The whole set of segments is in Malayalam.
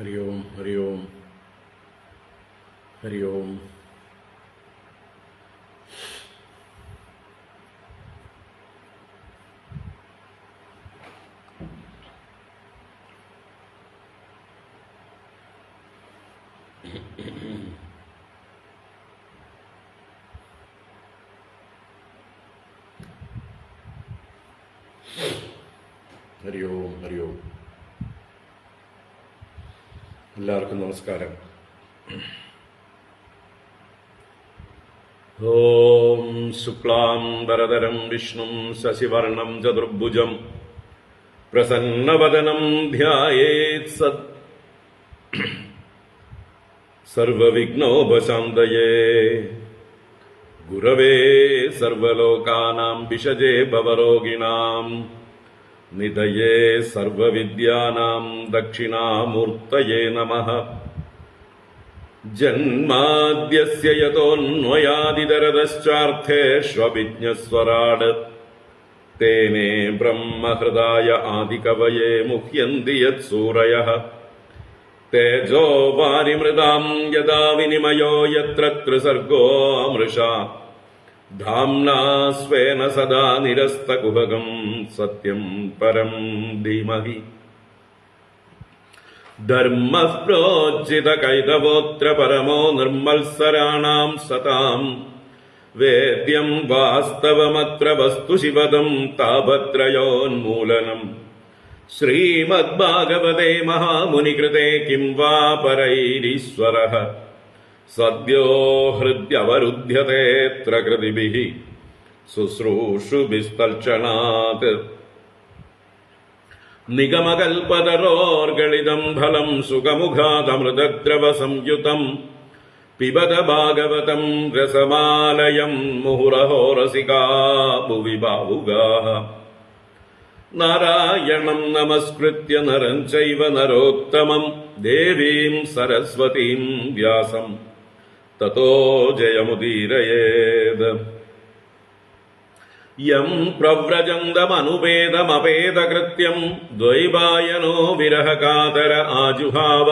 ഹരി ഓം ഹരി ഓം ഹരി ഓം. ഹരി ഓം ഹരി ഓം. എല്ലാവർക്കും നമസ്കാരം. ഓം ശുക്ലാം വരദരം വിഷ്ണും ശശിവർണം ചതുർഭുജം പ്രസന്നവദനം ധ്യായേത് സർവവിഘ്നോപശാന്തയേ. ഗുരവേ സർവലോകാനാം വിഷജേ ഭവരോഗിണാം നിധയേ സർവവിദ്യാനാം ദക്ഷിണാമൂർത്തയേ നമഃ. ജന്മാദ്യസ്യ യതോന്വയാദിതരതശ്ചാർത്ഥേഷ്വഭിജ്ഞസ്വരാട് തേനേ ബ്രഹ്മഹൃദായ ആദികവയേ മുഹ്യന്തി യത്സൂരയഃ. തേജോ വാരിമൃതാം യദാ വിനിമയോ യത്ര ത്രിസർഗോ മൃഷാ ധാംനാ സ്വേന സദാ നിരസ്തകുഹകം സത്യം പരം ധീമഹി. ധർമ്മഃ പ്രോജ്ജിതകൈതവോത്ര പരമോ നിർമ്മത്സരാണാം സതാം. വേദ്യം വാസ്തവമത്ര വസ്തു ശിവദം താപത്രയോന്മൂലനം. ശ്രീമദ്ഭാഗവതേ മഹാമുനികൃതേ കിം വാ പരൈരീശ്വരഃ. സദ്യോ ഹൃദ്യവരുധ്യതേത്ര കൃതിഭിഃ ശുശ്രൂഷുഭിസ്തൽക്ഷണാത്. നിഗമകൽപതരോർഗളിതം ഫലം സുഖമുഖാദമൃതദ്രവ സംയുതം. പിബത ഭാഗവതം രസമാലയം മുഹുരഹോ രസികാ ഭുവി ഭാവുകാഃ. നാരായണം നമസ്കൃത്യ നരം ചൈവ നരോത്തമം ദേവീം സരസ്വതീം വ്യാസം തതോ ജയമുദീരയേത്. യം പ്രവ്രജന്തമനുപേതമപേതകൃത്യം ദ്വൈപായനോ വിരഹകാതര ആജുഹാവ.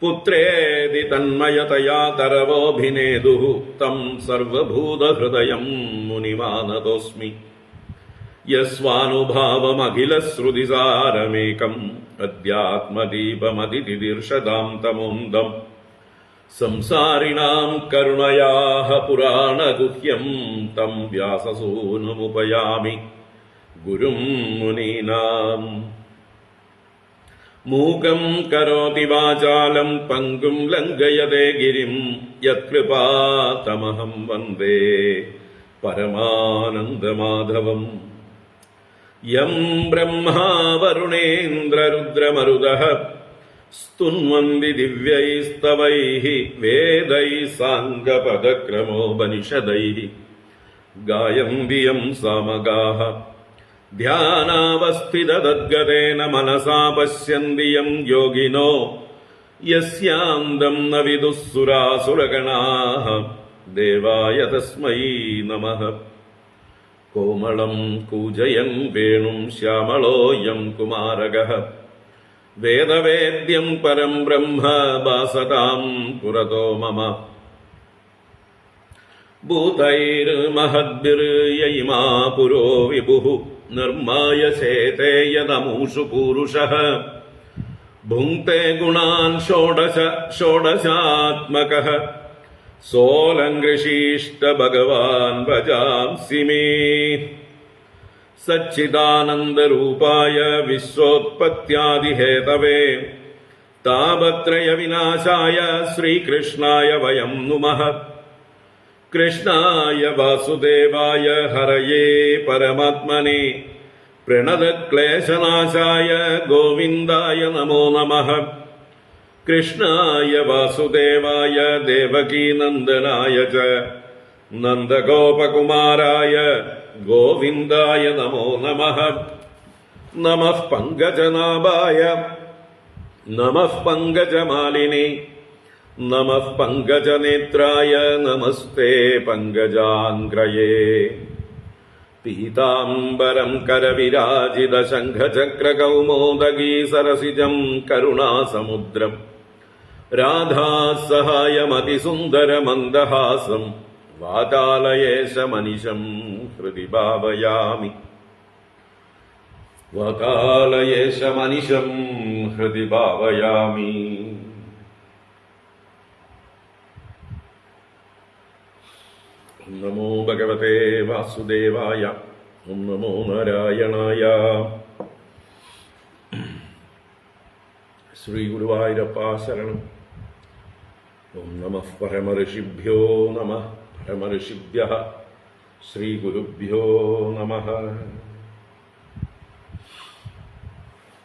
പുത്രേതി തന്മയതയാ തരവോഭിനേദുഃ തം സർവഭൂതഹൃദയം മുനിമാനതോസ്മി. യസ്വാനുഭാവമഖിലശ്രുതിസാരമേകം അധ്യാത്മദീപമതിതിദീർഷതാം തമോന്തം. സംസാരിണാം കരുണയാഃ പുരാണഗുഹ്യം തം വ്യാസസൂനുമുപയാമി ഗുരും മുനീനാം. മൂകം കരോതി വാചാലം പങ്കും ലംഘയതേ ഗിരിം യത്കൃപാതമഹം വന്ദേ പരമാനന്ദമാധവം. യം ബ്രഹ്മാ വരുണേന്ദ്രരുദ്രമരുതഃ സ്തുന്വന്തി ദിവ്യൈസ്തവൈഃ വേദൈഃ സാംഗപദക്രമോപനിഷദൈഃ ഗായന്തി യം സാമഗാഃ. ധ്യാനാവസ്ഥിതതദ്ഗതേന മനസാ പശ്യന്തി യം യോഗിനോ യസ്യാന്തം ന വിദുഃ സുരാസുരഗണാഃ. ദേവായ തസ്മൈ നമഃ. കോമളം കൂജയൻ വേണും ശ്യാമളോയം കുമാരകഃ. വേദവേദ്യം പരം ബ്രഹ്മ ഭാസതാം പുരതോ മമ. ഭൂതൈർമഹദ്ഭിർയയിമാ പുരോ വിഭുഃ നിർമ്മായ ചേതേ യദമൂഷു പൂരുഷഃ. ഭുങ്ക്തേ ഗുണാൻ ഷോഡശാത്മകഃ സോലങ്കൃഷീഷ്ട ഭഗവാൻ ഭജാംസി മേ. സച്ചിദാനന്ദരൂപായ വിശ്വോത്പത്യാദിഹേതവേ താപത്രയ വിനാശായ ശ്രീകൃഷ്ണായ വയം നുമഃ. കൃഷ്ണായ വാസുദേവായ ഹരയേ പരമാത്മനെ പ്രണതക്ലേശനാശായ ഗോവിന്ദായ നമോ നമഃ. കൃഷ്ണായ വാസുദേവായ ദേവകീനന്ദനായ ച നന്ദഗോപകുമാരായ ഗോവിന്ദായ നമോ നമഃ. നമഃ പങ്കജനാഭായ നമഃ പങ്കജമാലിനേ നമഃ പങ്കജനേത്രായ നമസ്തേ പങ്കജാംഗ്രയേ. പീതാംബരം കരവിരാജിത ശംഖചക്രകൗമോദഗീ സരസിജം കരുണാസമുദ്രം രാധാസഹായമതിസുന്ദരമന്ദഹാസം വാതാലയേശമനിശം ഹൃദി ഭാവയാമി. വാതാലയേശമനിശം ഹൃദി ഭാവയാമി. ഓം നമോ ഭഗവതേ വാസുദേവായ. ഓം നമോ നാരായണായ. ശ്രീ ഗുരുവായൂരപ്പ ശരണം. ഓം നമഃ പരമഋഷിഭ്യോ നമഃ പരമഋഷിഭ്യഃ ശ്രീ ഗുരുഭ്യോ നമഃ.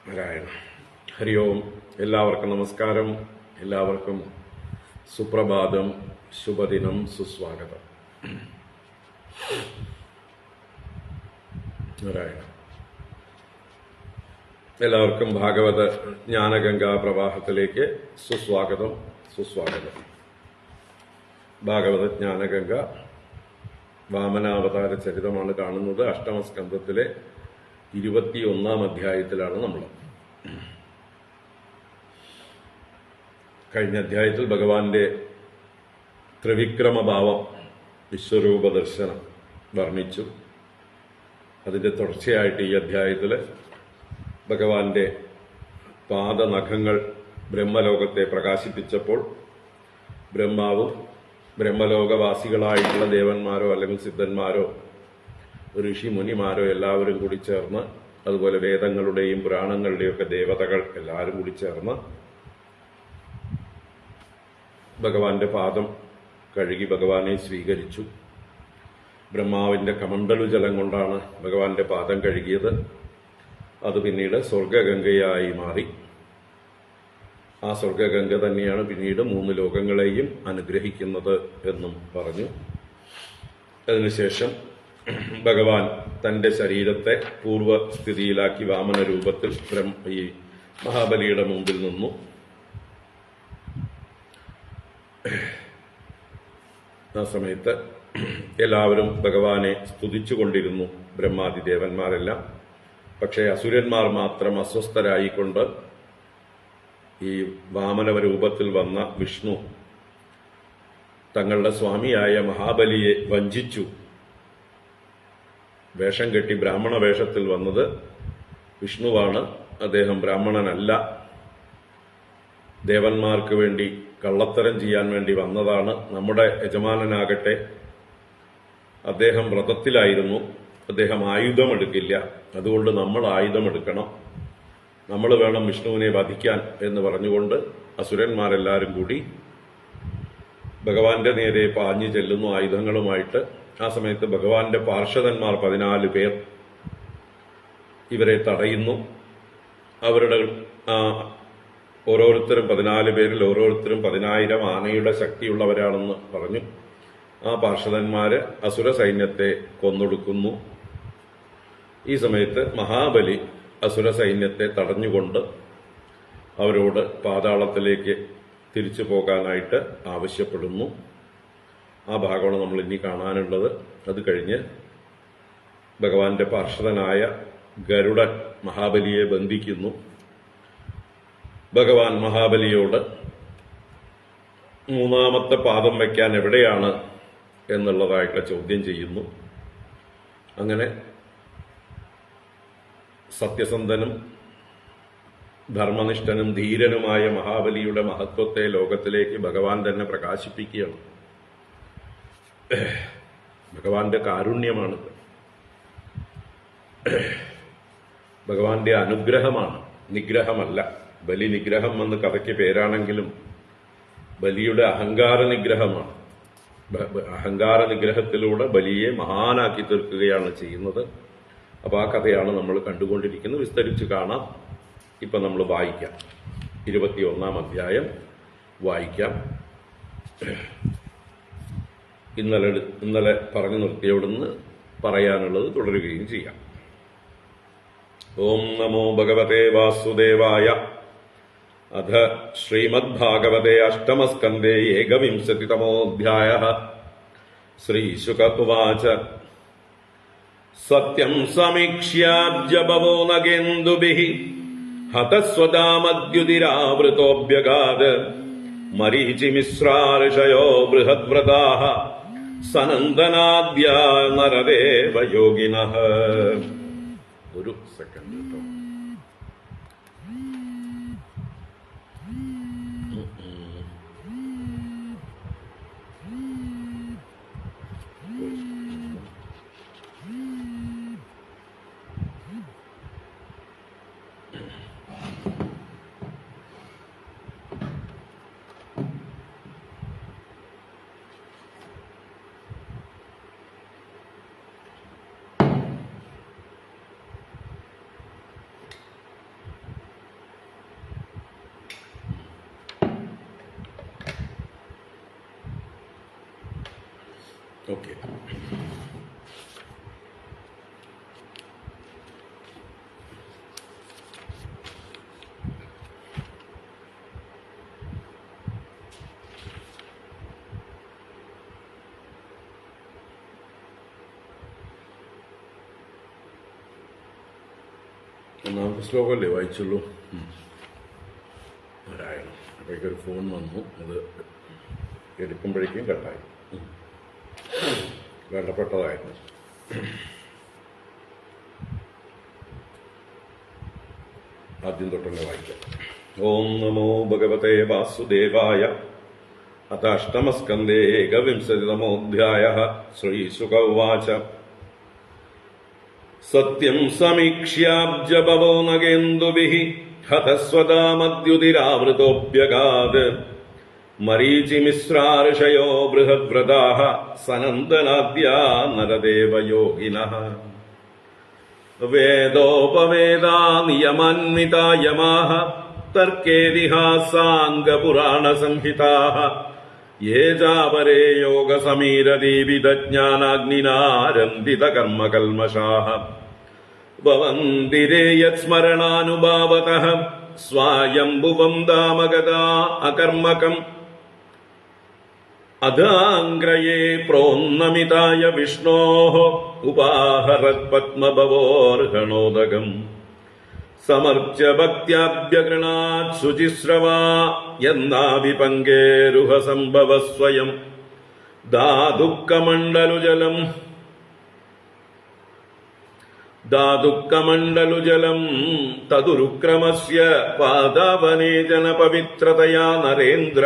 നാരായണ. ഹരി ഓം. എല്ലാവർക്കും നമസ്കാരം. എല്ലാവർക്കും സുപ്രഭാതം, ശുഭദിനം, സുസ്വാഗതം. നാരായണ. എല്ലാവർക്കും ഭാഗവത ജ്ഞാനഗംഗാ പ്രവാഹത്തിലേക്ക് സുസ്വാഗതം, സുസ്വാഗതം. ഭാഗവത ജ്ഞാനഗംഗ വാമനാവതാര ചരിതമാണ് കാണുന്നത്. അഷ്ടമസ്കന്ധത്തിലെ 21 അധ്യായത്തിലാണ് നമ്മൾ. കഴിഞ്ഞ അധ്യായത്തിൽ ഭഗവാന്റെ ത്രിവിക്രമഭാവം, വിശ്വരൂപ ദർശനം വർണ്ണിച്ചു. അതിന്റെ തുടർച്ചയായിട്ട് ഈ അധ്യായത്തിൽ ഭഗവാന്റെ പാദനഖങ്ങൾ ബ്രഹ്മലോകത്തെ പ്രകാശിപ്പിച്ചപ്പോൾ ബ്രഹ്മാവും ബ്രഹ്മലോകവാസികളായിട്ടുള്ള ദേവന്മാരോ അല്ലെങ്കിൽ സിദ്ധന്മാരോ ഋഷി മുനിമാരോ എല്ലാവരും കൂടി ചേർന്ന്, അതുപോലെ വേദങ്ങളുടെയും പുരാണങ്ങളുടെയും ഒക്കെ ദേവതകൾ എല്ലാവരും കൂടി ചേർന്ന് ഭഗവാന്റെ പാദം കഴുകി ഭഗവാനെ സ്വീകരിച്ചു. ബ്രഹ്മാവിന്റെ കമണ്ഡലുജലം കൊണ്ടാണ് ഭഗവാന്റെ പാദം കഴുകിയത്. അത് പിന്നീട് സ്വർഗഗംഗയായി മാറി. ആ സ്വർഗഗംഗ തന്നെയാണ് പിന്നീട് 3 ലോകങ്ങളെയും അനുഗ്രഹിക്കുന്നത് എന്നും പറഞ്ഞു. അതിനുശേഷം ഭഗവാൻ തന്റെ ശരീരത്തെ പൂർവ്വസ്ഥിതിയിലാക്കി വാമന രൂപത്തിൽ ഈ മഹാബലിയുടെ മുമ്പിൽ നിന്നു. ആ സമയത്ത് എല്ലാവരും ഭഗവാനെ സ്തുതിച്ചുകൊണ്ടിരുന്നു, ബ്രഹ്മാദിദേവന്മാരെല്ലാം. പക്ഷേ അസുരന്മാർ മാത്രം അസ്വസ്ഥരായിക്കൊണ്ട് ഈ വാമന രൂപത്തിൽ വന്ന വിഷ്ണു തങ്ങളുടെ സ്വാമിയായ മഹാബലിയെ വഞ്ചിച്ചു. വേഷം കെട്ടി ബ്രാഹ്മണ വേഷത്തിൽ വന്നത് വിഷ്ണുവാണ്. അദ്ദേഹം ബ്രാഹ്മണനല്ല. ദേവന്മാർക്ക് വേണ്ടി കള്ളത്തരം ചെയ്യാൻ വേണ്ടി വന്നതാണ്. നമ്മുടെ യജമാനനാകട്ടെ അദ്ദേഹം വ്രതത്തിലായിരുന്നു. അദ്ദേഹം ആയുധമെടുക്കില്ല. അതുകൊണ്ട് നമ്മൾ ആയുധമെടുക്കണം, നമ്മൾ വേണം വിഷ്ണുവിനെ വധിക്കാൻ എന്ന് പറഞ്ഞുകൊണ്ട് അസുരന്മാരെല്ലാവരും കൂടി ഭഗവാന്റെ നേരെ പാഞ്ഞു ചെല്ലുന്നു ആയുധങ്ങളുമായിട്ട്. ആ സമയത്ത് ഭഗവാന്റെ പാർഷദന്മാർ 14 പേർ ഇവരെ തടയുന്നു. അവരുടെ ഓരോരുത്തരും 14 പേരിൽ ഓരോരുത്തരും 10,000 ആനയുടെ ശക്തിയുള്ളവരാണെന്ന് പറഞ്ഞു. ആ പാർഷദന്മാര് അസുര സൈന്യത്തെ കൊന്നൊടുക്കുന്നു. ഈ സമയത്ത് മഹാബലി അസുര സൈന്യത്തെ തടഞ്ഞുകൊണ്ട് അവരോട് പാതാളത്തിലേക്ക് തിരിച്ചു പോകാനായിട്ട് ആവശ്യപ്പെടുന്നു. ആ ഭാഗമാണ് നമ്മൾ ഇനി കാണാനുള്ളത്. അത് കഴിഞ്ഞ് ഭഗവാന്റെ പാർഷദനായ ഗരുഡൻ മഹാബലിയെ ബന്ധിക്കുന്നു. ഭഗവാൻ മഹാബലിയോട് 3ാമത്തെ പാദം വയ്ക്കാൻ എവിടെയാണ് എന്നുള്ളതായിട്ട് ചോദ്യം ചെയ്യുന്നു. അങ്ങനെ സത്യസന്ധനും ധർമ്മനിഷ്ഠനും ധീരനുമായ മഹാബലിയുടെ മഹത്വത്തെ ലോകത്തിലേക്ക് ഭഗവാൻ തന്നെ പ്രകാശിപ്പിക്കുകയാണ്. ഭഗവാന്റെ കാരുണ്യമാണിത്. ഭഗവാന്റെ അനുഗ്രഹമാണ്, നിഗ്രഹമല്ല. ബലി നിഗ്രഹം എന്ന് കഥയ്ക്ക് പേരാണെങ്കിലും ബലിയുടെ അഹങ്കാര നിഗ്രഹമാണ്. അഹങ്കാര നിഗ്രഹത്തിലൂടെ ബലിയെ മഹാനാക്കി തീർക്കുകയാണ് ചെയ്യുന്നത്. അപ്പൊ ആ കഥയാണ് നമ്മൾ കണ്ടുകൊണ്ടിരിക്കുന്നത്. വിസ്തരിച്ച് കാണാം. ഇപ്പൊ നമ്മൾ വായിക്കാം. 21 അധ്യായം വായിക്കാം. ഇന്നലെ പറഞ്ഞു നിർത്തിയവിടുന്ന് പറയാനുള്ളത് തുടരുകയും ചെയ്യാം. ഓം നമോ ഭഗവതേ വാസുദേവായ. അഥ ശ്രീമദ്ഭാഗവതേ അഷ്ടമസ്കന്ധേ ഏകവിംശതിതമോऽധ്യായഃ. ശ്രീശുക ഉവാച. സത്യം സമീക്ഷ്യാബ്ജപവോ നഗേന്ദുഭിഃ ഹതസ്വതാമദ്യുതിരാവൃതോഭ്യഗാത് മരീചിമിശ്രാർഷയോ ബൃഹദ്വ്രതാഃ സനന്ദനാദ്യാ നരദേവയോഗിനഃ. ഒരു സെക്കൻഡ് കേട്ടോ. ഓക്കെ, ഒന്നാമത്തെ ശ്ലോകമല്ലേ വായിച്ചുള്ളൂ. നാരായണം. അപ്പോഴേക്കൊരു ഫോൺ വന്നു, അത് എടുക്കുമ്പോഴേക്കും കട്ടായി. വേണ്ടപ്പെട്ടതായിരുന്നു. ആദ്യം തൊട്ടന്നെ വായിക്കാം. ഓം നമോ ഭഗവതേ വാസുദേവായ. അത അഷ്ടമസ്കന്ധേ ഏകവിംശതിതമോऽധ്യായഃ. ശ്രീശുക ഉവാച. സത്യം സമീക്ഷ്യാബ്ജപവോ നഗേന്ദുഭിഃ ഹതസ്വതാമദ്യുതിരാവൃതോഭ്യഗാത് മരീചിമിശ്രാർഷയോ ബൃഹദ്വ്രതാഃ സനന്ദനാദ്യാ നരദേവയോഗിനഃ. വേദോപവേദാ നിയമാന്വിതാ യമാഃ തർക്കേതിഹാസാംഗപുരാണസംഹിതാഃ യേ ചാപരേ യോഗസമീരദീപിതജ്ഞാനാഗ്നിനാ രന്ദിതകർമ്മകൽമഷാഃ ഭവന്തി രേ യത്സ്മരണാനുഭാവതഃ സ്വായംഭുവം ദാമഗതാ അകർമ്മകം അധാംഗ്രയേ പ്രോന്നമിതായ വിഷ്ണോഃ ഉപാഹരത്പത്മഭവോർഹണോദകം സമർച്യ ഭക്ത്യാഭ്യഗൃണാത് ശുചിശ്രവാ യന്നാവിപങ്കേരുഹ സംഭവ സ്വയം ദാതുക്കമണ്ഡലുജലം തദുരുക്രമസ്യ പാദാവനേ ജനപവിത്രതയാ നരേന്ദ്ര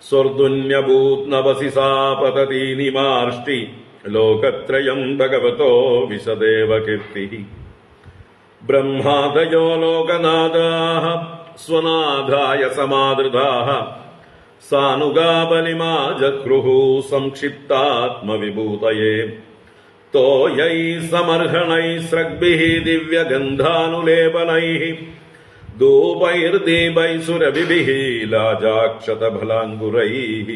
സ്വർദുന്യഭൂത്നവസി സാ പതതി നിമാർഷ്ടി ലോകത്രയം ഭഗവതോ വിശദേവ കീർത്തിഃ. ബ്രഹ്മാദയോ ലോകനാഥാഃ സ്വനാഥായ സമാദൃതാഃ സാനുഗാബലിമാ ജക്രുഃ സംക്ഷിപ്താത്മവിഭൂതയേ തോയൈഃ സമർഹണൈഃ സ്രഗ്ഭിഃ ദിവ്യഗന്ധാനുലേപനൈഃ ധൂപൈർദീപൈഃ സുരഭിഭിഃ ലാജാക്ഷതഫലാങ്കുരൈഃ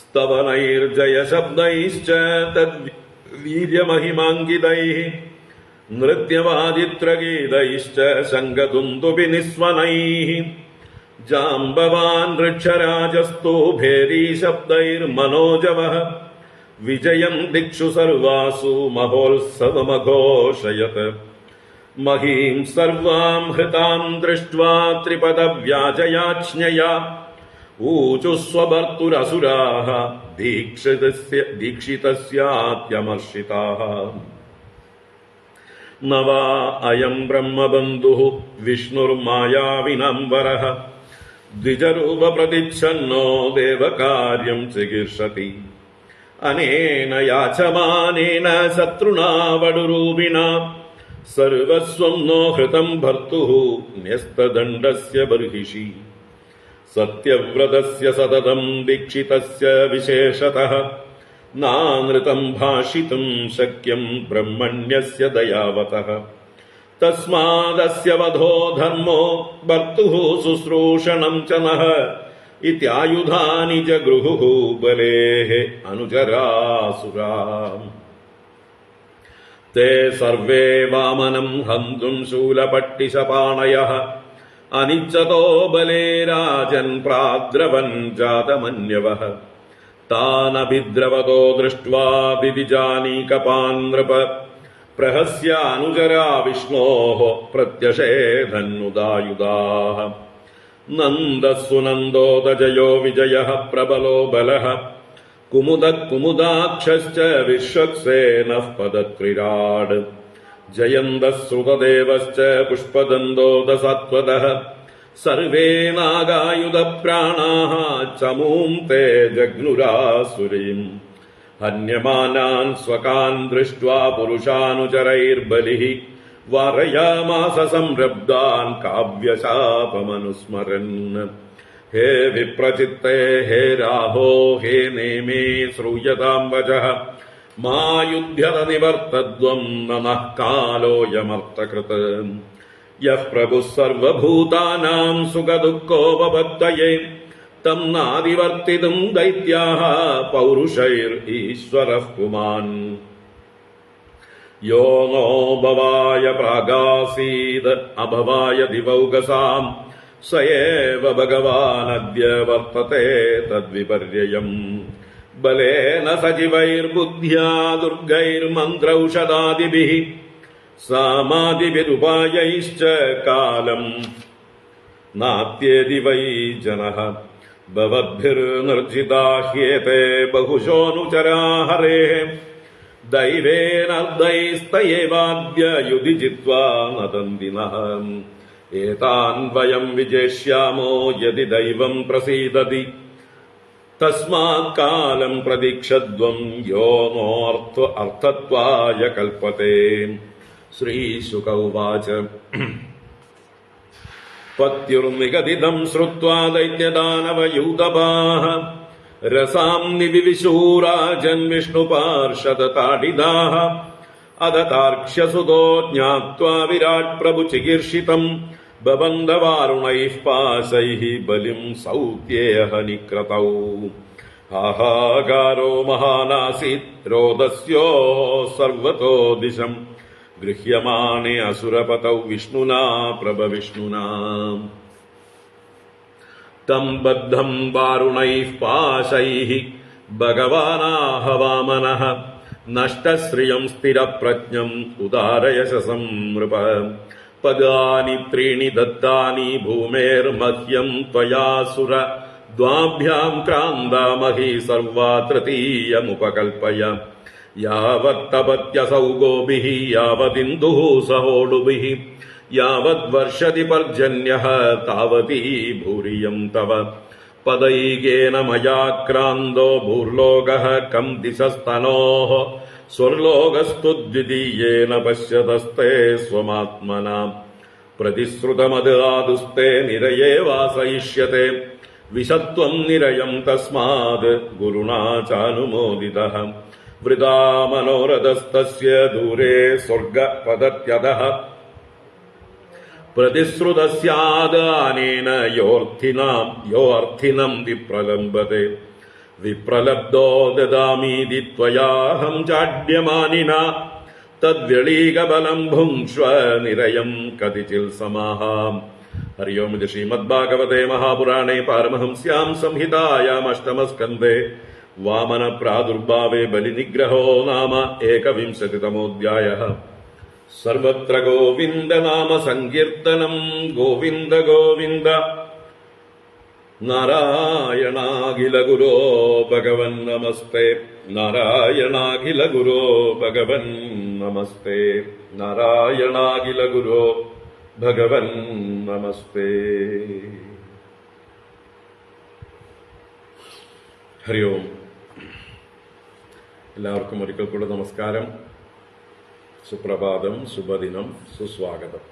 സ്തവനൈർജയശബ്ദൈശ്ച തദ്വീര്യമഹിമാങ്കിതൈഃ നൃത്യവാദിത്രഗീതൈശ്ച ശംഖദുന്ദുഭിനിസ്വനൈഃ ജാംബവാൻ വൃക്ഷരാജസ്തു ഭേരീശബ്ദൈർമനോജവഃ വിജയം ദിക്ഷു സർവാസു മഹോത്സവമഘോഷയത് മഹീം സർവാം ഹൃതാം ദൃഷ്ട്വാ ത്രിപദവ്യാജയാജ്ഞയാ ഊചുസ്വഭർത്തുരസുരാഃ ദീക്ഷിതസ്യാത്യമർഷിതാഃ. ന വാ അയം ബ്രഹ്മബന്ധുഃ വിഷ്ണുർമായാവിനംബരഃ ദ്വിജരൂപപ്രതിച്ഛന്നോ ദേവകാര്യം ചികീർഷതി അനേന യാചമാനേന ശത്രുണാ വടുരൂപിണാ സർവസ്വം നോ ഹൃതം ഭർത്തുഃ ന്യസ്തദണ്ഡസ്യ ബർഹിഷി സത്യവ്രതസ്യ സതതം ദീക്ഷിതസ്യ വിശേഷതഃ നാനൃതം ഭാഷിതും ശക്യം ബ്രഹ്മണ്യസ്യ ദയാവതഃ തസ്മാദസ്യ വധോ ധർമ്മോ ഭർത്തുഃ ശുശ്രൂഷണം ച നഃ ഇത്യായുധാനി ജഗൃഹുഃ ബലേഃ അനുചരാസുരാം. തേ സർവേ വാമനം ഹന്തും ശൂലപട്ടിശപാണയഃ അനിച്ഛതോ ബലേ രാജൻ പ്രാദ്രവൻ ജാതമന്യവഃ താനഭിദ്രവതോ ദൃഷ്ട്വാ വിദിജാനീകപാൻ നൃപ പ്രഹസ്യാനുചരാ വിഷ്ണോഃ പ്രത്യഷേധന്നുദായുധാഃ നന്ദസുനന്ദോദജയോ വിജയഃ പ്രബലോ ബലഃ കുമുദാക്ഷശ്ച വിശ്വക്സേനഃ പദത്രിരാട് ജയന്തഃ പുഷ്പദന്തോദസത്വതഃ സർവേ നാഗായുധപ്രാണാഃ ചമൂം തേ ജഗ്നുരാസുരീം ഹന്യമാനാൻ സ്വകാൻ ദൃഷ്ട്വാ പുരുഷാനുചരൈർബലിഃ വാരയാമാസ സംരബ്ധാൻ കാവ്യശാപമനുസ്മരൻ. ഹേ വിപ്രചിത്തേ ഹേ രാഹോ ഹേ നേമേ ശ്രൂയതാം വചഃ മാ യുധ്യത നിവർത്തദ്വം നമഃ കാലോയമർത്ഥകൃത്. യഃ പ്രഭുഃ സർവഭൂതാനാം സുഖദുഃഖോപപത്തയേ തം നാദിവർത്തിതും ദൈത്യാഃ പൗരുഷൈർ ഈശ്വരഃ പുമാൻ. യോ നോ ഭവായ പ്രാഗാസീത് അഭവായ ദിവൗകസാം സ ഏവ ഭഗവാനദ്യ വർത്തത്തെ തദ്വിപര്യം. ബലേന സജീവൈർബുദ്ധ്യാ ദുർഗൈർമന്ത്രൗഷധാദിഭിഃ സാമാദിഭിരുപായൈശ്ച കാലം നാത്യേതി വൈ ജനഃ. ഭവദ്ഭിർനിർജിതാ ഹ്യേതേ ബഹുശോനുചരാ ഹരേഃ ദൈവേനർദ്ധൈസ്തയേവാദ്യ യുധി ജിത്വാ നദന്തി നഃ. ഏതാൻ വയം വിജേഷ്യാമോ യദി ദൈവം പ്രസീദതി തസ്മാത് കാലം പ്രതീക്ഷധ്വം യോ നോ അർത്ഥത്വായ കൽപ്പത്തെ. ശ്രീശുക ഉവാച പത്യുർനിഗദിതം ശ്രുത്വാ ദൈത്യദാനവയൂഥപാഃ രസാം നിവിവിശൂരാജൻ വിഷ്ണുപാർഷദതാഡിതാഃ. അദതാർക്ഷ്യസുതോ ജ്ഞാത്വാ വിരാട് പ്രഭു ചികീർഷിതം ബബന്ധവാരുണൈഃ പാശൈഃ ബലിം സൗത്യേഹ നിക്രതൗ. ഹാഹാകാരോ മഹാനാസീത് രോദസ്യോ സർവതോ ദിശം ഗൃഹ്യമാണേ അസുരപതൗ വിഷ്ണുനാ പ്രഭവിഷ്ണുനാ. തം ബദ്ധം വാരുണൈഃ പാശൈഃ ഭഗവാനാഹ വാമനഃ നഷ്ടശ്രിയം സ്ഥിരപ്രജ്ഞം ഉദാരയശസം നൃപ. പദാനി ത്രീണി ദത്താനി ഭൂമേർമഹ്യം ത്വയാസുര ദ്വാഭ്യാം ക്രാന്താമഹി സർവാ തൃതീയമുപകൽപ്പയ. യാവത്തപത്യസൗ ഗോഭിഃ യാവദിന്ദുഃ സഹോടുഭിഃ യാവദ്വർഷതി പർജന്യഃ താവതീ ഭൂരിയം തവ. പദൈകേന മയാ ക്രാന്തോ ഭൂർലോകഃ കം ദിശസ്തനോഃ സ്വർലോകസ്തു ദ്വിതീയേന പശ്യതസ്തേ സ്വമാത്മനാ. പ്രതിശ്രുതമദാദുസ്തേ നിരയേ വാസയിഷ്യത്തെ വിശത്വം നിരയം തസ്മാത് ഗുരുണാ ചാനുമോദിതഃ. വൃഥാ മനോരഥസ്തസ്യ ദൂരേ സ്വർഗപദത്യതഃ പ്രതിശ്രുതസ്യാദാനേന യോ അർത്ഥിനം വിപ്രലംബത്തെ. വിപ്രലബ്ധോ ദദാമീതി ത്വയാഹം ചാഡ്യമാനിന തദ്വ്യളീകബലം ഭുങ്ക്ഷ്വ നിരയം കതിചിൽ സമാഹ. ഹരി ഓം. ഇത് ശ്രീമദ്ഭാഗവതേ മഹാപുരാണേ പാരമഹംസ്യാം സംഹിതായാം അഷ്ടമസ്കന്ധേ വാമന പ്രാദുർഭാവേ ബലിനിഗ്രഹോ നാമ ഏകവിംശതിതമോऽധ്യായഃ. സർവത്ര ഗോവിന്ദ നാമ സങ്കീർത്തനം. ഗോവിന്ദ ഗോവിന്ദ. നാരായണാഖില ഗുരോ ഭഗവൻ നമസ്തേ. നാരായണാഖില ഗുരോ ഭഗവൻ നമസ്തേ. നാരായണാഖില ഗുരോ ഭഗവൻ നമസ്തേ. ഹരി ഓം. എല്ലാവർക്കും ഒരിക്കൽ കൂടെ നമസ്കാരം. സുപ്രഭാതം, ശുഭദിനം, സുസ്വാഗതം.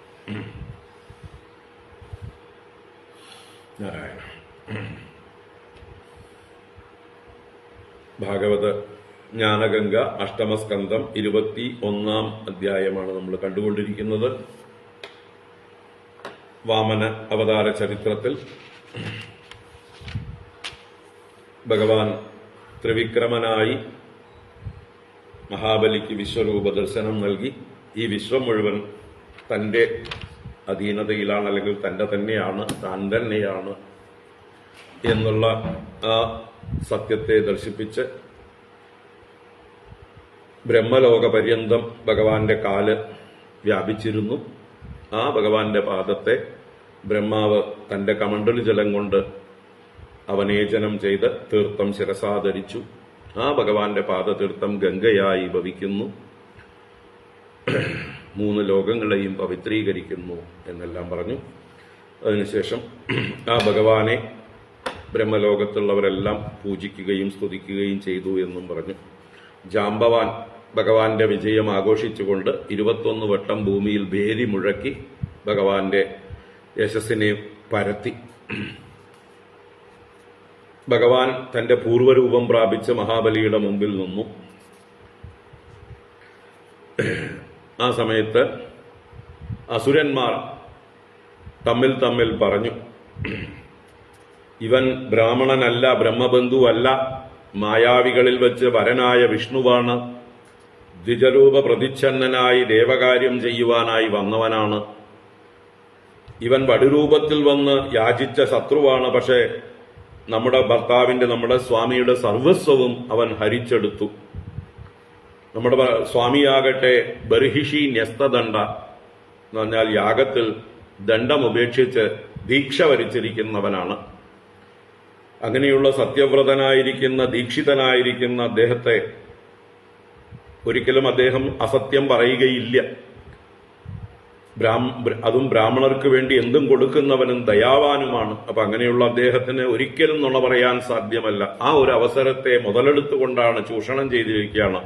നാരായണ. ഭാഗവത ജ്ഞാനഗംഗ അഷ്ടമസ്കന്ധം 21 അധ്യായമാണ് നമ്മൾ കണ്ടുകൊണ്ടിരിക്കുന്നത്. വാമന അവതാര ചരിത്രത്തിൽ ഭഗവാൻ ത്രിവിക്രമനായി മഹാബലിക്ക് വിശ്വരൂപ ദർശനം നൽകി ഈ വിശ്വം മുഴുവൻ തന്റെ അധീനതയിലാണ്, അല്ലെങ്കിൽ തന്റെ തന്നെയാണ്, താൻ തന്നെയാണ് എന്നുള്ള ആ സത്യത്തെ ദർശിപ്പിച്ച് ബ്രഹ്മലോക പര്യന്തം ഭഗവാന്റെ കാല് വ്യാപിച്ചിരുന്നു. ആ ഭഗവാന്റെ പാദത്തെ ബ്രഹ്മാവ് തന്റെ കമണ്ഡലു ജലം കൊണ്ട് അവനേചനം ചെയ്ത് തീർത്ഥം ശിരസാധരിച്ചു. ആ ഭഗവാന്റെ പാദതീർത്ഥം ഗംഗയായി ഭവിക്കുന്നു, 3 ലോകങ്ങളെയും പവിത്രീകരിക്കുന്നു എന്നെല്ലാം പറഞ്ഞു. അതിനുശേഷം ആ ഭഗവാനെ ബ്രഹ്മലോകത്തുള്ളവരെല്ലാം പൂജിക്കുകയും സ്തുതിക്കുകയും ചെയ്തു എന്നും പറഞ്ഞു. ജാംബവാൻ ഭഗവാന്റെ വിജയം ആഘോഷിച്ചുകൊണ്ട് 21 വട്ടം ഭൂമിയിൽ ഭേരി മുഴക്കി ഭഗവാന്റെ യശസ്സിനെ പരത്തി. ഭഗവാൻ തന്റെ പൂർവ്വരൂപം പ്രാപിച്ച് മഹാബലിയുടെ മുമ്പിൽ നിന്നു. ആ സമയത്ത് അസുരന്മാർ തമ്മിൽ പറഞ്ഞു, ഇവൻ ബ്രാഹ്മണനല്ല, ബ്രഹ്മബന്ധുവല്ല, മായാവികളിൽ വെച്ച് വരനായ വിഷ്ണുവാണ്, ദ്വിജരൂപ പ്രതിച്ഛന്നനായി ദേവകാര്യം ചെയ്യുവാനായി വന്നവനാണ്. ഇവൻ വടുരൂപത്തിൽ വന്ന് യാചിച്ച ശത്രുവാണ്. പക്ഷേ നമ്മുടെ ഭർത്താവിന്റെ, നമ്മുടെ സ്വാമിയുടെ സർവസ്വവും അവൻ ഹരിച്ചെടുത്തു. നമ്മുടെ സ്വാമിയാകട്ടെ ബർഹിഷി ന്യസ്തദണ്ഡ എന്ന് പറഞ്ഞാൽ യാഗത്തിൽ ദണ്ഡം ഉപേക്ഷിച്ച് ദീക്ഷ വരിച്ചിരിക്കുന്നവനാണ്. അങ്ങനെയുള്ള സത്യവ്രതനായിരിക്കുന്ന ദീക്ഷിതനായിരിക്കുന്ന അദ്ദേഹത്തെ ഒരിക്കലും അദ്ദേഹം അസത്യം പറയുകയില്ല. അതും ബ്രാഹ്മണർക്ക് വേണ്ടി എന്തും കൊടുക്കുന്നവനും ദയാവാനുമാണ്. അപ്പൊ അങ്ങനെയുള്ള അദ്ദേഹത്തിന് ഒരിക്കലും നുണ പറയാൻ സാധ്യമല്ല. ആ ഒരു അവസരത്തെ മുതലെടുത്തുകൊണ്ടാണ് ചൂഷണം ചെയ്തിരിക്കുകയാണ്,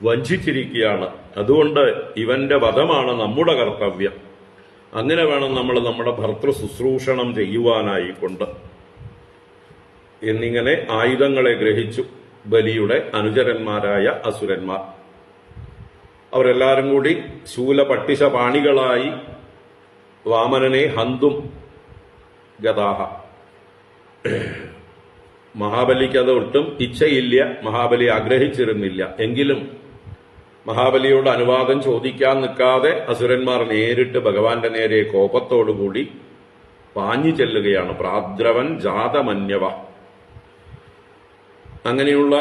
വഞ്ചിച്ചിരിക്കുകയാണ്. അതുകൊണ്ട് ഇവന്റെ വധമാണ് നമ്മുടെ കർത്തവ്യം. അങ്ങനെ വേണം നമ്മൾ നമ്മുടെ ഭർത്തൃ ശുശ്രൂഷണം ചെയ്യുവാനായിക്കൊണ്ട് എന്നിങ്ങനെ ആയുധങ്ങളെ ഗ്രഹിച്ചു ബലിയുടെ അനുചരന്മാരായ അസുരന്മാർ. അവരെല്ലാരും കൂടി ശൂലപട്ടിശ പാണികളായി വാമനനെ ഹന്തും ഗതാഹ. മഹാബലിക്ക് അത് ഒട്ടും ഇച്ഛയില്ല, മഹാബലി ആഗ്രഹിച്ചിരുന്നില്ല. എങ്കിലും മഹാബലിയോട് അനുവാദം ചോദിക്കാൻ നിൽക്കാതെ അസുരന്മാർ നേരിട്ട് ഭഗവാന്റെ നേരെ കോപത്തോടുകൂടി പാഞ്ഞു ചെല്ലുകയാണ്. പ്രാദ്രവൻ ജാതമന്യവ. അങ്ങനെയുള്ള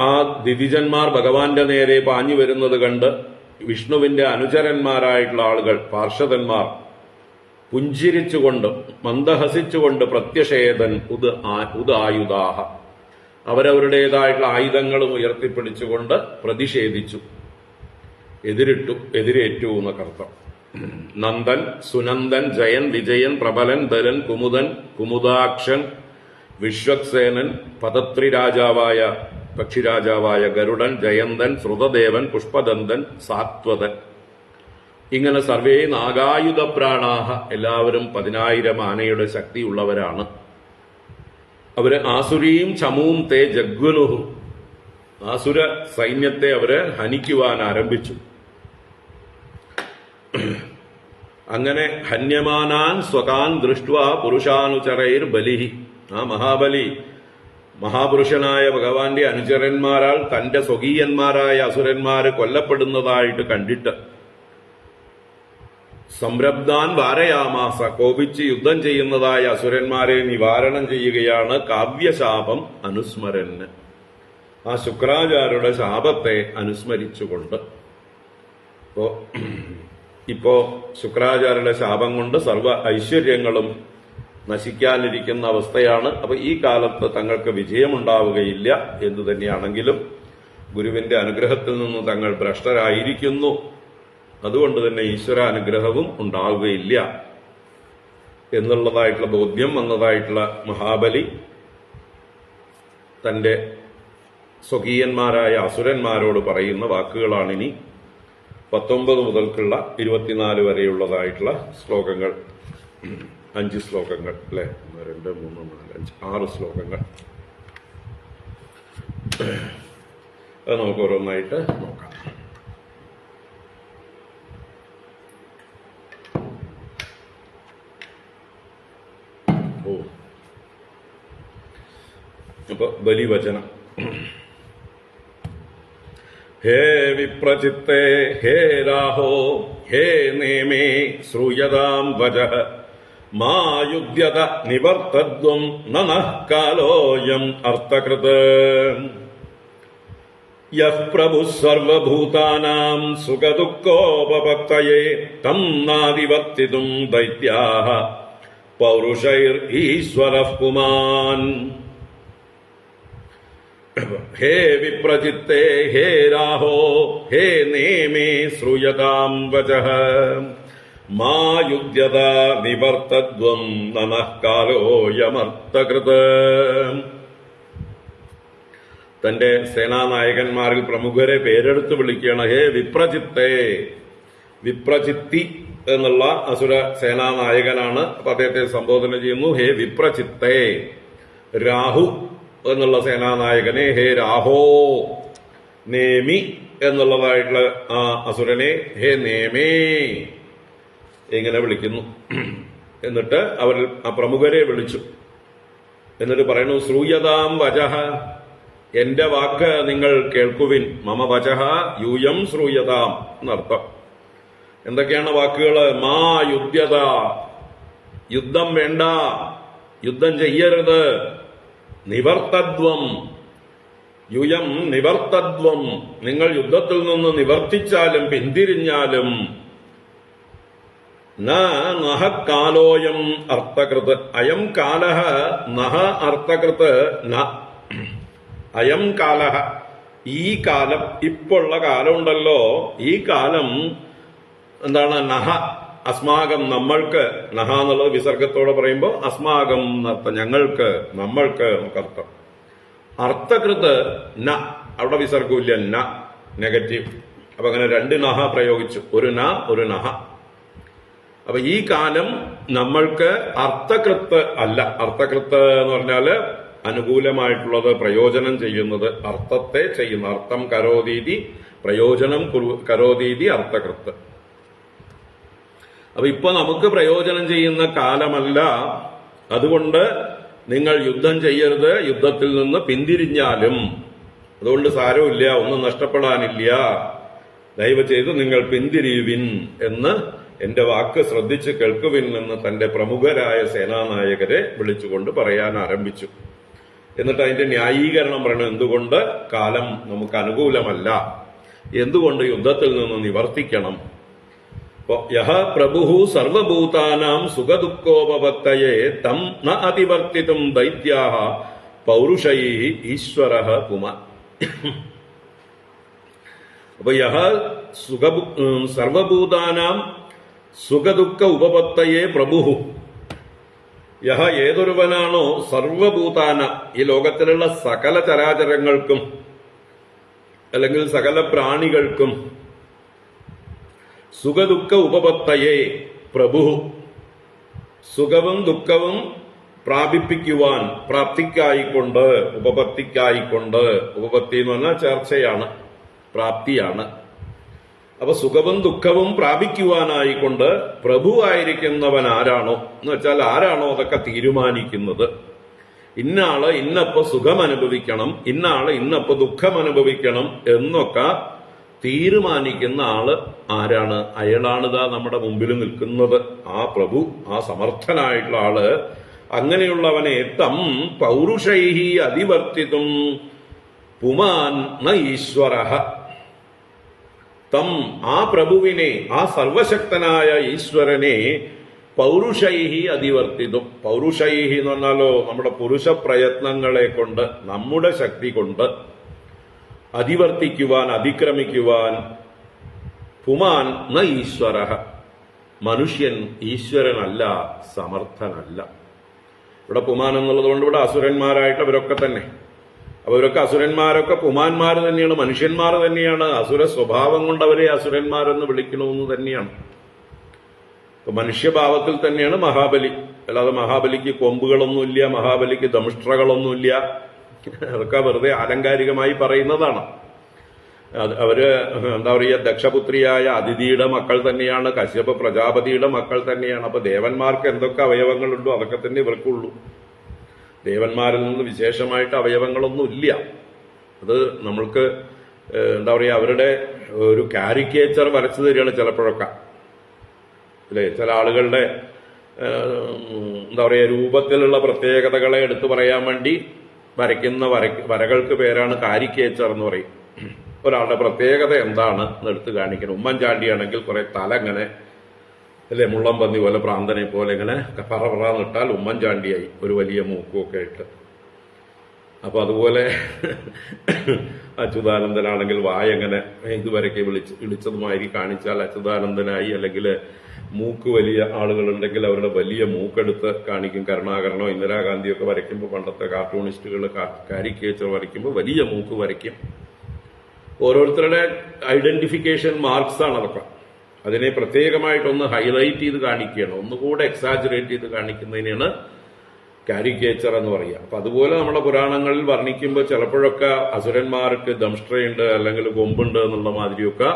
ആ ദിവിജന്മാർ ഭഗവാന്റെ നേരെ പാഞ്ഞു വരുന്നത് കണ്ട് വിഷ്ണുവിന്റെ അനുചരന്മാരായിട്ടുള്ള ആളുകൾ, പാർഷദന്മാർ, പുഞ്ചിരിച്ചുകൊണ്ട് മന്ദഹസിച്ചുകൊണ്ട് പ്രത്യഷേധൻ ഉദായുധാഹ, അവരവരുടേതായിട്ടുള്ള ആയുധങ്ങളും ഉയർത്തിപ്പിടിച്ചുകൊണ്ട് പ്രതിഷേധിച്ചു, എതിരേറ്റു എന്നർത്ഥം. നന്ദൻ, സുനന്ദൻ, ജയൻ, വിജയൻ, പ്രബലൻ, ധരൻ, കുമുദൻ, കുമുദാക്ഷൻ, വിശ്വക്സേനൻ, പതത്രി രാജാവായ പക്ഷിരാജാവായ ഗരുഡൻ, ജയന്തൻ, ശ്രുതദേവൻ, പുഷ്പദന്തൻ, സാത്വതൻ, ഇങ്ങനെ സർവേ നാഗായുധ പ്രാണാഹ, എല്ലാവരും 10,000 ആനയുടെ ശക്തിയുള്ളവരാണ്. അവര് ആസുരീം ചമൂം തേ ജഗ്വനുഹു, ആസുര സൈന്യത്തെ അവര് ഹനിക്കുവാൻ ആരംഭിച്ചു. അങ്ങനെ ഹന്യമാനാൻ സ്വകാൻ ദൃഷ്ട്വാ പുരുഷാനുചരൈർ ബലിഹി, ആ മഹാബലി മഹാപുരുഷനായ ഭഗവാന്റെ അനുചരന്മാരാൽ തന്റെ സ്വകീയന്മാരായ അസുരന്മാര് കൊല്ലപ്പെടുന്നതായിട്ട് കണ്ടിട്ട് സംരബ്ധാൻ വാരയാമാസ, കോപിച്ച് യുദ്ധം ചെയ്യുന്നതായ അസുരന്മാരെ നിവാരണം ചെയ്യുകയാണ് കാവ്യശാപം അനുസ്മരന്, ആ ശുക്രാചാര്യരുടെ ശാപത്തെ അനുസ്മരിച്ചുകൊണ്ട്. ഇപ്പോ ശുക്രാചാര്യരുടെ ശാപം കൊണ്ട് സർവ്വ ഐശ്വര്യങ്ങളും നശിക്കാനിരിക്കുന്ന അവസ്ഥയാണ്. അപ്പൊ ഈ കാലത്ത് തങ്ങൾക്ക് വിജയമുണ്ടാവുകയില്ല എന്ന് തന്നെയാണെങ്കിലും ഗുരുവിന്റെ അനുഗ്രഹത്തിൽ നിന്ന് തങ്ങൾ ഭ്രഷ്ടരായിരിക്കുന്നു. അതുകൊണ്ട് തന്നെ ഈശ്വര അനുഗ്രഹവും ഉണ്ടാവുകയില്ല എന്നുള്ളതായിട്ടുള്ള ബോധ്യം വന്നതായിട്ടുള്ള മഹാബലി തന്റെ സ്വകീയന്മാരായ അസുരന്മാരോട് പറയുന്ന വാക്കുകളാണിനി 19 മുതൽക്കുള്ള 24 വരെയുള്ളതായിട്ടുള്ള ശ്ലോകങ്ങൾ. 5 ശ്ലോകങ്ങൾ അല്ലെ, 1 2 3 4 5 6 ശ്ലോകങ്ങൾ. അത് നമുക്ക് ഓരോന്നായിട്ട് നോക്കാം. അപ്പൊ ബലിവചനം. ഹേ വിപ്രചിത്തേ ഹേ രാഹോ ഹേ നേമേ ശ്രൂയതാം വചഃ മായുധ്യത നിവർത്തദ്വം നനഃ കാലോയം അർത്ഥകൃത്. യഃ പ്രഭുഃ സർവഭൂതാനാം സുഖദുഃഖോപപത്തയേ തം നാദിവർത്തിതും ദൈത്യാഃ പൗരുഷൈർ ഈശ്വരഃ പുമാൻ. ഹേ വിപ്രചിത്തേ ഹേ രാഹോ ഹേ നേമേ ശ്രൂയതാം വചഃ മാ യുധ്യത നിവർത്തദ്വം നനഃ കാലോയമർത്ഥകൃത്. തന്റെ സേനാനായകന്മാരിൽ പ്രമുഖരെ പേരെടുത്ത് വിളിക്കുകയാണ്. ഹേ വിപ്രചിത്തേ. വിപ്രചിത്തി എന്നുള്ള അസുര സേനാനായകനാണ്. അപ്പൊ അദ്ദേഹത്തെ സംബോധന ചെയ്യുന്നു. ഹേ വിപ്രചിത്തേ. രാഹു എന്നുള്ള സേനാനായകനെ ഹേ രാഹോ. നേമി എന്നുള്ളതായിട്ടുള്ള ആ അസുരനെ ഹേ നേമേ ഇങ്ങനെ വിളിക്കുന്നു. എന്നിട്ട് അവർ ആ പ്രമുഖരെ വിളിച്ചു. എന്നിട്ട് പറയുന്നു ശ്രൂയതാം വചഃ. എന്റെ വാക്ക് നിങ്ങൾ കേൾക്കുവിൻ. മമ വചഃ യൂയം ശ്രൂയതാം എന്നർത്ഥം. എന്തൊക്കെയാണ് വാക്കുകൾ? മാ യുധ്യത. യുദ്ധം വേണ്ട, യുദ്ധം ചെയ്യരുത്. നിവർത്തദ്വം. യുയം നിവർത്തദ്വം. നിങ്ങൾ യുദ്ധത്തിൽ നിന്ന് നിവർത്തിച്ചാലും പിന്തിരിഞ്ഞാലും നഹ കാലോയം അർത്ഥകൃത്. അയം കാലഃ നഹ അർത്ഥകൃത് ന. അയം കാലഃ. ഈ കാലം, ഇപ്പോഴുള്ള കാലമുണ്ടല്ലോ, ഈ കാലം എന്താണ്? നഹ അസ്മാകം നമ്മൾക്ക്. നഹ എന്നുള്ളത് വിസർഗത്തോടെ പറയുമ്പോൾ അസ്മാകം എന്നർത്ഥം. ഞങ്ങൾക്ക്, നമ്മൾക്ക് നമുക്കർത്ഥം. അർത്ഥകൃത് ന. അവിടെ വിസർഗമില്ല. ന നെഗറ്റീവ്. അപ്പൊ അങ്ങനെ രണ്ട് നഹ പ്രയോഗിച്ചു. ഒരു ന, ഒരു നഹ. അപ്പൊ ഈ കാലം നമ്മൾക്ക് അർത്ഥകൃത്ത് അല്ല. അർത്ഥകൃത്ത് എന്ന് പറഞ്ഞാല് അനുകൂലമായിട്ടുള്ളത്, പ്രയോജനം ചെയ്യുന്നത്, അർത്ഥത്തെ ചെയ്യുന്ന. അർത്ഥം കരോതീതി പ്രയോജനം കരോതീതി അർത്ഥകൃത്ത്. അപ്പൊ ഇപ്പൊ നമുക്ക് പ്രയോജനം ചെയ്യുന്ന കാലമല്ല. അതുകൊണ്ട് നിങ്ങൾ യുദ്ധം ചെയ്യരുത്. യുദ്ധത്തിൽ നിന്ന് പിന്തിരിഞ്ഞാലും അതുകൊണ്ട് സാരമില്ല, ഒന്നും നഷ്ടപ്പെടാനില്ല. ദയവ് ചെയ്ത് നിങ്ങൾ പിന്തിരിയുവിൻ എന്ന്, എന്റെ വാക്ക് ശ്രദ്ധിച്ച് കേൾക്കുവിൻ എന്ന് തന്റെ പ്രമുഖരായ സേനാനായകരെ വിളിച്ചുകൊണ്ട് പറയാൻ ആരംഭിച്ചു. എന്നിട്ട് അതിന്റെ ന്യായീകരണം പറയണം. എന്തുകൊണ്ട് കാലം നമുക്ക് അനുകൂലമല്ല, എന്തുകൊണ്ട് യുദ്ധത്തിൽ നിന്ന് നിവർത്തിക്കണം. യഹ പ്രഭുഃ സർവഭൂതാനാം സുഖദുഃഖോപപത്തയേ തം ന അതിവർത്തിതും ദൈത്യാഃ പൗരുഷൈഃ ഈശ്വരഃ പുമാൻ. അപ്പൊ യഹ സർവഭൂതാനാം സുഖദുഃഖ ഉപപത്തയേ പ്രഭുഃ. യഹ ഏതൊരുവനാണോ സർവഭൂതാന, ഈ ലോകത്തിലുള്ള സകല ചരാചരങ്ങൾക്കും അല്ലെങ്കിൽ സകല പ്രാണികൾക്കും സുഖദുഃഖ ഉപപത്തയേ പ്രഭു, സുഖവും ദുഃഖവും പ്രാപിപ്പിക്കുവാൻ, പ്രാപ്തിക്കായിക്കൊണ്ട്, ഉപപത്തിക്കായിക്കൊണ്ട്. ഉപപത്തി എന്ന് പറഞ്ഞാൽ ചർച്ചയാണ്, പ്രാപ്തിയാണ്. അപ്പൊ സുഖവും ദുഃഖവും പ്രാപിക്കുവാനായിക്കൊണ്ട് പ്രഭു ആയിരിക്കുന്നവൻ ആരാണോ എന്ന് വെച്ചാൽ ആരാണോ അതൊക്കെ തീരുമാനിക്കുന്നത്. ഇന്നാള് ഇന്നപ്പോ സുഖം അനുഭവിക്കണം, ഇന്നാള് ഇന്നപ്പോ ദുഃഖം അനുഭവിക്കണം എന്നൊക്കെ തീരുമാനിക്കുന്ന ആള് ആരാണ്? അയാളാണിതാ നമ്മുടെ മുമ്പിൽ നിൽക്കുന്നത്, ആ പ്രഭു, ആ സമർത്ഥനായിട്ടുള്ള ആള്. അങ്ങനെയുള്ളവനെ തം പൗരുഷൈഹി അതിവർത്തിതും പുമാൻ ന ഈശ്വരഃ. തം, ആ പ്രഭുവിനെ, ആ സർവശക്തനായ ഈശ്വരനെ പൗരുഷൈഹി അതിവർത്തിതും. പൗരുഷൈഹി എന്ന് പറഞ്ഞാലോ നമ്മുടെ പുരുഷ പ്രയത്നങ്ങളെ കൊണ്ട്, നമ്മുടെ ശക്തി കൊണ്ട് അതിവർത്തിക്കുവാൻ, അതിക്രമിക്കുവാൻ പുമാൻ ന ഈശ്വരഃ. മനുഷ്യൻ ഈശ്വരനല്ല, സമർത്ഥനല്ല. ഇവിടെ പുമാൻ എന്നുള്ളത് കൊണ്ട് ഇവിടെ അസുരന്മാരായിട്ട് അവരൊക്കെ തന്നെ. അപ്പൊ ഇവരൊക്കെ അസുരന്മാരൊക്കെ പുമാന്മാർ തന്നെയാണ്, മനുഷ്യന്മാർ തന്നെയാണ്. അസുര സ്വഭാവം കൊണ്ട് അവരെ അസുരന്മാരെന്ന് വിളിക്കണമെന്ന് തന്നെയാണ്. അപ്പൊ മനുഷ്യഭാവത്തിൽ തന്നെയാണ് മഹാബലി. അല്ലാതെ മഹാബലിക്ക് കൊമ്പുകളൊന്നുമില്ല, മഹാബലിക്ക് ദംഷ്ട്രകളൊന്നുമില്ല. അതൊക്കെ വെറുതെ ആലങ്കാരികമായി പറയുന്നതാണ്. അവര് എന്താ പറയുക, ദക്ഷപുത്രിയായ അതിഥിയുടെ മക്കൾ തന്നെയാണ്, കശ്യപ പ്രജാപതിയുടെ മക്കൾ തന്നെയാണ്. അപ്പൊ ദേവന്മാർക്ക് എന്തൊക്കെ അവയവങ്ങളുണ്ടോ അതൊക്കെ തന്നെ ഇവർക്കുള്ളൂ. ദേവന്മാരിൽ നിന്ന് വിശേഷമായിട്ട് അവയവങ്ങളൊന്നും ഇല്ല. അത് നമ്മൾക്ക് എന്താ പറയുക, അവരുടെ ഒരു കാരിക്കേച്ചർ വരച്ചു തരികയാണ് ചിലപ്പോഴൊക്കെ, അല്ലേ? ചില ആളുകളുടെ എന്താ പറയുക, രൂപത്തിലുള്ള പ്രത്യേകതകളെ എടുത്തു പറയാൻ വേണ്ടി വരയ്ക്കുന്ന വരകൾക്ക് പേരാണ് കാരിക്കേച്ചർ എന്ന് പറയും. ഒരാളുടെ പ്രത്യേകത എന്താണ് എന്നെടുത്ത് കാണിക്കണം. ഉമ്മൻചാണ്ടിയാണെങ്കിൽ കുറെ തല ഇങ്ങനെ അല്ലെ മുള്ളംപന്നി പോലെ പ്രാന്തനെ പോലെ ഇങ്ങനെ പറന്നിട്ടാൽ ഉമ്മൻചാണ്ടിയായി, ഒരു വലിയ മൂക്കുമൊക്കെ ഇട്ട്. അപ്പൊ അതുപോലെ അച്യുതാനന്ദനാണെങ്കിൽ വായങ്ങനെ ഇതുവരെയൊക്കെ വിളിച്ചതുമായി കാണിച്ചാൽ അച്യുതാനന്ദനായി. അല്ലെങ്കിൽ മൂക്ക് വലിയ ആളുകളുണ്ടെങ്കിൽ അവരുടെ വലിയ മൂക്കെടുത്ത് കാണിക്കും. കരുണാകരനോ ഇന്ദിരാഗാന്ധിയൊക്കെ വരയ്ക്കുമ്പോൾ പണ്ടത്തെ കാർട്ടൂണിസ്റ്റുകൾ കാരിക്കേച്ചർ വരയ്ക്കുമ്പോൾ വലിയ മൂക്ക് വരയ്ക്കും. ഓരോരുത്തരുടെ ഐഡന്റിഫിക്കേഷൻ മാർക്സ് ആണ് അതൊക്കെ. അതിനെ പ്രത്യേകമായിട്ടൊന്ന് ഹൈലൈറ്റ് ചെയ്ത് കാണിക്കുകയാണ്, ഒന്നുകൂടെ എക്സാജറേറ്റ് ചെയ്ത് കാണിക്കുന്നതിനാണ് കാരിക്കേച്ചർ എന്ന് പറയുക. അപ്പൊ അതുപോലെ നമ്മുടെ പുരാണങ്ങളിൽ വർണ്ണിക്കുമ്പോൾ ചിലപ്പോഴൊക്കെ അസുരന്മാർക്ക് ദംഷ്ട്രയുണ്ട് അല്ലെങ്കിൽ കൊമ്പുണ്ട് എന്നുള്ള മാതിരിയൊക്കെ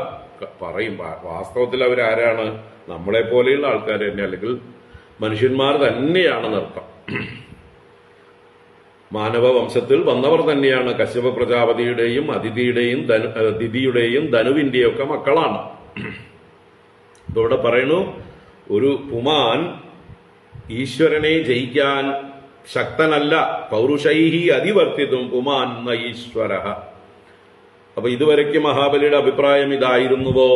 പറയും. വാസ്തവത്തിൽ അവരാരാണ്? നമ്മളെ പോലെയുള്ള ആൾക്കാർ തന്നെ, അല്ലെങ്കിൽ മനുഷ്യന്മാർ തന്നെയാണെന്നർത്ഥം. മാനവ വംശത്തിൽ വന്നവർ തന്നെയാണ്. കശ്യപ പ്രജാപതിയുടെയും അതിഥിയുടെയും ദിതിയുടെയും ധനുവിന്റെയും ഒക്കെ മക്കളാണ്. ഇവിടെ പറയുന്നു, ഒരു പുമാൻ ഈശ്വരനെ ജയിക്കാൻ ശക്തനല്ല. പൗരുഷൈഹി അതിവർത്തിതും പുമാൻ ന ഈശ്വര. അപ്പൊ ഇതുവരെയ്ക്ക് മഹാബലിയുടെ അഭിപ്രായം ഇതായിരുന്നുവോ?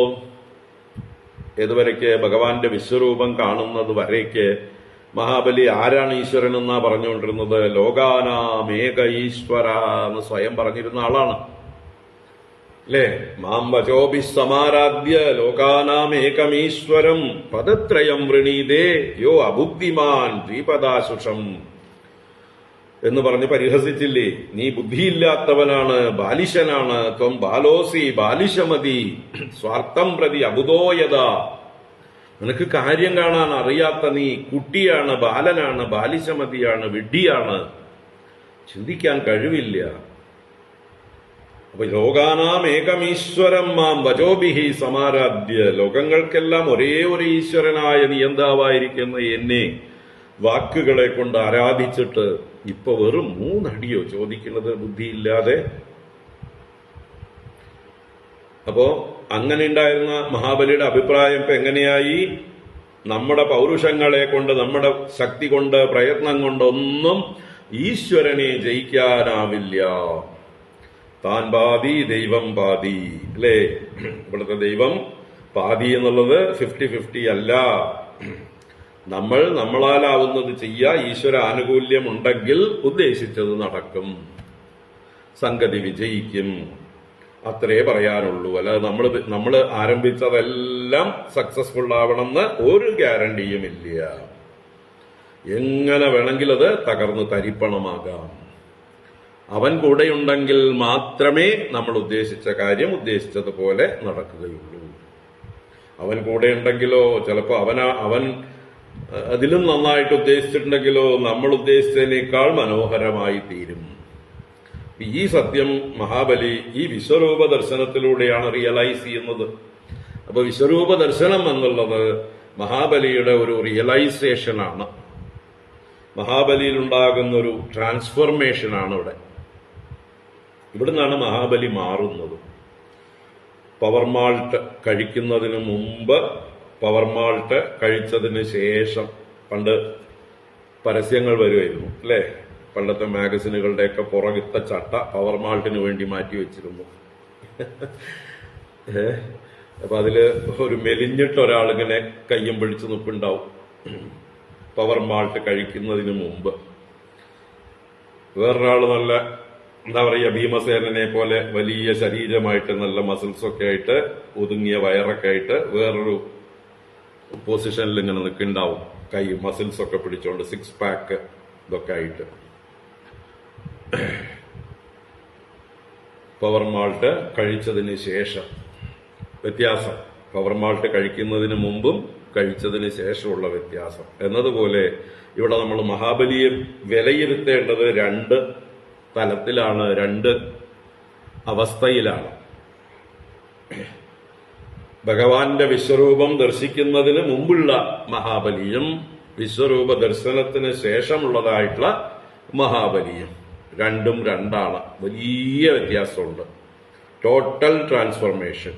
ഏതുവരെയ്ക്ക്? ഭഗവാന്റെ വിശ്വരൂപം കാണുന്നത് വരേക്ക് മഹാബലി ആരാണ് ഈശ്വരൻ എന്നാ പറഞ്ഞുകൊണ്ടിരുന്നത്? ലോകാനാമേക ഈശ്വര എന്ന് സ്വയം പറഞ്ഞിരുന്ന ആളാണ് അല്ലേ? മാം വചോഭി സമാരാധ്യ ലോകാനാമേകമീശ്വരം പദത്രയം വൃണീതേ യോ അബുദ്ധിമാൻ ദ്വിപദാശുഷം എന്ന് പറഞ്ഞ് പരിഹസിച്ചില്ലേ? നീ ബുദ്ധിയില്ലാത്തവനാണ്, ബാലിശനാണ്. ത്വം ബാലോസി ബാലിശമതി സ്വാർത്ഥം പ്രതി അബുദോയത. നിനക്ക് കാര്യം കാണാൻ അറിയാത്ത നീ കുട്ടിയാണ്, ബാലനാണ്, ബാലിശമതിയാണ്, വിഡ്ഢിയാണ്, ചിന്തിക്കാൻ കഴിവില്ല. അപ്പൊ ലോകാനാം ഏകമീശ്വരം മാം വചോഭിഹി സമാരാധ്യ. ലോകങ്ങൾക്കെല്ലാം ഒരേ ഒരു ഈശ്വരനായ നിയന്താവായിരിക്കുന്ന എന്നെ വാക്കുകളെ കൊണ്ട് ആരാധിച്ചിട്ട് ഇപ്പൊ വെറും 3 അടിയോ ചോദിക്കുന്നത് ബുദ്ധിയില്ലാതെ. അപ്പോ അങ്ങനെ ഉണ്ടായിരുന്ന മഹാബലിയുടെ അഭിപ്രായം ഇപ്പൊ എങ്ങനെയായി? നമ്മുടെ പൗരുഷങ്ങളെ കൊണ്ട്, നമ്മുടെ ശക്തി കൊണ്ട്, പ്രയത്നം കൊണ്ടൊന്നും ഈശ്വരനെ ജയിക്കാനാവില്ല. താൻ പാതി ദൈവം പാതി അല്ലേ? ഇവിടുത്തെ ദൈവം പാതി എന്നുള്ളത് 50-50 അല്ല. നമ്മൾ നമ്മളാലാവുന്നത് ചെയ്യുക. ഈശ്വര ആനുകൂല്യം ഉണ്ടെങ്കിൽ ഉദ്ദേശിച്ചത് നടക്കും, സംഗതി വിജയിക്കും. അത്രേ പറയാനുള്ളൂ. അല്ലാതെ നമ്മൾ ആരംഭിച്ചതെല്ലാം സക്സസ്ഫുൾ ആവണമെന്ന് ഒരു ഗ്യാരണ്ടിയുമില്ല. എങ്ങനെ വേണമെങ്കിൽ അത് തകർന്ന് തരിപ്പണമാകാം. അവൻ കൂടെയുണ്ടെങ്കിൽ മാത്രമേ നമ്മൾ ഉദ്ദേശിച്ച കാര്യം ഉദ്ദേശിച്ചതുപോലെ നടക്കുകയുള്ളൂ. അവൻ കൂടെയുണ്ടെങ്കിലോ ചിലപ്പോ അവൻ അതിലും നന്നായിട്ട് ഉദ്ദേശിച്ചിട്ടുണ്ടെങ്കിലോ നമ്മൾ ഉദ്ദേശിച്ചതിനേക്കാൾ മനോഹരമായി തീരും. ഈ സത്യം മഹാബലി ഈ വിശ്വരൂപ ദർശനത്തിലൂടെയാണ് റിയലൈസ് ചെയ്യുന്നത്. അപ്പൊ വിശ്വരൂപ ദർശനം എന്നുള്ളത് മഹാബലിയുടെ ഒരു റിയലൈസേഷനാണ്. മഹാബലിയിൽ ഉണ്ടാകുന്ന ഒരു ട്രാൻസ്ഫോർമേഷനാണ് ഇവിടുന്നാണ് മഹാബലി മാറുന്നത്. പവർ മാൾട്ട് കഴിക്കുന്നതിന് മുമ്പ്, പവർ മാൾട്ട് കഴിച്ചതിന് ശേഷം. പണ്ട് പരസ്യങ്ങൾ വരുമായിരുന്നു അല്ലേ? പണ്ടത്തെ മാഗസിനുകളുടെയൊക്കെ പുറകിത്ത ചട്ട പവർ മാൾട്ടിന് വേണ്ടി മാറ്റി വെച്ചിരുന്നു. അപ്പൊ അതില് ഒരു മെലിഞ്ഞിട്ട് ഒരാളിങ്ങനെ കയ്യും പിടിച്ച് നിൽപ്പുണ്ടാവും പവർ മാൾട്ട് കഴിക്കുന്നതിന് മുമ്പ്. വേറൊരാള് നല്ല എന്താ പറയുക, ഭീമസേനനെ പോലെ വലിയ ശരീരമായിട്ട് നല്ല മസിൽസൊക്കെ ആയിട്ട് ഒതുങ്ങിയ വയറൊക്കെ ആയിട്ട് വേറൊരു പൊസിഷനിൽ ഇങ്ങനെ നിൽക്കുന്നുണ്ടാവും, കൈ മസിൽസൊക്കെ പിടിച്ചോണ്ട് 6 പാക്ക് ഇതൊക്കെ ആയിട്ട്. പവർ മാൾട്ട് കഴിച്ചതിന് ശേഷം വ്യത്യാസം, പവർ മാൾട്ട് കഴിക്കുന്നതിന് മുമ്പും കഴിച്ചതിന് ശേഷമുള്ള വ്യത്യാസം എന്നതുപോലെ ഇവിടെ നമ്മൾ മഹാബലിയെ വിലയിരുത്തേണ്ടത് 2 തലത്തിലാണ്, 2 അവസ്ഥയിലാണ്. ഭഗവാന്റെ വിശ്വരൂപം ദർശിക്കുന്നതിന് മുമ്പുള്ള മഹാബലിയും വിശ്വരൂപ ദർശനത്തിന് ശേഷമുള്ളതായിട്ടുള്ള മഹാബലിയും രണ്ടും രണ്ടാണ്. വലിയ വ്യത്യാസമുണ്ട്. Total transformation.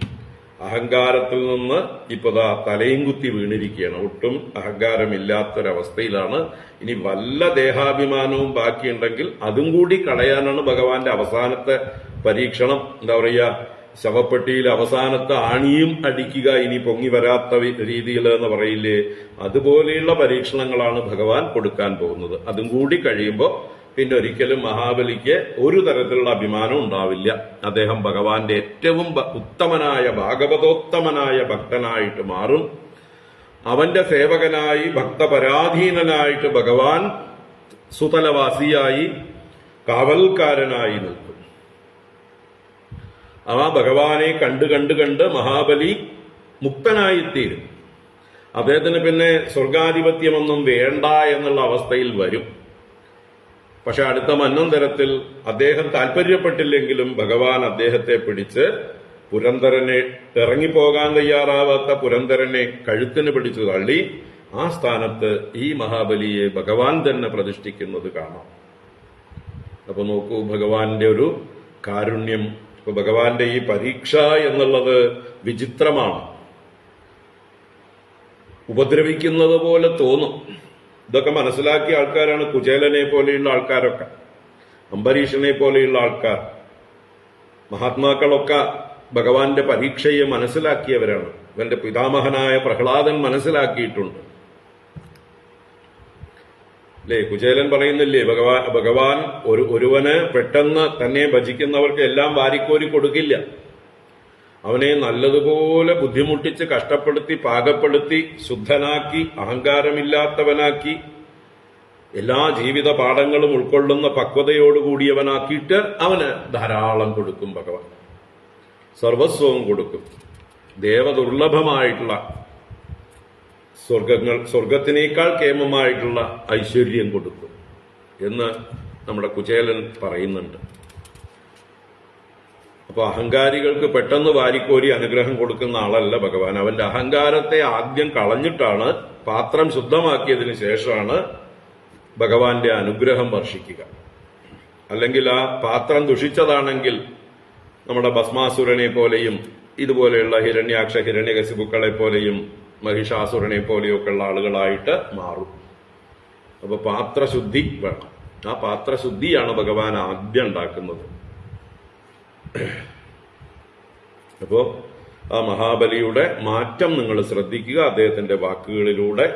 അഹങ്കാരത്തിൽ നിന്ന് ഇപ്പൊ തലയും കുത്തി വീണിരിക്കുകയാണ്. ഒട്ടും അഹങ്കാരമില്ലാത്തൊരവസ്ഥയിലാണ്. ഇനി വല്ല ദേഹാഭിമാനവും ബാക്കിയുണ്ടെങ്കിൽ അതും കൂടി കളയാനാണ് ഭഗവാന്റെ അവസാനത്തെ പരീക്ഷണം. എന്താ പറയുക, ശവപ്പെട്ടിയിൽ അവസാനത്തെ ആണിയും അടിക്കുക ഇനി പൊങ്ങി വരാത്ത രീതിയിൽ എന്ന് പറയില്ലേ, അതുപോലെയുള്ള പരീക്ഷണങ്ങളാണ് ഭഗവാൻ കൊടുക്കാൻ പോകുന്നത്. അതും കൂടി കഴിയുമ്പോൾ പിന്നെ ഒരിക്കലും മഹാബലിക്ക് ഒരു തരത്തിലുള്ള അഭിമാനം ഉണ്ടാവില്ല. അദ്ദേഹം ഭഗവാന്റെ ഏറ്റവും ഉത്തമനായ ഭാഗവതോത്തമനായ ഭക്തനായിട്ട് മാറും. അവന്റെ സേവകനായി ഭക്തപരാധീനനായിട്ട് ഭഗവാൻ സുതലവാസിയായി കാവൽക്കാരനായി നിൽക്കും. ആ ഭഗവാനെ കണ്ട് മഹാബലി മുക്തനായിത്തീരും. അദ്ദേഹത്തിന് പിന്നെ സ്വർഗാധിപത്യമൊന്നും വേണ്ട എന്നുള്ള അവസ്ഥയിൽ വരും. പക്ഷെ അടുത്ത മന്വന്തരത്തിൽ അദ്ദേഹം താല്പര്യപ്പെട്ടില്ലെങ്കിലും ഭഗവാൻ അദ്ദേഹത്തെ പിടിച്ച് പുരന്ദരനെ, ഇറങ്ങിപ്പോകാൻ തയ്യാറാവാത്ത പുരന്ദരനെ കഴുത്തിന് പിടിച്ചു തള്ളി ആ സ്ഥാനത്ത് ഈ മഹാബലിയെ ഭഗവാൻ തന്നെ പ്രതിഷ്ഠിക്കുന്നത് കാണാം. അപ്പൊ നോക്കൂ ഭഗവാന്റെ ഒരു കാരുണ്യം. ഇപ്പൊ ഭഗവാന്റെ ഈ പരീക്ഷ എന്നുള്ളത് വിചിത്രമാണ്. ഉപദ്രവിക്കുന്നത് പോലെ തോന്നും. ഇതൊക്കെ മനസ്സിലാക്കിയ ആൾക്കാരാണ് കുചേലനെ പോലെയുള്ള ആൾക്കാരൊക്കെ, അംബരീഷനെ പോലെയുള്ള ആൾക്കാർ. മഹാത്മാക്കളൊക്കെ ഭഗവാന്റെ പരീക്ഷയെ മനസ്സിലാക്കിയവരാണ്. ഇവന്റെ പിതാമഹനായ പ്രഹ്ലാദൻ മനസ്സിലാക്കിയിട്ടുണ്ട്. അല്ലേ, കുചേലൻ പറയുന്നില്ലേ, ഭഗവാൻ ഒരുവന് പെട്ടെന്ന് തന്നെ ഭജിക്കുന്നവർക്ക് എല്ലാം വാരിക്കോരി കൊടുക്കില്ല. അവനെ നല്ലതുപോലെ ബുദ്ധിമുട്ടിച്ച് കഷ്ടപ്പെടുത്തി പാകപ്പെടുത്തി ശുദ്ധനാക്കി അഹങ്കാരമില്ലാത്തവനാക്കി എല്ലാ ജീവിത പാഠങ്ങളും ഉൾക്കൊള്ളുന്ന പക്വതയോടുകൂടിയവനാക്കിയിട്ട് അവന് ധാരാളം കൊടുക്കും. ഭഗവാൻ സർവസ്വവും കൊടുക്കും. ദേവദുർലഭമായിട്ടുള്ള സ്വർഗത്തിനേക്കാൾ കേമമായിട്ടുള്ള ഐശ്വര്യം കൊടുക്കും എന്ന് നമ്മുടെ കുചേലൻ പറയുന്നുണ്ട്. അപ്പൊ അഹങ്കാരികൾക്ക് പെട്ടെന്ന് വാരിക്കോരി അനുഗ്രഹം കൊടുക്കുന്ന ആളല്ല ഭഗവാൻ. അവന്റെ അഹങ്കാരത്തെ ആദ്യം കളഞ്ഞിട്ടാണ്, പാത്രം ശുദ്ധമാക്കിയതിനു ശേഷമാണ് ഭഗവാന്റെ അനുഗ്രഹം വർഷിക്കുക. അല്ലെങ്കിൽ ആ പാത്രം ദുഷിച്ചതാണെങ്കിൽ നമ്മുടെ ഭസ്മാസുരനെ പോലെയും ഇതുപോലെയുള്ള ഹിരണ്യാക്ഷ ഹിരണ്യകശിപുക്കളെ പോലെയും മഹിഷാസുരനെ പോലെയൊക്കെ ഉള്ള ആളുകളായിട്ട് മാറും. അപ്പൊ പാത്രശുദ്ധി വേണം. ആ പാത്രശുദ്ധിയാണ് ഭഗവാൻ ആദ്യം ഉണ്ടാക്കുന്നത്. അപ്പോ ആ മഹാബലിയുടെ മാറ്റം നിങ്ങൾ ശ്രദ്ധിക്കുക അദ്ദേഹത്തിന്റെ വാക്കുകളിലൂടെ.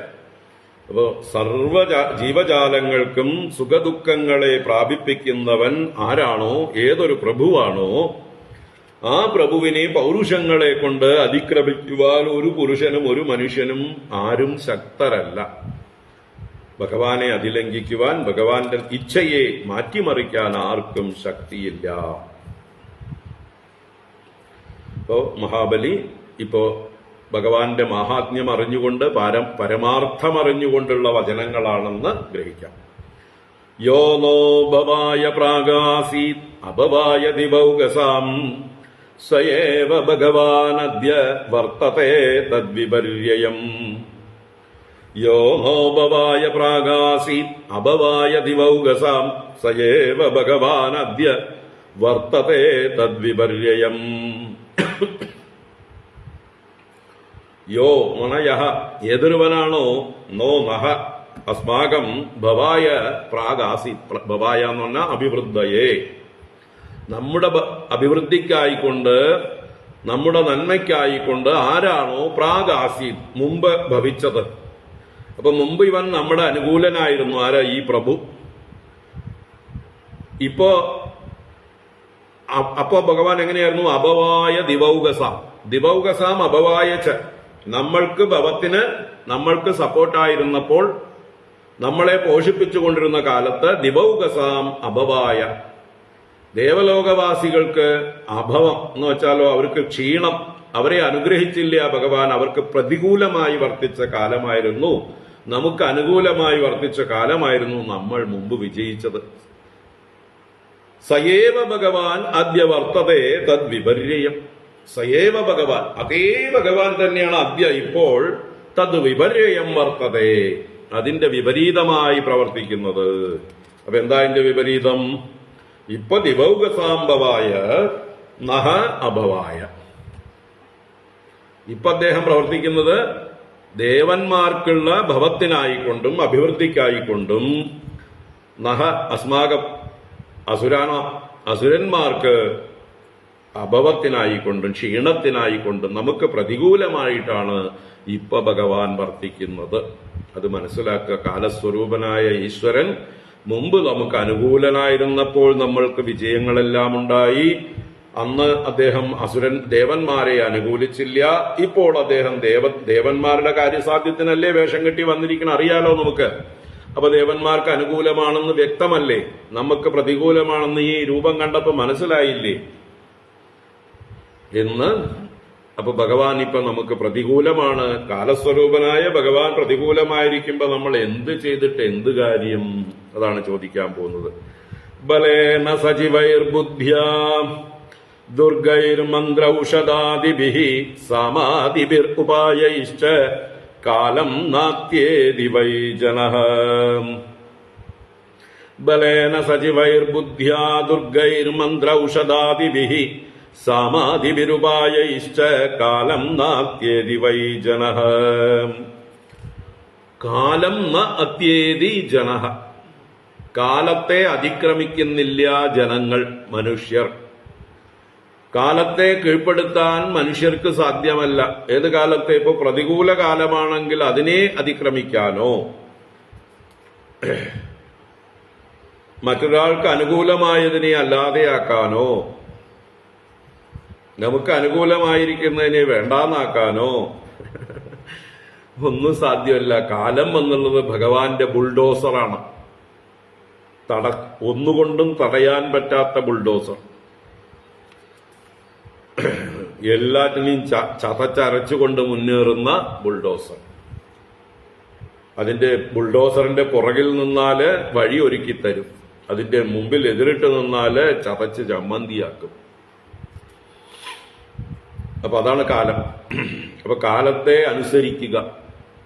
അപ്പോ സർവ ജീവജാലങ്ങൾക്കും സുഖദുഃഖങ്ങളെ പ്രാപിപ്പിക്കുന്നവൻ ആരാണോ, ഏതൊരു പ്രഭുവാണോ, ആ പ്രഭുവിനെ പൗരുഷങ്ങളെ കൊണ്ട് അതിക്രമിക്കുവാൻ ഒരു പുരുഷനും ഒരു മനുഷ്യനും ആരും ശക്തരല്ല. ഭഗവാനെ അതിലംഘിക്കുവാൻ, ഭഗവാന്റെ ഇച്ഛയെ മാറ്റിമറിക്കാൻ ആർക്കും ശക്തിയില്ല. ഇപ്പോ മഹാബലി ഭഗവാന്റെ മാഹാത്മ്യം അറിഞ്ഞുകൊണ്ട് പരമാർത്ഥം അറിഞ്ഞുകൊണ്ടുള്ള വചനങ്ങളാണെന്ന് ഗ്രഹിക്കാം. യോ നോ ഭവായ പ്രാഗാസീത് അഭവായ ദിവൗകസാം സയേവ ഭഗവാനദ്യ വർത്തതേ തദ്വിപര്യം. യോ നോ ഭവായ പ്രാഗാസീത് അഭവായ ദിവൗകസാം സയേവ ഭഗവാനദ്യ വർത്തതേ തദ്വിപര്യം. യോ മണയഹ, ഏതൊരുവനാണോ, നോ നഹ അസ്മാകം ഭവായ പ്രാഗാസി, ഭവായ എന്ന് പറഞ്ഞാൽ അഭിവൃദ്ധയെ, നമ്മുടെ അഭിവൃദ്ധിക്കായിക്കൊണ്ട് നമ്മുടെ നന്മയ്ക്കായിക്കൊണ്ട് ആരാണോ പ്രാഗാസി മുമ്പ് ഭവിച്ചത്. അപ്പൊ മുമ്പ് ഇവൻ നമ്മുടെ അനുകൂലനായിരുന്നു. ആരാ? ഈ പ്രഭു. അപ്പോ ഭഗവാൻ എങ്ങനെയായിരുന്നു? അഭവായ ദിവൗകസാം, ദിവൗകസാം അഭവായ ച, നമ്മൾക്ക് ഭവത്തിന് നമ്മൾക്ക് സപ്പോർട്ടായിരുന്നപ്പോൾ, നമ്മളെ പോഷിപ്പിച്ചുകൊണ്ടിരുന്ന കാലത്ത് ദിവൗകസാം അഭവായ, ദേവലോകവാസികൾക്ക് അഭവം എന്ന് വെച്ചാലോ അവർക്ക് ക്ഷീണം, അവരെ അനുഗ്രഹിച്ചില്ല ഭഗവാൻ. അവർക്ക് പ്രതികൂലമായി വർത്തിച്ച കാലമായിരുന്നു, നമുക്ക് അനുകൂലമായി വർത്തിച്ച കാലമായിരുന്നു നമ്മൾ മുമ്പ് വിജയിച്ചത്. സയേവ ഭഗവാൻ അദ്യ വർത്തതേ തദ്വിപര്യം. സയേവ ഭഗവാൻ, അതേ ഭഗവാൻ തന്നെയാണ് അദ്യ ഇപ്പോൾ തദ്വിപര്യം വർത്തതേ, അതിന്റെ വിപരീതമായി പ്രവർത്തിക്കുന്നത്. അപ്പൊ എന്താ അതിന്റെ വിപരീതം? ഇപ്പൊ ദിവൗകസാംഭവായ നഹ അഭവായ. ഇപ്പൊ അദ്ദേഹം പ്രവർത്തിക്കുന്നത് ദേവന്മാർക്കുള്ള ഭവത്തിനായിക്കൊണ്ടും അഭിവൃദ്ധിക്കായിക്കൊണ്ടും, നഹ അസ്മാകം അസുരാണോ, അസുരന്മാർക്ക് അഭവത്തിനായിക്കൊണ്ടും ക്ഷീണത്തിനായിക്കൊണ്ടും നമുക്ക് പ്രതികൂലമായിട്ടാണ് ഇപ്പൊ ഭഗവാൻ വർത്തിക്കുന്നത്. അത് മനസ്സിലാക്കുക. കാലസ്വരൂപനായ ഈശ്വരൻ മുമ്പ് നമുക്ക് അനുകൂലനായിരുന്നപ്പോൾ നമ്മൾക്ക് വിജയങ്ങളെല്ലാം ഉണ്ടായി. അന്ന് അദ്ദേഹം ദേവന്മാരെ അനുകൂലിച്ചില്ല. ഇപ്പോൾ അദ്ദേഹം ദേവന്മാരുടെ കാര്യസാധ്യത്തിനല്ലേ വേഷം കെട്ടി വന്നിരിക്കണം, അറിയാലോ നമുക്ക്. അപ്പൊ ദേവന്മാർക്ക് അനുകൂലമാണെന്ന് വ്യക്തമല്ലേ, നമുക്ക് പ്രതികൂലമാണെന്ന് ഈ രൂപം കണ്ടപ്പോ മനസ്സിലായില്ലേ എന്ന്. അപ്പൊ ഭഗവാൻ ഇപ്പൊ നമുക്ക് പ്രതികൂലമാണ്. കാലസ്വരൂപനായ ഭഗവാൻ പ്രതികൂലമായിരിക്കുമ്പോ നമ്മൾ എന്ത് ചെയ്തിട്ട് എന്ത് കാര്യം? അതാണ് ചോദിക്കാൻ പോകുന്നത്. ബലേന സജീവൈർബുദ്ധ്യാ ദുർഗൈർമന്ത്രൌഷധാദിഭിഃ സാമാദിഭിർ ഉപായൈശ്ച കാലം നാത്യേതി വൈ ജനഃ. ബലേന സജീവൈർബുദ്ധ്യാ ദുർഗൈർമന്ത്രൌഷധാദിഭിഃ സാമാദിഭിരുപായൈശ്ച കാലം നാത്യേതി വൈ ജനഃ. കാലം ന അത്യേതി ജനഃ. കാലത്തെ അതിക്രമിക്കുന്നില്ല ജനങ്ങൾ, മനുഷ്യർ. കാലത്തെ കീഴ്പ്പെടുത്താൻ മനുഷ്യർക്ക് സാധ്യമല്ല. ഏത് കാലത്തെ? ഇപ്പൊ പ്രതികൂല കാലമാണെങ്കിൽ അതിനെ അതിക്രമിക്കാനോ മറ്റൊരാൾക്ക് അനുകൂലമായതിനെ അല്ലാതെയാക്കാനോ നമുക്ക് അനുകൂലമായിരിക്കുന്നതിനെ വേണ്ടാന്നാക്കാനോ ഒന്നും സാധ്യമല്ല. കാലം എന്നുള്ളത് ഭഗവാന്റെ ബുൾഡോസറാണ്. ഒന്നുകൊണ്ടും തടയാൻ പറ്റാത്ത ബുൾഡോസർ. എല്ലാറ്റിനെയും ചതച്ചരച്ചുകൊണ്ട് മുന്നേറുന്ന ബുൾഡോസർ. അതിന്റെ ബുൾഡോസറിന്റെ പുറകിൽ നിന്നാല് വഴി ഒരുക്കി തരും, അതിന്റെ മുമ്പിൽ എതിരിട്ട് നിന്നാല് ചതച്ച് ചമ്മന്തിയാക്കും. അപ്പൊ അതാണ് കാലം. അപ്പൊ കാലത്തെ അനുസരിക്കുക,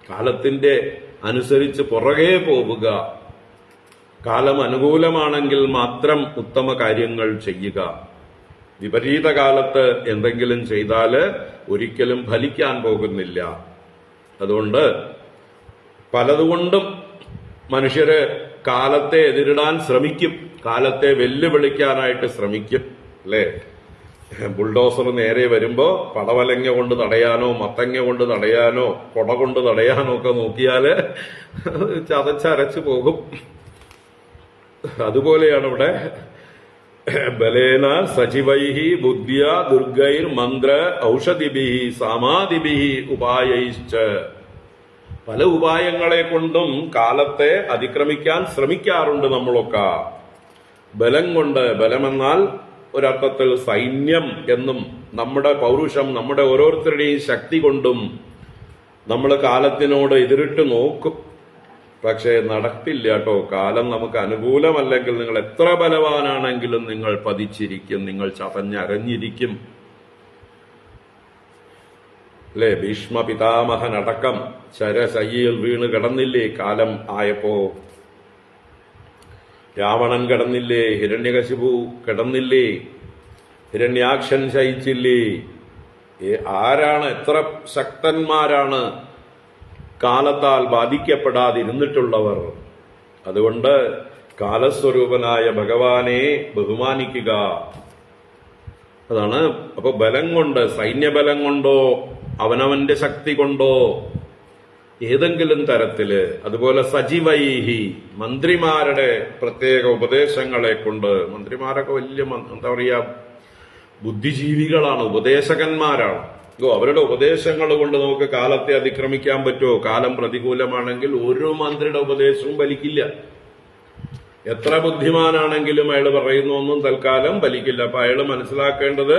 കാലത്തിന്റെ അനുസരിച്ച് പുറകെ പോവുക. കാലം അനുകൂലമാണെങ്കിൽ മാത്രം ഉത്തമ കാര്യങ്ങൾ ചെയ്യുക. വിപരീത കാലത്ത് എന്തെങ്കിലും ചെയ്താല് ഒരിക്കലും ഫലിക്കാൻ പോകുന്നില്ല. അതുകൊണ്ട് പലതുകൊണ്ടും മനുഷ്യര് കാലത്തെ എതിരിടാൻ ശ്രമിക്കും, കാലത്തെ വെല്ലുവിളിക്കാനായിട്ട് ശ്രമിക്കും, അല്ലേ? ബുൾഡോസർ നേരെ വരുമ്പോ പടവലങ്ങ കൊണ്ട് തടയാനോ മത്തങ്ങ കൊണ്ട് തടയാനോ കൊട കൊണ്ട് തടയാനോ ഒക്കെ നോക്കിയാല് ചതച്ചരച്ചു പോകും. അതുപോലെയാണ് ഇവിടെ ബലേന സജീവൈഹി ബുദ്ധ്യ ദുർഗൈർ മന്ത്ര ഔഷധിഭിഹി സാമാദിഭിഹി ഉപായൈശ്ച. പല ഉപായങ്ങളെ കൊണ്ടും കാലത്തെ അതിക്രമിക്കാൻ ശ്രമിക്കാറുണ്ട് നമ്മളൊക്കെ. ബലം കൊണ്ട്, ബലമെന്നാൽ ഒരർത്ഥത്തിൽ സൈന്യം എന്നും, നമ്മുടെ പൗരുഷം, നമ്മുടെ ഓരോരുത്തരുടെയും ശക്തി കൊണ്ടും നമ്മൾ കാലത്തിനോട് എതിരിട്ട് നോക്കും. പക്ഷേ നടക്കില്ല കേട്ടോ. കാലം നമുക്ക് അനുകൂലമല്ലെങ്കിൽ നിങ്ങൾ എത്ര ബലവാനാണെങ്കിലും നിങ്ങൾ പതിച്ചിരിക്കും, നിങ്ങൾ ചതഞ്ഞരഞ്ഞിരിക്കും, അല്ലേ? ഭീഷ്മ പിതാമഹനടക്കം ശരശയ്യയിൽ വീണ് കിടന്നില്ലേ കാലം ആയപ്പോ? രാവണൻ കിടന്നില്ലേ? ഹിരണ്യകശിപു കിടന്നില്ലേ? ഹിരണ്യാക്ഷൻ ശയിച്ചില്ലേ? ആരാണ്, എത്ര ശക്തന്മാരാണ് കാലത്താൽ ബാധിക്കപ്പെടാതിരുന്നിട്ടുള്ളവർ? അതുകൊണ്ട് കാലസ്വരൂപനായ ഭഗവാനെ ബഹുമാനിക്കുക. അതാണ്. അപ്പൊ ബലം കൊണ്ട്, സൈന്യബലം കൊണ്ടോ അവനവന്റെ ശക്തി കൊണ്ടോ ഏതെങ്കിലും തരത്തില്, അതുപോലെ സജീവൈഹി മന്ത്രിമാരുടെ പ്രത്യേക ഉപദേശങ്ങളെ കൊണ്ട്, മന്ത്രിമാരൊക്കെ വലിയ എന്താ പറയാ ബുദ്ധിജീവികളാണ്, ഉപദേശകന്മാരാണ്. അവരുടെ ഉപദേശങ്ങൾ കൊണ്ട് നമുക്ക് കാലത്തെ അതിക്രമിക്കാൻ പറ്റുമോ? കാലം പ്രതികൂലമാണെങ്കിൽ ഒരു മന്ത്രിയുടെ ഉപദേശവും ഫലിക്കില്ല. എത്ര ബുദ്ധിമാനാണെങ്കിലും അയാൾ പറയുന്നൊന്നും തൽക്കാലം ഫലിക്കില്ല. അപ്പൊ അയാൾ മനസ്സിലാക്കേണ്ടത്,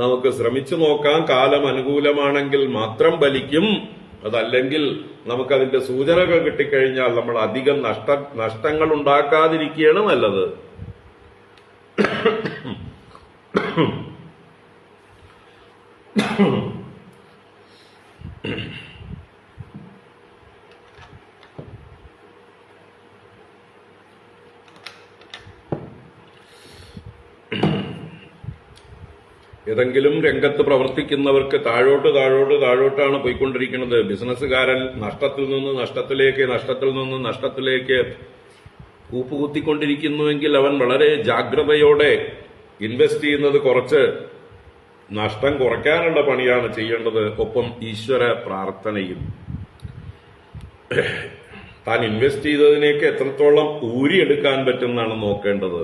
നമുക്ക് ശ്രമിച്ചു നോക്കാം, കാലം അനുകൂലമാണെങ്കിൽ മാത്രം ഫലിക്കും. അതല്ലെങ്കിൽ നമുക്കതിന്റെ സൂചനകൾ കിട്ടിക്കഴിഞ്ഞാൽ നമ്മൾ അധികം നഷ്ടങ്ങൾ ഉണ്ടാക്കാതിരിക്കുകയാണ് നല്ലത്. ഏതെങ്കിലും രംഗത്ത് പ്രവർത്തിക്കുന്നവർക്ക് താഴോട്ടാണ് പോയിക്കൊണ്ടിരിക്കുന്നത്. ബിസിനസ്സുകാരൻ നഷ്ടത്തിൽ നിന്ന് നഷ്ടത്തിലേക്ക് കൂപ്പുകുത്തിക്കൊണ്ടിരിക്കുന്നുവെങ്കിൽ അവൻ വളരെ ജാഗ്രതയോടെ ഇൻവെസ്റ്റ് ചെയ്യുന്നത് കുറച്ച് നഷ്ടം കുറയ്ക്കാനുള്ള പണിയാണ് ചെയ്യേണ്ടത്. ഒപ്പം ഈശ്വര പ്രാർത്ഥനയും. താൻ ഇൻവെസ്റ്റ് ചെയ്തതിനേക്ക് എത്രത്തോളം ഊരിയെടുക്കാൻ പറ്റുന്നതാണ് നോക്കേണ്ടത്.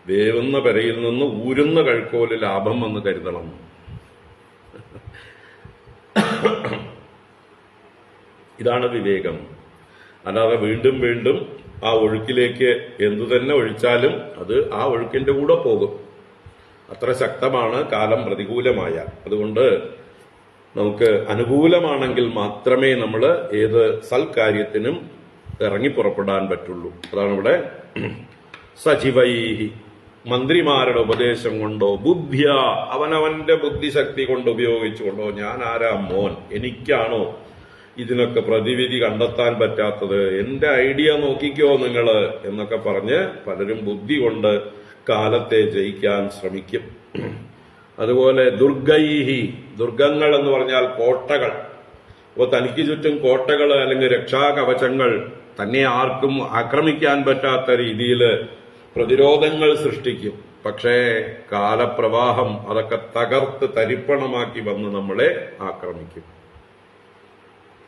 വേവുന്ന പെരയിൽ നിന്ന് ഊരുന്ന കഴുക്കോല് ലാഭം എന്ന് കരുതണം. ഇതാണ് വിവേകം. അല്ലാതെ വീണ്ടും വീണ്ടും ആ ഒഴുക്കിലേക്ക് എന്തു തന്നെ ഒഴിച്ചാലും അത് ആ ഒഴുക്കിന്റെ കൂടെ പോകും. അത്ര ശക്തമാണ് കാലം പ്രതികൂലമായ. അതുകൊണ്ട് നമുക്ക് അനുകൂലമാണെങ്കിൽ മാത്രമേ നമ്മൾ ഏത് സൽക്കാര്യത്തിനും ഇറങ്ങിപ്പുറപ്പെടാൻ പറ്റുള്ളൂ. അതാണ് ഇവിടെ സജീവൈഹി, മന്ത്രിമാരുടെ ഉപദേശം കൊണ്ടോ ബുദ്ധിയ, അവനവന്റെ ബുദ്ധിശക്തി കൊണ്ട് ഉപയോഗിച്ചുകൊണ്ടോ, ഞാൻ ആരാ മോൻ, എനിക്കാണോ ഇതിനൊക്കെ പ്രതിവിധി കണ്ടെത്താൻ പറ്റാത്തത്, എന്റെ ഐഡിയ നോക്കിക്കോ നിങ്ങള് എന്നൊക്കെ പറഞ്ഞ് പലരും ബുദ്ധി കൊണ്ട് കാലത്തെ ജയിക്കാൻ ശ്രമിക്കും. അതുപോലെ ദുർഗൈഹി, ദുർഗങ്ങൾ എന്ന് പറഞ്ഞാൽ കോട്ടകൾ. അപ്പോൾ തനിക്ക് ചുറ്റും കോട്ടകൾ അല്ലെങ്കിൽ രക്ഷാകവചങ്ങൾ, തന്നെ ആർക്കും ആക്രമിക്കാൻ പറ്റാത്ത രീതിയിൽ പ്രതിരോധങ്ങൾ സൃഷ്ടിക്കും. പക്ഷേ കാലപ്രവാഹം അതൊക്കെ തകർത്ത് തരിപ്പണമാക്കി വന്ന് നമ്മളെ ആക്രമിക്കും.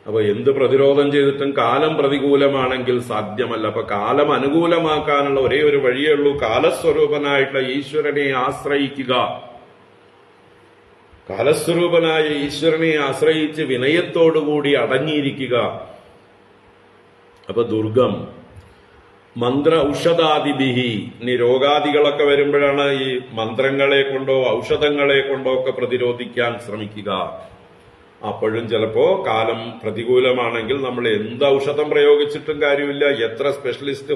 അപ്പൊ എന്ത് പ്രതിരോധം ചെയ്തിട്ടും കാലം പ്രതികൂലമാണെങ്കിൽ സാധ്യമല്ല. അപ്പൊ കാലം അനുകൂലമാക്കാനുള്ള ഒരേ ഒരു വഴിയേ ഉള്ളൂ, കാലസ്വരൂപനായിട്ടുള്ള ഈശ്വരനെ ആശ്രയിക്കുക. കാലസ്വരൂപനായ ഈശ്വരനെ ആശ്രയിച്ച് വിനയത്തോടുകൂടി അടങ്ങിയിരിക്കുക. അപ്പൊ ദുർഗം മന്ത്ര ഔഷധാദിബിഹി. ഇനി രോഗാദികളൊക്കെ വരുമ്പോഴാണ് ഈ മന്ത്രങ്ങളെ കൊണ്ടോ ഔഷധങ്ങളെ കൊണ്ടോ ഒക്കെ പ്രതിരോധിക്കാൻ ശ്രമിക്കുക. അപ്പോഴും ചിലപ്പോ കാലം പ്രതികൂലമാണെങ്കിൽ നമ്മൾ എന്ത് ഔഷധം പ്രയോഗിച്ചിട്ടും കാര്യമില്ല. എത്ര സ്പെഷ്യലിസ്റ്റ്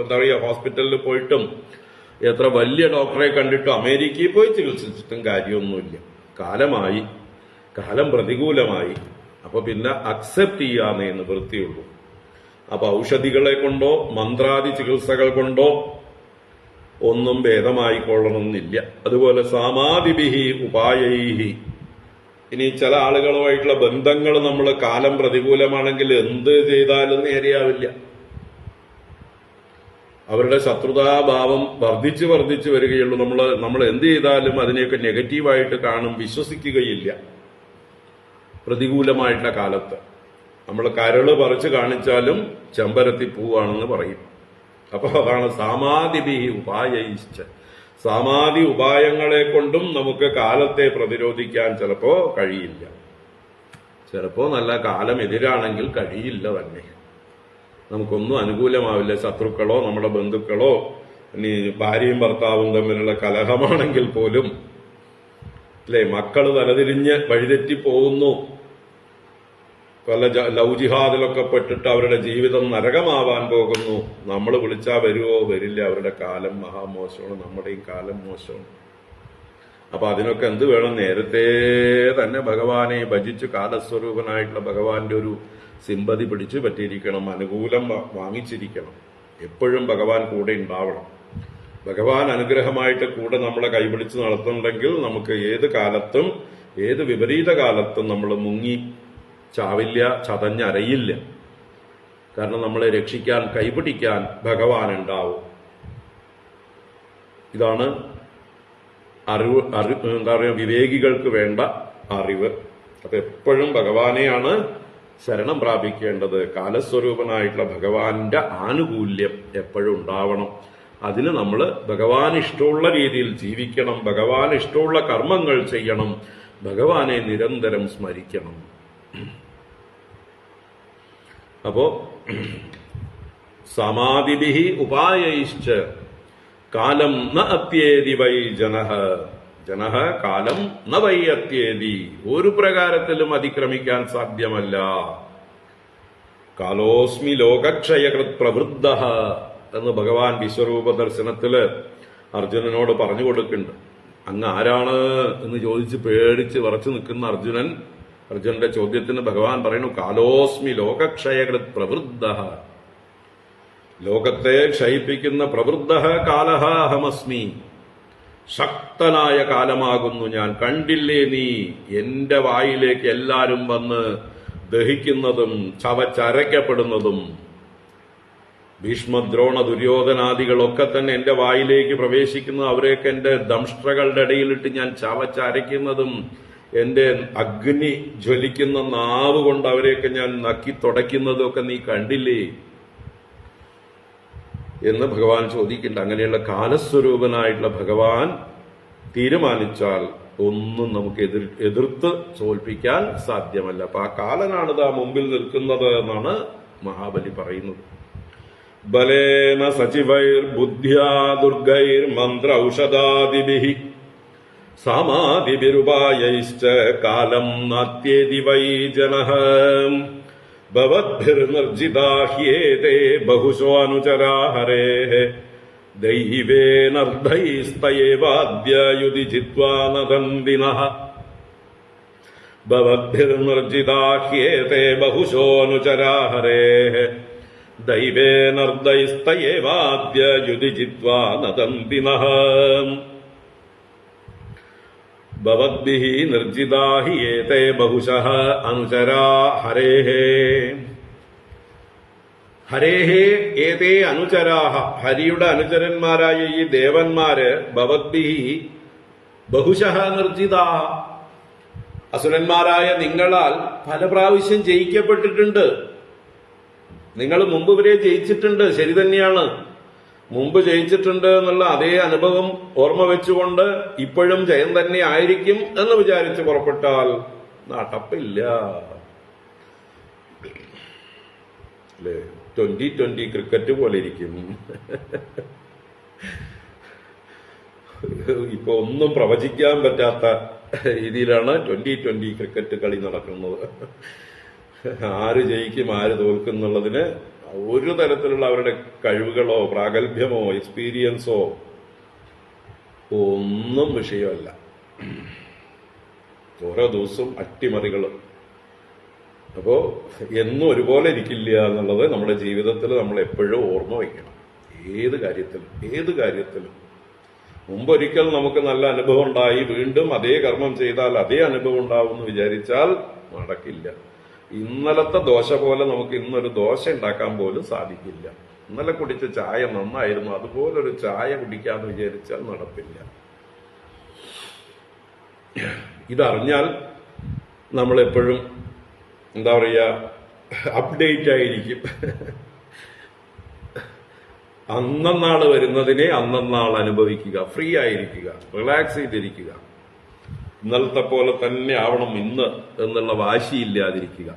എന്താ പറയുക ഹോസ്പിറ്റലിൽ പോയിട്ടും എത്ര വലിയ ഡോക്ടറെ കണ്ടിട്ടും അമേരിക്കയിൽ പോയി ചികിത്സിച്ചിട്ടും കാര്യമൊന്നുമില്ല. കാലമായി, കാലം പ്രതികൂലമായി. അപ്പൊ പിന്നെ അക്സെപ്റ്റ് ചെയ്യാന്നേ നിവൃത്തിയുള്ളൂ. അപ്പൊ ഔഷധികളെ കൊണ്ടോ മന്ത്രാദി ചികിത്സകൾ കൊണ്ടോ ഒന്നും ഭേദമായിക്കൊള്ളണമെന്നില്ല. അതുപോലെ സാമാദിബിഹി ഉപായൈഹി. ഇനി ചില ആളുകളുമായിട്ടുള്ള ബന്ധങ്ങൾ നമ്മൾ കാലം പ്രതികൂലമാണെങ്കിൽ എന്ത് ചെയ്താലും നേരെയാവില്ല. അവരുടെ ശത്രുതാഭാവം വർദ്ധിച്ചു വർദ്ധിച്ചു വരികയുള്ളൂ. നമ്മൾ എന്ത് ചെയ്താലും അതിനെയൊക്കെ നെഗറ്റീവായിട്ട് കാണും, വിശ്വസിക്കുകയില്ല. പ്രതികൂലമായിട്ടുള്ള കാലത്ത് നമ്മൾ കരള് പറിച്ച് കാണിച്ചാലും ചെമ്പരത്തി പൂവാണെന്ന് പറയും. അപ്പൊ അതാണ് സാമാദിബിഹി ഉപായൈശ്ച. സാമാധി ഉപായങ്ങളെ കൊണ്ടും നമുക്ക് കാലത്തെ പ്രതിരോധിക്കാൻ ചിലപ്പോ കഴിയില്ല. ചിലപ്പോ നല്ല കാലം എതിരാണെങ്കിൽ കഴിയില്ല തന്നെ. നമുക്കൊന്നും അനുകൂലമാവില്ല. ശത്രുക്കളോ നമ്മുടെ ബന്ധുക്കളോ ഇനി ഭാര്യയും ഭർത്താവും തമ്മിലുള്ള കലഹമാണെങ്കിൽ പോലും അല്ലെ, മക്കള് തലതിരിഞ്ഞ് വഴിതെറ്റി പോകുന്നു, പല ലവ് ജിഹാദിലൊക്കെ പെട്ടിട്ട് അവരുടെ ജീവിതം നരകമാവാൻ പോകുന്നു. നമ്മൾ വിളിച്ചാ വരുവോ? വരില്ല. അവരുടെ കാലം മഹാമോശമാണ്, നമ്മുടെയും കാലം മോശമാണ്. അപ്പൊ അതിനൊക്കെ എന്ത് വേണം? നേരത്തെ തന്നെ ഭഗവാനെ ഭജിച്ച് കാലസ്വരൂപനായിട്ടുള്ള ഭഗവാന്റെ ഒരു സിമ്പതി പിടിച്ചു പറ്റിയിരിക്കണം, അനുകൂലം വാങ്ങിച്ചിരിക്കണം. എപ്പോഴും ഭഗവാൻ കൂടെ ഉണ്ടാവണം. ഭഗവാൻ അനുഗ്രഹമായിട്ട് കൂടെ നമ്മളെ കൈപിടിച്ച് നടത്തുന്നുണ്ടെങ്കിൽ നമുക്ക് ഏത് കാലത്തും ഏത് വിപരീത കാലത്തും നമ്മൾ മുങ്ങി ചാവില്ല, ചതഞ്ഞരയില്ല. കാരണം നമ്മളെ രക്ഷിക്കാൻ കൈപിടിക്കാൻ ഭഗവാൻ ഉണ്ടാവും. ഇതാണ് അറിവ്. എന്താ പറയുക, വിവേകികൾക്ക് വേണ്ട അറിവ്. അപ്പൊ എപ്പോഴും ഭഗവാനെയാണ് ശരണം പ്രാപിക്കേണ്ടത്. കാലസ്വരൂപനായിട്ടുള്ള ഭഗവാന്റെ ആനുകൂല്യം എപ്പോഴും ഉണ്ടാവണം. അതിന് നമ്മൾ ഭഗവാൻ ഇഷ്ടമുള്ള രീതിയിൽ ജീവിക്കണം, ഭഗവാൻ ഇഷ്ടമുള്ള കർമ്മങ്ങൾ ചെയ്യണം, ഭഗവാനെ നിരന്തരം സ്മരിക്കണം. അപ്പോ സമാധിഭിഹി ഉപായൈശ്ച കാലം ന അത്യേതി വൈ ജനഃ. ജനഃ കാലം ന വൈ അത്യേതി. ഒരു പ്രകാരത്തിലും അതിക്രമിക്കാൻ സാധ്യമല്ല. കാലോസ്മി ലോകക്ഷയകൃത് പ്രവൃദ്ധഃ എന്ന് ഭഗവാൻ വിശ്വരൂപ ദർശനത്തില് അർജുനനോട് പറഞ്ഞു കൊടുക്കുന്നുണ്ട്. അങ്ങ് ആരാണ് എന്ന് ചോദിച്ച് പേടിച്ച് വിറച്ചു നിൽക്കുന്ന അർജുനന്റെ ചോദ്യത്തിന് ഭഗവാൻ പറയുന്നു, കാലോസ്മി ലോകക്ഷയകൃത് പ്രവൃദ്ധഃ. ലോകത്തെ ക്ഷയിപ്പിക്കുന്ന പ്രവൃദ്ധഃ കാലഃ അഹമസ്മി. ശക്തനായ കാലമാകുന്നു ഞാൻ. കണ്ടില്ലേ നീ എന്റെ വായിലേക്ക് എല്ലാരും വന്ന് ദഹിക്കുന്നതും ചവച്ചരയ്ക്കപ്പെടുന്നതും. ഭീഷ്മദ്രോണ ദുര്യോധനാദികളൊക്കെ തന്നെ എന്റെ വായിലേക്ക് പ്രവേശിക്കുന്നത്, അവരെയൊക്കെ എന്റെ ദംഷ്ട്രകളുടെ ഇടയിലിട്ട് ഞാൻ ചവച്ചരയ്ക്കുന്നതും, എന്റെ അഗ്നി ജ്വലിക്കുന്ന നാവ് കൊണ്ട് അവരെയൊക്കെ ഞാൻ നക്കി തുടയ്ക്കുന്നതും ഒക്കെ നീ കണ്ടില്ലേ എന്ന് ഭഗവാൻ ചോദിക്കുന്നുണ്ട്. അങ്ങനെയുള്ള കാലസ്വരൂപനായിട്ടുള്ള ഭഗവാൻ തീരുമാനിച്ചാൽ ഒന്നും നമുക്ക് എതിർത്ത് തോൽപ്പിക്കാൻ സാധ്യമല്ല. അപ്പൊ ആ കാലനാണിതാ മുമ്പിൽ നിൽക്കുന്നത് എന്നാണ് മഹാബലി പറയുന്നത്. ബലേന സചിവൈർ ബുദ്ധ്യാ ദുർഗൈർ മന്ത്ര ഔഷധാദിഭിഃ സാമാദിഭിരുപായൈശ്ച കാലം നാത്യേതി വൈ ജനഃ ഭവദ്ഭിർനിർജിതാ ഹ്യേതേ ബഹുശോ അനുചരാ ഹരേഃ ദൈവേനർദ്ധൈസ്തയേവാദ്യ യുധി ജിത്വാ നദന്തിനഃ ഭവദ്ഭിർനിർജിതാ ഹ്യേതേ ബഹുശോ അനുചരാ ഹരേഃ ദൈവേനർദ്ധൈസ്തയേവാദ്യ യുധി ജിത്വാ നദന്തിനഃ ഭവദ്ഭിഃ നിർജിതാ ഹി ഏതേ ബഹുശഃ അനുചരാ ഹരേഃ ഹരേഃ ഏതേ അനുചരാഹ, ഹരിയുടെ അനുചരന്മാരായ ഈ ദേവന്മാര് ഭവദ്ഭിഃ ബഹുശഃ നിർജിതാഹ, അസുരന്മാരായ നിങ്ങളാൽ പല പ്രാവശ്യം ജയിക്കപ്പെട്ടിട്ടുണ്ട്. നിങ്ങൾ മുമ്പ് ഇവരെ ജയിച്ചിട്ടുണ്ട്, ശരി തന്നെയാണ്. മുമ്പ് ജയിച്ചിട്ടുണ്ട് എന്നുള്ള അതേ അനുഭവം ഓർമ്മ വെച്ചുകൊണ്ട് ഇപ്പോഴും ജയം തന്നെ ആയിരിക്കും എന്ന് വിചാരിച്ച് പുറപ്പെട്ടാൽ നടപ്പില്ല. അല്ലേ? 2020 ക്രിക്കറ്റ് പോലെ ഇരിക്കും. ഇപ്പൊ ഒന്നും പ്രവചിക്കാൻ പറ്റാത്ത രീതിയിലാണ് 2020 ക്രിക്കറ്റ് കളി നടക്കുന്നത്. ആര് ജയിക്കും ആര് തോൽക്കും എന്നുള്ളതിന് ഒരു തരത്തിലുള്ള അവരുടെ കഴിവുകളോ പ്രാഗൽഭ്യമോ എക്സ്പീരിയൻസോ ഒന്നും വിഷയമല്ല. ഓരോ ദിവസവും അട്ടിമറികളും. അപ്പോ എന്നും ഒരുപോലെ ഇരിക്കില്ല എന്നുള്ളത് നമ്മുടെ ജീവിതത്തിൽ നമ്മൾ എപ്പോഴും ഓർമ്മ വയ്ക്കണം. ഏത് കാര്യത്തിലും മുമ്പൊരിക്കൽ നമുക്ക് നല്ല അനുഭവം ഉണ്ടായി വീണ്ടും അതേ കർമ്മം ചെയ്താൽ അതേ അനുഭവം ഉണ്ടാവും എന്ന് വിചാരിച്ചാൽ നടക്കില്ല. ഇന്നലത്തെ ദോശ പോലെ നമുക്ക് ഇന്നൊരു ദോശ ഉണ്ടാക്കാൻ പോലും സാധിക്കില്ല. ഇന്നലെ കുടിച്ച ചായ നന്നായിരുന്നു, അതുപോലൊരു ചായ കുടിക്കാന്ന് വിചാരിച്ചാൽ നടപ്പില്ല. ഇതറിഞ്ഞാൽ നമ്മളെപ്പോഴും എന്താ പറയുക, അപ്ഡേറ്റ് ആയിരിക്കും. അന്നന്നാൾ വരുന്നതിനെ അന്നന്നാൾ അനുഭവിക്കുക, ഫ്രീ ആയിരിക്കുക, റിലാക്സ് ചെയ്തിരിക്കുക. ഇന്നലത്തെ പോലെ തന്നെ ആവണം ഇന്ന് എന്നുള്ള വാശിയില്ലാതിരിക്കുക,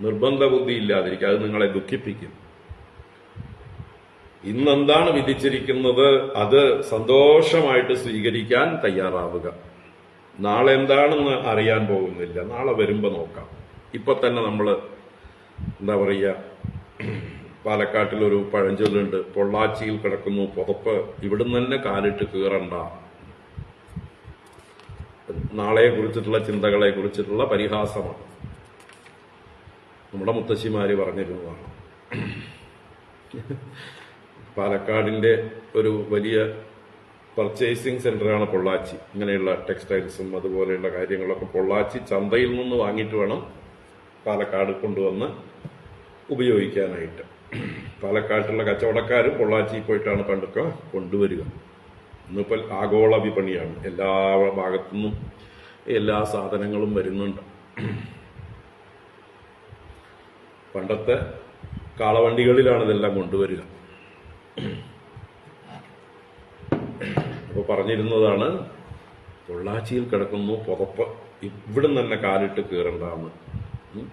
നിർബന്ധ ബുദ്ധി ഇല്ലാതിരിക്കുക. അത് നിങ്ങളെ ദുഃഖിപ്പിക്കും. ഇന്നെന്താണ് വിധിച്ചിരിക്കുന്നത് അത് സന്തോഷമായിട്ട് സ്വീകരിക്കാൻ തയ്യാറാവുക. നാളെ എന്താണെന്ന് അറിയാൻ പോകുന്നില്ല, നാളെ വരുമ്പോ നോക്കാം. ഇപ്പൊ തന്നെ നമ്മള് എന്താ പറയുക, പാലക്കാട്ടിലൊരു പഴഞ്ചൊല്ലുണ്ട്, പൊള്ളാച്ചിയിൽ കിടക്കുന്നു പുതപ്പ്, ഇവിടുന്ന് തന്നെ കാലിട്ട് കീറണ്ട. നാളെ കുറിച്ചിട്ടുള്ള ചിന്തകളെ കുറിച്ചിട്ടുള്ള പരിഹാസമാണ്. നമ്മുടെ മുത്തശ്ശിമാര് പറഞ്ഞിരുന്നതാണ്. പാലക്കാടിന്റെ ഒരു വലിയ പർച്ചേസിംഗ് സെന്ററാണ് പൊള്ളാച്ചി. ഇങ്ങനെയുള്ള ടെക്സ്റ്റൈൽസും അതുപോലെയുള്ള കാര്യങ്ങളൊക്കെ പൊള്ളാച്ചി ചന്തയിൽ നിന്ന് വാങ്ങിയിട്ട് വേണം പാലക്കാട് കൊണ്ടുവന്ന് ഉപയോഗിക്കാനായിട്ട്. പാലക്കാട്ടിലുള്ള കച്ചവടക്കാരും പൊള്ളാച്ചി പോയിട്ടാണ് പണ്ടൊക്കെ കൊണ്ടുവരിക. ഇന്നിപ്പോൾ ആഗോള വിപണിയാണ്, എല്ലാ ഭാഗത്തുനിന്നും എല്ലാ സാധനങ്ങളും വരുന്നുണ്ട്. പണ്ടത്തെ കാളവണ്ടികളിലാണ് ഇതെല്ലാം കൊണ്ടുവരിക. അപ്പൊ പറഞ്ഞിരുന്നതാണ്, പൊള്ളാച്ചിയിൽ കിടക്കുന്നു പുതപ്പ്, ഇവിടുന്ന് തന്നെ കാലിട്ട് കീറണ്ടാന്ന്.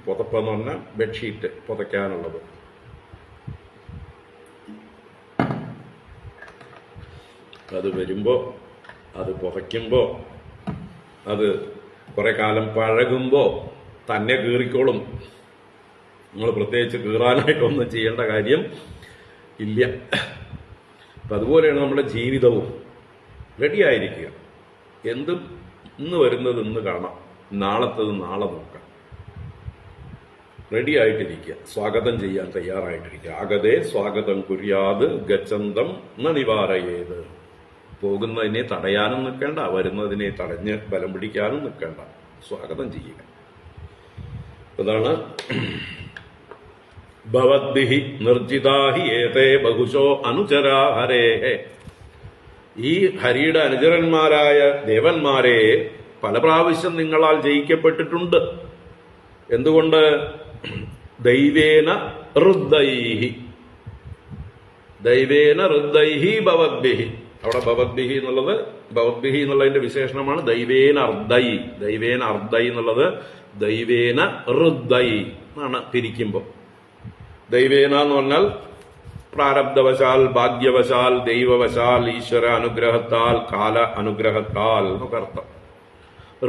പുതപ്പ് എന്ന് പറഞ്ഞാൽ ബെഡ്ഷീറ്റ് പുതയ്ക്കാനുള്ളത്. അത് വരുമ്പോ, അത് പുതയ്ക്കുമ്പോ, അത് കുറെ കാലം പഴകുമ്പോ തന്നെ കീറിക്കോളും. നിങ്ങൾ പ്രത്യേകിച്ച് കീറാനായിട്ടൊന്നും ചെയ്യേണ്ട കാര്യം ഇല്ല. അപ്പൊ അതുപോലെയാണ് നമ്മുടെ ജീവിതവും. റെഡിയായിരിക്കുക. എന്തും ഇന്ന് വരുന്നത് ഇന്ന് കാണാം, നാളത്തത് നാളെ നോക്കാം. റെഡി ആയിട്ടിരിക്കുക, സ്വാഗതം ചെയ്യാൻ തയ്യാറായിട്ടിരിക്കുക. ആഗതേ സ്വാഗതം കുര്യാത് ഗച്ഛന്തം ന നിവാരയേത്. പോകുന്നതിനെ തടയാനും നിൽക്കേണ്ട, വരുന്നതിനെ തടഞ്ഞ് ബലം പിടിക്കാനും നിൽക്കേണ്ട, സ്വാഗതം ചെയ്യുക. അതാണ് ഭവദ്ഭിഹി നിർജിതാഹി ഏതേ ബഹുശോ അനുചരാ ഹരേഹേ. ഈ ഹരിയുടെ അനുചരന്മാരായ ദേവന്മാരെ പല പ്രാവശ്യം നിങ്ങളാൽ ജയിക്കപ്പെട്ടിട്ടുണ്ട്. എന്തുകൊണ്ട്? ദൈവേന ഋദ്ധൈഹി, ദൈവേന ഋദ്ധൈഹി ഭവദ്ഭിഹി. അവിടെ ഭവദ്ഭിഹി എന്നുള്ളത്, ഭവദ്ഭിഹി എന്നുള്ളതിന്റെ വിശേഷണമാണ് ദൈവേന അർദ്ധൈ. ദൈവേന അർദ്ധൈ എന്നുള്ളത് ദൈവേന ഋദ്ധൈ എന്നാണ് തിരിക്കുമ്പോൾ. ദൈവേന എന്ന് പറഞ്ഞാൽ പ്രാരബ്ധവശാൽ, ഭാഗ്യവശാൽ, ദൈവവശാൽ, ഈശ്വര അനുഗ്രഹത്താൽ, കാല അനുഗ്രഹത്താൽ എന്നൊക്കെ അർത്ഥം.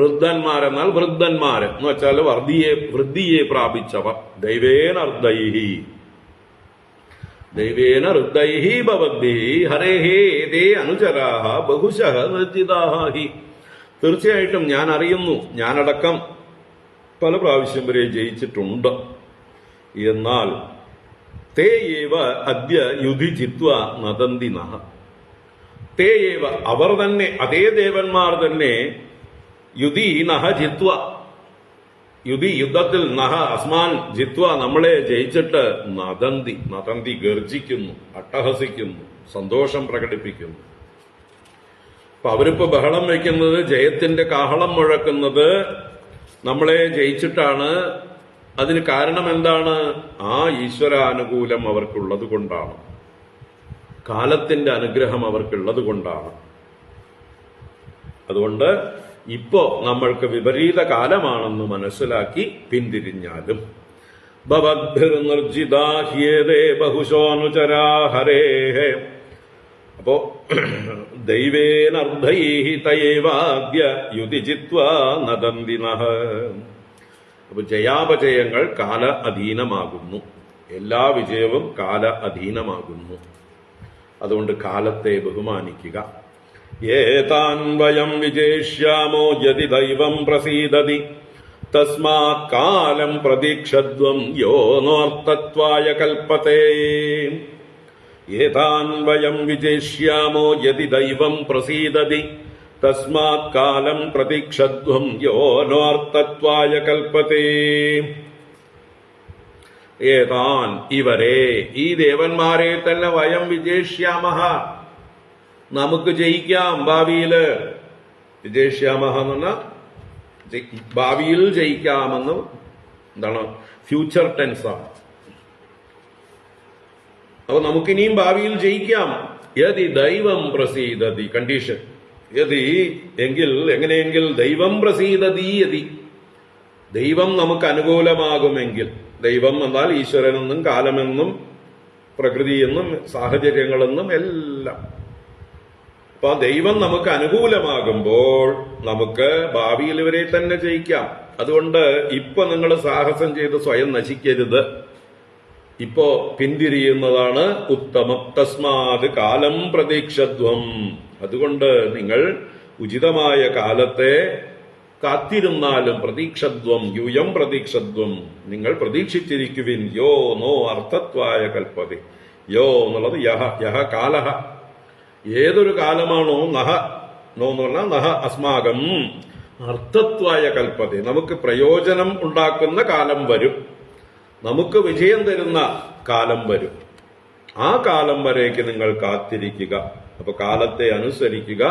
ഋദ്ധന്മാരെന്നാൽ വൃദ്ധന്മാര് എന്ന് വെച്ചാൽ വൃദ്ധിയെ പ്രാപിച്ചവർ. ദൈവേന അർദ്ധൈഹി, ദൈവേന ഋദ്ധൈഹി ഭവദ്ഭിഹി ഹരേഹേ ഏതേ അനുചരാഹ ബഹുശഃ നിർജിതാഹ ഹി. തീർച്ചയായിട്ടും ഞാൻ അറിയുന്നു, ഞാനടക്കം പല പ്രാവശ്യം വരെ ജയിച്ചിട്ടുണ്ട്. എന്നാൽ തേ ഏവ അദ്യ യുധി ജിത്വ നദന്തി നഹ. തേ ഏവ അവർ തന്നെ, അതേ ദേവന്മാർ തന്നെ, യുധി നഹ ജിത്വ, യുധി യുദ്ധത്തിൽ, നഹ അസ്മാൻ ജിത്വ നമ്മളെ ജയിച്ചിട്ട്, നദന്തി, നദന്തി ഗർജിക്കുന്നു, അട്ടഹസിക്കുന്നു, സന്തോഷം പ്രകടിപ്പിക്കുന്നു. അപ്പൊ അവരിപ്പോ ബഹളം വയ്ക്കുന്നത്, ജയത്തിന്റെ കാഹളം മുഴക്കുന്നത് നമ്മളെ ജയിച്ചിട്ടാണ്. അതിന് കാരണം എന്താണ്? ആ ഈശ്വരാനുകൂലം അവർക്കുള്ളത് കൊണ്ടാണ്, കാലത്തിന്റെ അനുഗ്രഹം അവർക്കുള്ളത് കൊണ്ടാണ്. അതുകൊണ്ട് ഇപ്പോ നമ്മൾക്ക് വിപരീത കാലമാണെന്ന് മനസ്സിലാക്കി പിന്തിരിഞ്ഞാലും ഭവദ്ഭിർനിർജിതാഹ്യേതേ ബഹുശോനുചരാ ഹരേഹേ. അപ്പോ ദൈവേനർദ്ധൈഹി തയേവാദ്യ യുധി ജിത്വാ നദന്തി നഹ. അപ്പൊ ജയാപജയങ്ങൾ കാല അധീനമാകുന്നു, എല്ലാ വിജയവും കാല അധീനമാകുന്നു. അതുകൊണ്ട് കാലത്തെ ബഹുമാനിക്കുക. ഏതാൻ വയം വിജയിഷ്യാമോ യദി ദൈവം പ്രസീദതി തസ്മാത് കാലം പ്രതീക്ഷദ്വം യോ നോർത്തത്വായ കൽപ്പതേ. ഏതാൻ വയം വിജയിഷ്യാമോ യദി ദൈവം പ്രസീദതി തസ്മാത് കാലം പ്രതീക്ഷദ്വം യോ നോർത്തത്വായ കൽപ്പതേ. ഏതാൻ ഇവരെ, ഈ ദേവന്മാരെ തന്നെ, വയം വിജയിഷ്യാമഹ നമുക്ക് ജയിക്കാം ഭാവിയില്. വിജയിഷ്യാമഹ എന്ന് പറഞ്ഞാൽ ഭാവിയിൽ ജയിക്കാമെന്ന്, എന്താണ്, ഫ്യൂച്ചർ ടെൻസ് ആണ്. അപ്പൊ നമുക്കിനിയും ഭാവിയിൽ ജയിക്കാം. യദി ദൈവം പ്രസീദതി, കണ്ടീഷൻ. യദി എങ്കിൽ, എങ്ങനെയെങ്കിൽ, ദൈവം പ്രസീദതി യദി, ദൈവം നമുക്ക് അനുകൂലമാകുമെങ്കിൽ. ദൈവം എന്നാൽ ഈശ്വരനെന്നും കാലമെന്നും പ്രകൃതിയെന്നും സാഹചര്യങ്ങളെന്നും എല്ലാം. അപ്പൊ ദൈവം നമുക്ക് അനുകൂലമാകുമ്പോൾ നമുക്ക് ഭാവിയിൽ ഇവരെ തന്നെ ജയിക്കാം. അതുകൊണ്ട് ഇപ്പൊ നിങ്ങൾ സാഹസം ചെയ്ത് സ്വയം നശിക്കരുത്. ഇപ്പോ പിന്തിരിയുന്നതാണ് ഉത്തമം. തസ്മാത് കാലം പ്രതീക്ഷദ്വം. അതുകൊണ്ട് നിങ്ങൾ ഉചിതമായ കാലത്തെ കാത്തിരുന്നാലും, പ്രതീക്ഷദ്വം യൂയം പ്രതീക്ഷദ്വം, നിങ്ങൾ പ്രതീക്ഷിച്ചിരിക്കുവിൻ. യോ നോ അർത്ഥത്വായ കൽപ്പതി. യോ എന്നുള്ളത് യഹ, യഹ കാലഹ, ഏതൊരു കാലമാണോ, നഹ, നോ എന്ന് പറഞ്ഞാൽ നഹ അസ്മാകം അർത്ഥത്വായ കൽപ്പതി, നമുക്ക് പ്രയോജനം ഉണ്ടാക്കുന്ന കാലം വരും, നമുക്ക് വിജയം തരുന്ന കാലം വരും. ആ കാലം വരേക്ക് നിങ്ങൾ കാത്തിരിക്കുക. അപ്പൊ കാലത്തെ അനുസരിക്കുക.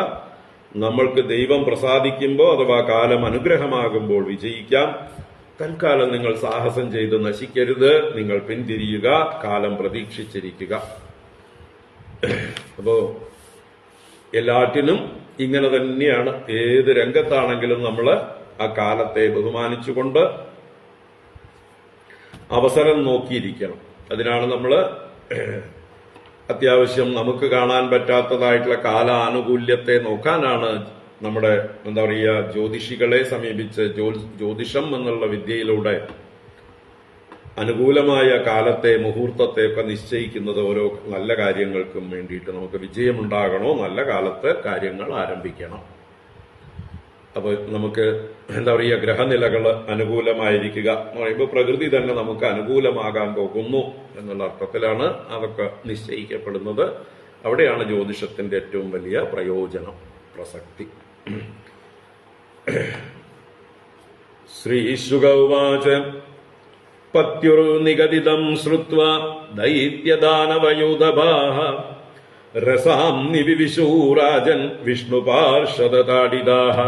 നമ്മൾക്ക് ദൈവം പ്രസാദിക്കുമ്പോൾ അഥവാ കാലം അനുഗ്രഹമാകുമ്പോൾ വിജയിക്കാം. തൽക്കാലം നിങ്ങൾ സാഹസം ചെയ്ത് നശിക്കരുത്. നിങ്ങൾ പിന്തിരിയുക, കാലം പ്രതീക്ഷിച്ചിരിക്കുക. അപ്പോ എല്ലാറ്റിനും ഇങ്ങനെ തന്നെയാണ്. ഏത് രംഗത്താണെങ്കിലും നമ്മൾ ആ കാലത്തെ ബഹുമാനിച്ചുകൊണ്ട് അവസരം നോക്കിയിരിക്കണം. അതിനാണ് നമ്മൾ അത്യാവശ്യം നമുക്ക് കാണാൻ പറ്റാത്തതായിട്ടുള്ള കാലാനുകൂല്യത്തെ നോക്കാനാണ് നമ്മുടെ എന്താ പറയുക ജ്യോതിഷികളെ സമീപിച്ച് ജ്യോതിഷം എന്നുള്ള വിദ്യയിലൂടെ അനുകൂലമായ കാലത്തെ മുഹൂർത്തത്തെ ഒക്കെ നിശ്ചയിക്കുന്നത്. ഓരോ നല്ല കാര്യങ്ങൾക്കും വേണ്ടിയിട്ട് നമുക്ക് വിജയമുണ്ടാകണോ, നല്ല കാലത്ത് കാര്യങ്ങൾ ആരംഭിക്കണം. അപ്പൊ നമുക്ക് എന്താ പറയുക, ഗ്രഹനിലകൾ അനുകൂലമായിരിക്കുക എന്ന് പറയുമ്പോൾ പ്രകൃതി തന്നെ നമുക്ക് അനുകൂലമാകാൻ പോകുന്നു എന്നുള്ള അർത്ഥത്തിലാണ് അതൊക്കെ നിശ്ചയിക്കപ്പെടുന്നത്. അവിടെയാണ് ജ്യോതിഷത്തിന്റെ ഏറ്റവും വലിയ പ്രയോജനം, പ്രസക്തി. ശ്രീശുക ഉവാച പത്യുർനിഗദിതം ശ്രുത്വാ ദൈത്യദാനവയൂഥഭാഃ രസാം നിവിവിശൂരാജൻ വിഷ്ണുപാർഷദതാഡിതാഃ.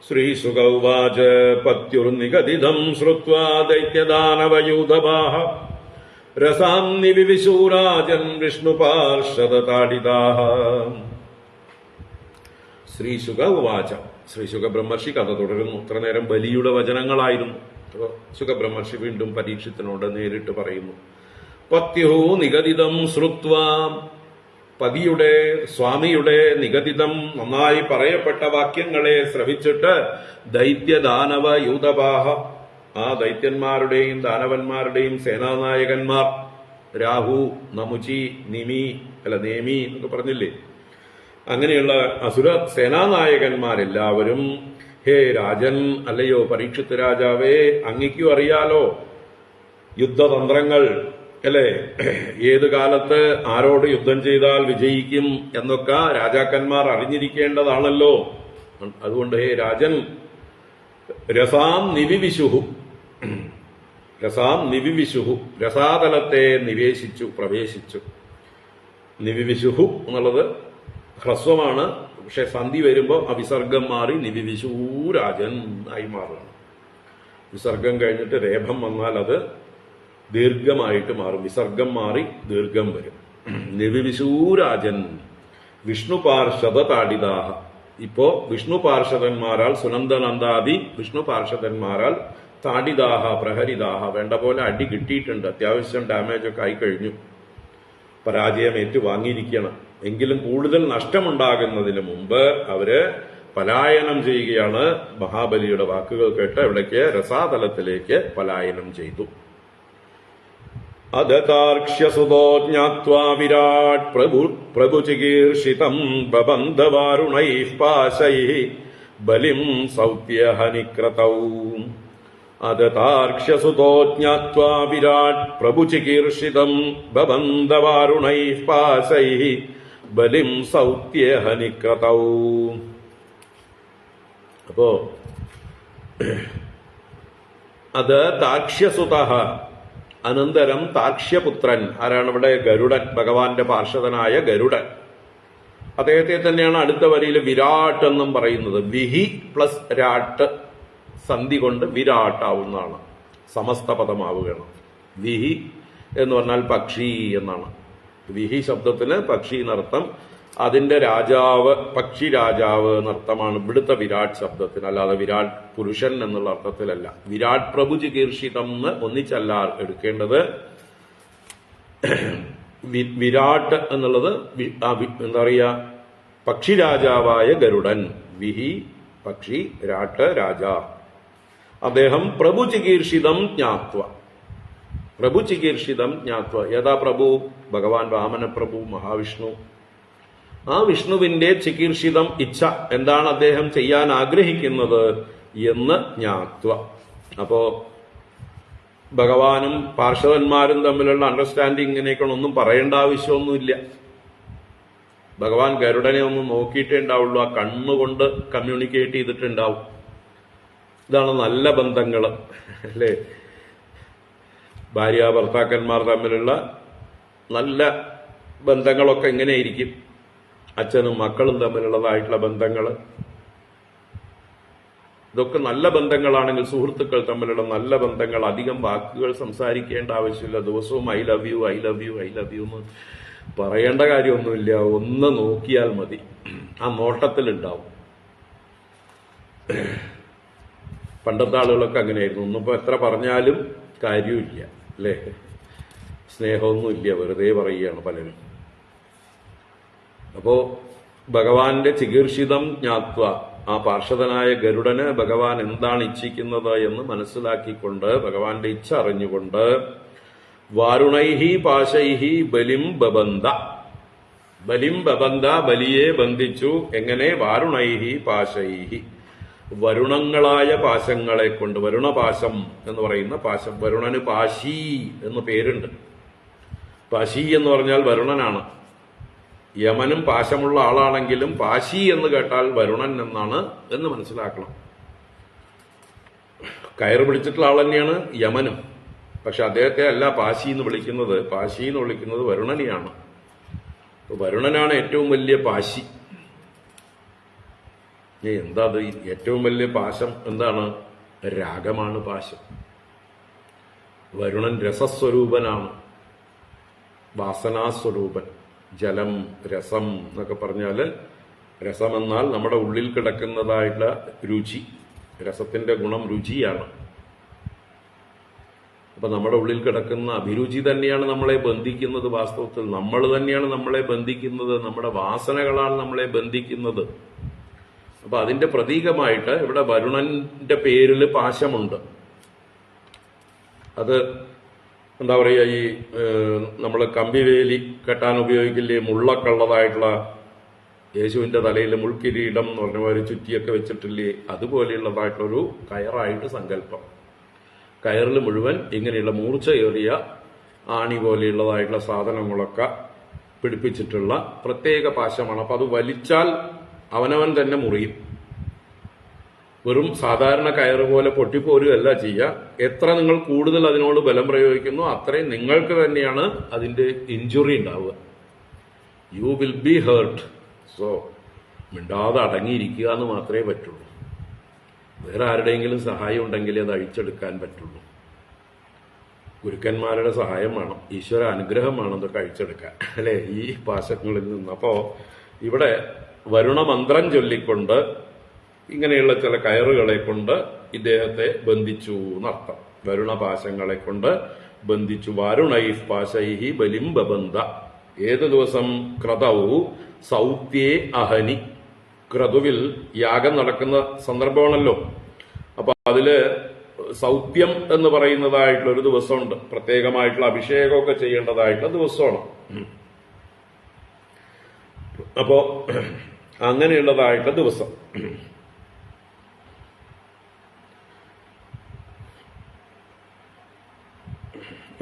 ശ്രീശുക ഉവാച പത്യുർനിഗദിതം ശ്രുത്വാ ദൈത്യദാനവയൂഥഭാഃ രസാം നിവിവിശൂരാജൻ വിഷ്ണുപാർഷദതാഡിതാഃ. ശ്രീശുക ഉവാച. ശ്രീശുക ബ്രഹ്മർഷി കഥ തുടരുന്നു. ഇത്ര നേരം ബലിയുടെ വചനങ്ങളായിരുന്നു. ശുകബ്രഹ്മർഷി വീണ്ടും പരീക്ഷത്തിനോട് നേരിട്ട് പറയുന്നു. പത്യുഹു നിഗദിതം ശ്രുത്വാ, പതിയുടെ സ്വാമിയുടെ നിഗദിതം നന്നായി പറയപ്പെട്ട വാക്യങ്ങളെ ശ്രവിച്ചിട്ട് ദൈത്യദാനവ യൂഥഭാഃ, ആ ദൈത്യന്മാരുടെയും ദാനവന്മാരുടെയും സേനാനായകന്മാർ, രാഹു, നമുചി, നേമി എന്നൊക്കെ പറഞ്ഞില്ലേ, അങ്ങനെയുള്ള അസുര സേനാനായകന്മാരെല്ലാവരും ഹേ രാജൻ, അല്ലയോ പരീക്ഷിത് രാജാവേ, അങ്ങയ്ക്കും അറിയാലോ യുദ്ധതന്ത്രങ്ങൾ അല്ലേ, ഏത് കാലത്ത് ആരോട് യുദ്ധം ചെയ്താൽ വിജയിക്കും എന്നൊക്കെ രാജാക്കന്മാർ അറിഞ്ഞിരിക്കേണ്ടതാണല്ലോ. അതുകൊണ്ട് ഹേ രാജൻ, രസാം നിവിവിശുഹു, രസാതലത്തെ പ്രവേശിച്ചു. നിവിവിശുഹു എന്നുള്ളത് ഹ്രസ്വമാണ്, പക്ഷെ സന്ധി വരുമ്പോൾ ആ വിസർഗം മാറി നിവിവിശൂരാജൻ ആയി മാറുകയാണ്. വിസർഗം കഴിഞ്ഞിട്ട് രേഭം വന്നാൽ അത് ദീർഘമായിട്ട് മാറും. വിസർഗം മാറി ദീർഘം വരും. നിവിവിശൂരാജൻ വിഷ്ണു പാർഷദ താഡിതാഹ. ഇപ്പോ വിഷ്ണു പാർഷദന്മാരാൽ, സുനന്ദനന്ദാദി വിഷ്ണു പാർഷദന്മാരാൽ താഡിതാഹ പ്രഹരിതാഹ, വേണ്ട പോലെ അടി കിട്ടിയിട്ടുണ്ട്. അത്യാവശ്യം ഡാമേജ് ഒക്കെ ആയി കഴിഞ്ഞു. പരാജയം ഏറ്റുവാങ്ങിയിരിക്കണം. എങ്കിലും കൂടുതൽ നഷ്ടമുണ്ടാകുന്നതിന് മുമ്പ് അവര് പലായനം ചെയ്യുകയാണ്. മഹാബലിയുടെ വാക്കുകൾ കേട്ട് എവിടേക്ക്? രസാതലത്തിലേക്ക് പലായനം ചെയ്തു. അദതാർക്ഷ്യസുതോ ജ്ഞാത്വാ വിരാട് പ്രഭുചികീർഷിതം ബബന്ധവാരുണൈഃ പാശൈഃ ബലിം സൗത്യഹനിക്രതൗ. അദതാർക്ഷ്യസുതോ ജ്ഞാത്വാ വിരാട് പ്രഭുചികീർഷിതം ബബന്ധവാരുണൈഃ പാശൈഃ ബലിം സൗത്യഹനിക്രതൗ. അപ്പോ അത് താക്ഷ്യസുതഃ, അനന്തരം താക്ഷ്യപുത്രൻ. ആരാണ് ഇവിടെ? ഗരുഡൻ, ഭഗവാന്റെ പാർഷദനായ ഗരുഡൻ. അദ്ദേഹത്തെ തന്നെയാണ് അടുത്ത വരിയിൽ വിരാട്ട് എന്നും പറയുന്നത്. വിഹി പ്ലസ് രാട്ട് സന്ധി കൊണ്ട് വിരാട്ടാവുന്നതാണ്, സമസ്ത പദമാവുകയാണ്. വിഹി എന്ന് പറഞ്ഞാൽ പക്ഷി എന്നാണ്. വിഹി ശബ്ദത്തിന് പക്ഷി എന്നർത്ഥം. അതിന്റെ രാജാവ്, പക്ഷി രാജാവ് എന്നർത്ഥമാണ് ഇവിടുത്തെ വിരാട് ശബ്ദത്തിന്, അല്ലാതെ വിരാട് പുരുഷൻ എന്നുള്ള അർത്ഥത്തിലല്ല. വിരാട് പ്രഭു ചികീർഷിതം എന്ന് ഒന്നിച്ചല്ല എടുക്കേണ്ടത്. വിരാട് എന്നുള്ളത് എന്താ പറയുക, പക്ഷി രാജാവായ ഗരുഡൻ. വിഹി പക്ഷി, രാട്ട് രാജ. അദ്ദേഹം പ്രഭു ചികീർഷിതം ജ്ഞാത്വ, പ്രഭു ചികീർഷിതം ജ്ഞാത്വ. ഏതാ പ്രഭു? ഭഗവാൻ വാമന പ്രഭു, മഹാവിഷ്ണു. ആ വിഷ്ണുവിന്റെ ചികീർഷിതം ഇച്ഛ, എന്താണ് അദ്ദേഹം ചെയ്യാൻ ആഗ്രഹിക്കുന്നത് എന്ന് ജ്ഞാത്വ. അപ്പോ ഭഗവാനും പാർഷദന്മാരും തമ്മിലുള്ള അണ്ടർസ്റ്റാൻഡിങ്ങിനേക്കാൾ ഒന്നും പറയേണ്ട ആവശ്യമൊന്നുമില്ല. ഭഗവാൻ ഗരുഡനെ ഒന്ന് നോക്കിയിട്ടേ ഉണ്ടാവുള്ളൂ, ആ കണ്ണുകൊണ്ട് കമ്മ്യൂണിക്കേറ്റ് ചെയ്തിട്ടുണ്ടാവും. ഇതാണ് നല്ല ബന്ധങ്ങൾ അല്ലേ. ഭാര്യ ഭർത്താക്കന്മാർ തമ്മിലുള്ള നല്ല ബന്ധങ്ങളൊക്കെ എങ്ങനെയായിരിക്കും? അച്ഛനും മക്കളും തമ്മിലുള്ളതായിട്ടുള്ള ബന്ധങ്ങൾ, ഇതൊക്കെ നല്ല ബന്ധങ്ങളാണെങ്കിൽ, സുഹൃത്തുക്കൾ തമ്മിലുള്ള നല്ല ബന്ധങ്ങൾ, അധികം വാക്കുകൾ സംസാരിക്കേണ്ട ആവശ്യമില്ല. ദിവസവും I love you I love you I love you എന്ന് പറയേണ്ട കാര്യമൊന്നുമില്ല. ഒന്ന് നോക്കിയാൽ മതി, ആ നോട്ടത്തിലുണ്ടാവും. പണ്ടത്തെ ആളുകളൊക്കെ അങ്ങനെയായിരുന്നു. ഒന്നിപ്പോ എത്ര പറഞ്ഞാലും കാര്യമില്ല അല്ലേ, സ്നേഹമൊന്നുമില്ല, വെറുതെ പറയുകയാണ് പലരും. അപ്പോ ഭഗവാന്റെ ചികീർഷിതം ജ്ഞാത്വ, ആ പാർഷദനായ ഗരുഡന് ഭഗവാൻ എന്താണ് ഇച്ഛിക്കുന്നത് എന്ന് മനസ്സിലാക്കിക്കൊണ്ട്, ഭഗവാന്റെ ഇച്ഛ അറിഞ്ഞുകൊണ്ട്, വാരുണൈഹി പാശൈഹി ബലിം ബബന്ധ, ബലിം ബബന്ധ, ബലിയെ ബന്ധിച്ചു. എങ്ങനെ? വാരുണൈഹി പാശൈഹി, വരുണങ്ങളായ പാശങ്ങളെ കൊണ്ട്. വരുണപാശം എന്ന് പറയുന്ന പാശം. വരുണന് പാശി എന്ന് പേരുണ്ട്. പാശി എന്ന് പറഞ്ഞാൽ വരുണനാണ്. യമനും പാശമുള്ള ആളാണെങ്കിലും പാശി എന്ന് കേട്ടാൽ വരുണൻ എന്നാണ് എന്ന് മനസ്സിലാക്കണം. കയറ് പിടിച്ചിട്ടുള്ള ആൾ തന്നെയാണ് യമനും. പക്ഷെ അദ്ദേഹത്തെ അല്ല പാശി എന്ന് വിളിക്കുന്നത്. പാശി എന്ന് വിളിക്കുന്നത് വരുണനെയാണ്. വരുണനാണ് ഏറ്റവും വലിയ പാശി. എന്താ അത്? ഏറ്റവും വലിയ പാശം എന്താണ്? രാഗമാണ് പാശം. വരുണൻ രസസ്വരൂപനാണ്, വാസനാസ്വരൂപൻ. ജലം, രസം എന്നൊക്കെ പറഞ്ഞാൽ, രസമെന്നാൽ നമ്മുടെ ഉള്ളിൽ കിടക്കുന്നതായിട്ടുള്ള രുചി. രസത്തിന്റെ ഗുണം രുചിയാണ്. അപ്പൊ നമ്മുടെ ഉള്ളിൽ കിടക്കുന്ന അഭിരുചി തന്നെയാണ് നമ്മളെ ബന്ധിക്കുന്നത്. വാസ്തവത്തിൽ നമ്മൾ തന്നെയാണ് നമ്മളെ ബന്ധിക്കുന്നത്. നമ്മുടെ വാസനകളാണ് നമ്മളെ ബന്ധിക്കുന്നത്. അപ്പൊ അതിന്റെ പ്രതീകമായിട്ട് ഇവിടെ വരുണന്റെ പേരിൽ പാശമുണ്ട്. അത് എന്താ പറയുക, ഈ നമ്മൾ കമ്പിവേലി കെട്ടാൻ ഉപയോഗിക്കില്ലേ, മുള്ളക്കുള്ളതായിട്ടുള്ള യേശുവിന്റെ തലയിൽ മുൾക്കിരീടം എന്ന് പറഞ്ഞ പോലെ ചുറ്റിയൊക്കെ വെച്ചിട്ടില്ലേ, അതുപോലെയുള്ളതായിട്ടൊരു കയറായിട്ട് സങ്കല്പം. കയറിൽ മുഴുവൻ ഇങ്ങനെയുള്ള മൂർച്ചയേറിയ ആണി പോലെയുള്ളതായിട്ടുള്ള സാധനങ്ങളൊക്കെ പിടിപ്പിച്ചിട്ടുള്ള പ്രത്യേക പാശമാണ്. അപ്പൊ അത് വലിച്ചാൽ അവനവൻ തന്നെ മുറിയും. വെറും സാധാരണ കയറ് പോലെ പൊട്ടിപ്പോരുകയല്ല ചെയ്യുക. എത്ര നിങ്ങൾ കൂടുതൽ അതിനോട് ബലം പ്രയോഗിക്കുന്നു അത്രയും നിങ്ങൾക്ക് തന്നെയാണ് അതിന്റെ ഇഞ്ചുറി ഉണ്ടാവുക. You will be hurt. So മിണ്ടാതെ അടങ്ങിയിരിക്കുക എന്ന് മാത്രമേ പറ്റുള്ളൂ. വേറെ ആരുടെയെങ്കിലും സഹായം ഉണ്ടെങ്കിലേ അത് അഴിച്ചെടുക്കാൻ പറ്റുള്ളൂ. ഗുരുക്കന്മാരുടെ സഹായം വേണം, ഈശ്വര അനുഗ്രഹം വേണം ഇതൊക്കെ അഴിച്ചെടുക്കാൻ, അല്ലെ, ഈ പാശങ്ങളിൽ നിന്ന്. അപ്പോ ഇവിടെ വരുണ മന്ത്രം ചൊല്ലിക്കൊണ്ട് ഇങ്ങനെയുള്ള ചില കയറുകളെ കൊണ്ട് ഇദ്ദേഹത്തെ ബന്ധിച്ചു എന്നർത്ഥം. വരുണപാശങ്ങളെ കൊണ്ട് ബന്ധിച്ചു. വരുണൈഹ് പാശൈഹി ബലിം ബബന്ധ. ഏത് ദിവസം? ക്രതവു സൗത്യേ അഹനി. ക്രതുവിൽ യാഗം നടക്കുന്ന സന്ദർഭമാണല്ലോ. അപ്പൊ അതില് സൗത്യം എന്ന് പറയുന്നതായിട്ടുള്ള ഒരു ദിവസമുണ്ട്. പ്രത്യേകമായിട്ടുള്ള അഭിഷേകമൊക്കെ ചെയ്യേണ്ടതായിട്ടുള്ള ദിവസമാണ്. അപ്പോ അങ്ങനെയുള്ളതായിട്ടുള്ള ദിവസം.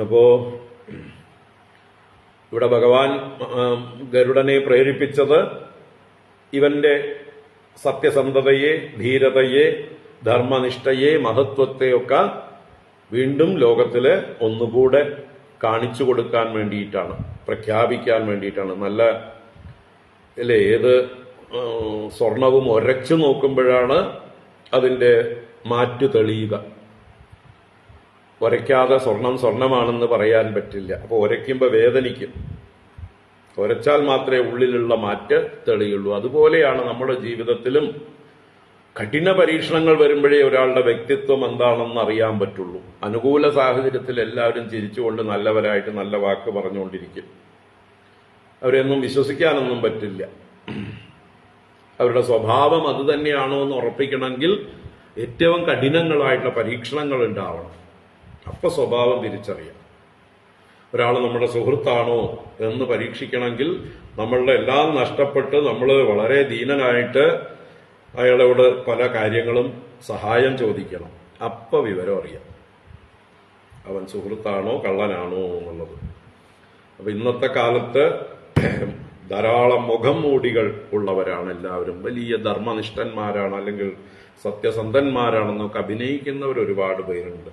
അപ്പോ ഇവിടെ ഭഗവാൻ ഗരുഡനെ പ്രേരിപ്പിച്ചത് ഇവന്റെ സത്യസന്ധതയെ, ധീരതയെ, ധർമ്മനിഷ്ഠയെ, മഹത്വത്തെയൊക്കെ വീണ്ടും ലോകത്തില് ഒന്നുകൂടെ കാണിച്ചു കൊടുക്കാൻ വേണ്ടിയിട്ടാണ്, പ്രഖ്യാപിക്കാൻ വേണ്ടിയിട്ടാണ്. നല്ല അല്ലേ, ഏത് സ്വർണവും ഒരച്ചു നോക്കുമ്പോഴാണ് അതിന്റെ മാറ്റു തെളിയുക. ഒരയ്ക്കാതെ സ്വർണം സ്വർണമാണെന്ന് പറയാൻ പറ്റില്ല. അപ്പൊ ഒരയ്ക്കുമ്പോ വേദനിക്കും. ഒരച്ചാൽ മാത്രമേ ഉള്ളിലുള്ള മാറ്റ് തെളിയുള്ളൂ. അതുപോലെയാണ് നമ്മുടെ ജീവിതത്തിലും കഠിന പരീക്ഷണങ്ങൾ വരുമ്പോഴേ ഒരാളുടെ വ്യക്തിത്വം എന്താണെന്ന് അറിയാൻ പറ്റുള്ളൂ. അനുകൂല സാഹചര്യത്തിൽ എല്ലാവരും ചിരിച്ചുകൊണ്ട് നല്ലവരായിട്ട് നല്ല വാക്ക് പറഞ്ഞുകൊണ്ടിരിക്കും. അവരെയൊന്നും വിശ്വസിക്കാനൊന്നും പറ്റില്ല. അവരുടെ സ്വഭാവം അത് തന്നെയാണോ എന്ന് ഉറപ്പിക്കണമെങ്കിൽ ഏറ്റവും കഠിനങ്ങളായിട്ടുള്ള പരീക്ഷണങ്ങൾ ഉണ്ടാവണം. അപ്പൊ സ്വഭാവം തിരിച്ചറിയാം. ഒരാൾ നമ്മുടെ സുഹൃത്താണോ എന്ന് പരീക്ഷിക്കണമെങ്കിൽ നമ്മളുടെ എല്ലാം നഷ്ടപ്പെട്ട് നമ്മൾ വളരെ ദീനനായിട്ട് അയാളോട് പല കാര്യങ്ങളും സഹായം ചോദിക്കണം. അപ്പൊ വിവരം അറിയാം അവൻ സുഹൃത്താണോ കള്ളനാണോ എന്നുള്ളത്. അപ്പൊ ഇന്നത്തെ കാലത്ത് ധാരാളം മുഖം മൂടികൾ ഉള്ളവരാണ് എല്ലാവരും. വലിയ ധർമ്മനിഷ്ഠന്മാരാണ്, അല്ലെങ്കിൽ സത്യസന്ധന്മാരാണെന്നൊക്കെ അഭിനയിക്കുന്നവർ ഒരുപാട് പേരുണ്ട്.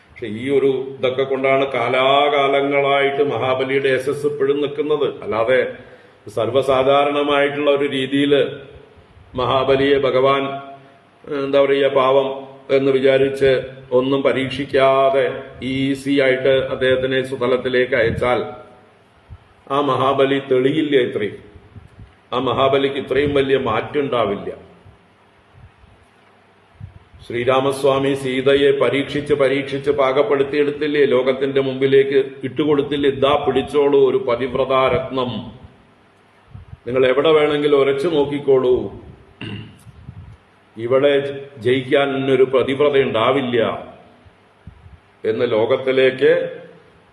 പക്ഷെ ഈ ഒരു ഇതൊക്കെ കൊണ്ടാണ് കാലാകാലങ്ങളായിട്ട് മഹാബലിയുടെ യശസ് ഇപ്പോഴും നിൽക്കുന്നത്. അല്ലാതെ സർവ്വസാധാരണമായിട്ടുള്ള ഒരു രീതിയിൽ മഹാബലിയെ ഭഗവാൻ എന്താ പറയുക, പാവം എന്ന് വിചാരിച്ച് ഒന്നും പരീക്ഷിക്കാതെ ഈസി ആയിട്ട് അദ്ദേഹത്തിനെ സുതലത്തിലേക്ക് അയച്ചാൽ ആ മഹാബലി തെളിയില്ല. ഇത്രയും ആ മഹാബലിക്ക് ഇത്രയും വലിയ മാറ്റുണ്ടാവില്ല. ശ്രീരാമസ്വാമി സീതയെ പരീക്ഷിച്ച് പാകപ്പെടുത്തിയെടുത്തില്ലേ, ലോകത്തിന്റെ മുമ്പിലേക്ക് ഇട്ടുകൊടുത്തില്ലേ, ഇതാ പിടിച്ചോളൂ ഒരു പതിവ്രതാരത്നം, നിങ്ങൾ എവിടെ വേണമെങ്കിലും ഉരച്ചു നോക്കിക്കോളൂ, ഇവിടെ ജയിക്കാൻ ഒരു പതിവ്രത ഉണ്ടാവില്ല എന്ന് ലോകത്തിലേക്ക്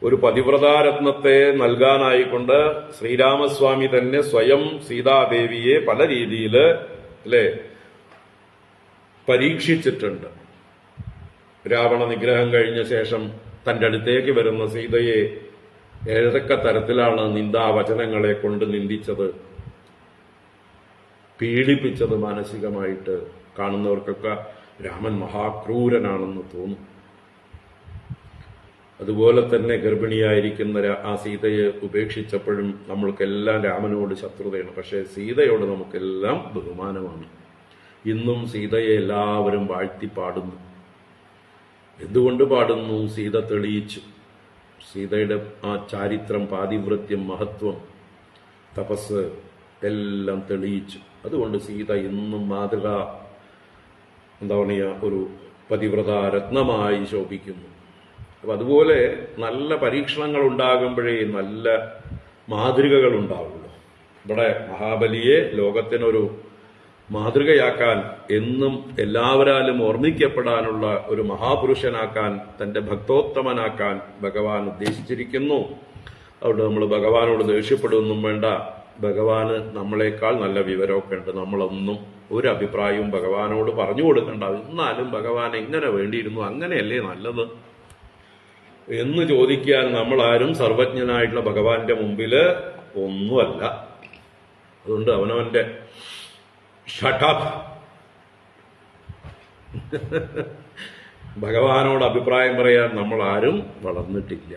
ഒരു പതിവ്രതാരത്നത്തെ നൽകാനായിക്കൊണ്ട് ശ്രീരാമസ്വാമി തന്നെ സ്വയം സീതാദേവിയെ പല രീതിയിൽ അല്ലേ പരീക്ഷിച്ചിട്ടുണ്ട്. രാവണ നിഗ്രഹം കഴിഞ്ഞ ശേഷം തന്റെ അടുത്തേക്ക് വരുന്ന സീതയെ ഏതൊക്കെ തരത്തിലാണ് നിന്ദാവചനങ്ങളെ കൊണ്ട് നിന്ദിച്ചത്, പീഡിപ്പിച്ചത്. മാനസികമായിട്ട് കാണുന്നവർക്കൊക്കെ രാമൻ മഹാക്രൂരനാണെന്ന് തോന്നും. അതുപോലെ തന്നെ ഗർഭിണിയായിരിക്കുന്ന ആ സീതയെ ഉപേക്ഷിച്ചപ്പോഴും നമ്മൾക്കെല്ലാം രാമനോട് ശത്രുതയാണ്. പക്ഷേ സീതയോട് നമുക്കെല്ലാം ബഹുമാനമാണ്. ഇന്നും സീതയെ എല്ലാവരും വാഴ്ത്തി പാടുന്നു. എന്തുകൊണ്ട് പാടുന്നു? സീത തെളിയിച്ചു. സീതയുടെ ആ ചാരിത്രം, പാതിവൃത്യം, മഹത്വം, തപസ് എല്ലാം തെളിയിച്ചു. അതുകൊണ്ട് സീത ഇന്നും മാതൃക, എന്താ പറയുക, ഒരു പതിവ്രത രത്നമായി ശോഭിക്കുന്നു. അപ്പം അതുപോലെ നല്ല പരീക്ഷണങ്ങൾ ഉണ്ടാകുമ്പോഴേ നല്ല മാതൃകകൾ ഉണ്ടാവുള്ളൂ. ഇവിടെ മഹാബലിയെ ലോകത്തിനൊരു മാതൃകയാക്കാൻ, എന്നും എല്ലാവരാലും ഓർമ്മിക്കപ്പെടാനുള്ള ഒരു മഹാപുരുഷനാക്കാൻ, തന്റെ ഭക്തോത്തമനാക്കാൻ ഭഗവാൻ ഉദ്ദേശിച്ചിരിക്കുന്നു. അതുകൊണ്ട് നമ്മൾ ഭഗവാനോട് ദേഷ്യപ്പെടുകയൊന്നും വേണ്ട. ഭഗവാന് നമ്മളെക്കാൾ നല്ല വിവരമൊക്കെ ഉണ്ട്. നമ്മളൊന്നും ഒരു അഭിപ്രായവും ഭഗവാനോട് പറഞ്ഞു കൊടുക്കണ്ട. എന്നാലും ഭഗവാൻ എങ്ങനെ വേണ്ടിയിരുന്നു, അങ്ങനെയല്ലേ നല്ലത് എന്ന് ചോദിക്കാൻ നമ്മളാരും സർവജ്ഞനായിട്ടുള്ള ഭഗവാന്റെ മുമ്പില് ഒന്നുമല്ല. അതുകൊണ്ട് അവനവന്റെ ഷട്ടപ്പ് ഭഗവാനോട് അഭിപ്രായം പറയാൻ നമ്മൾ ആരും വളർന്നിട്ടില്ല.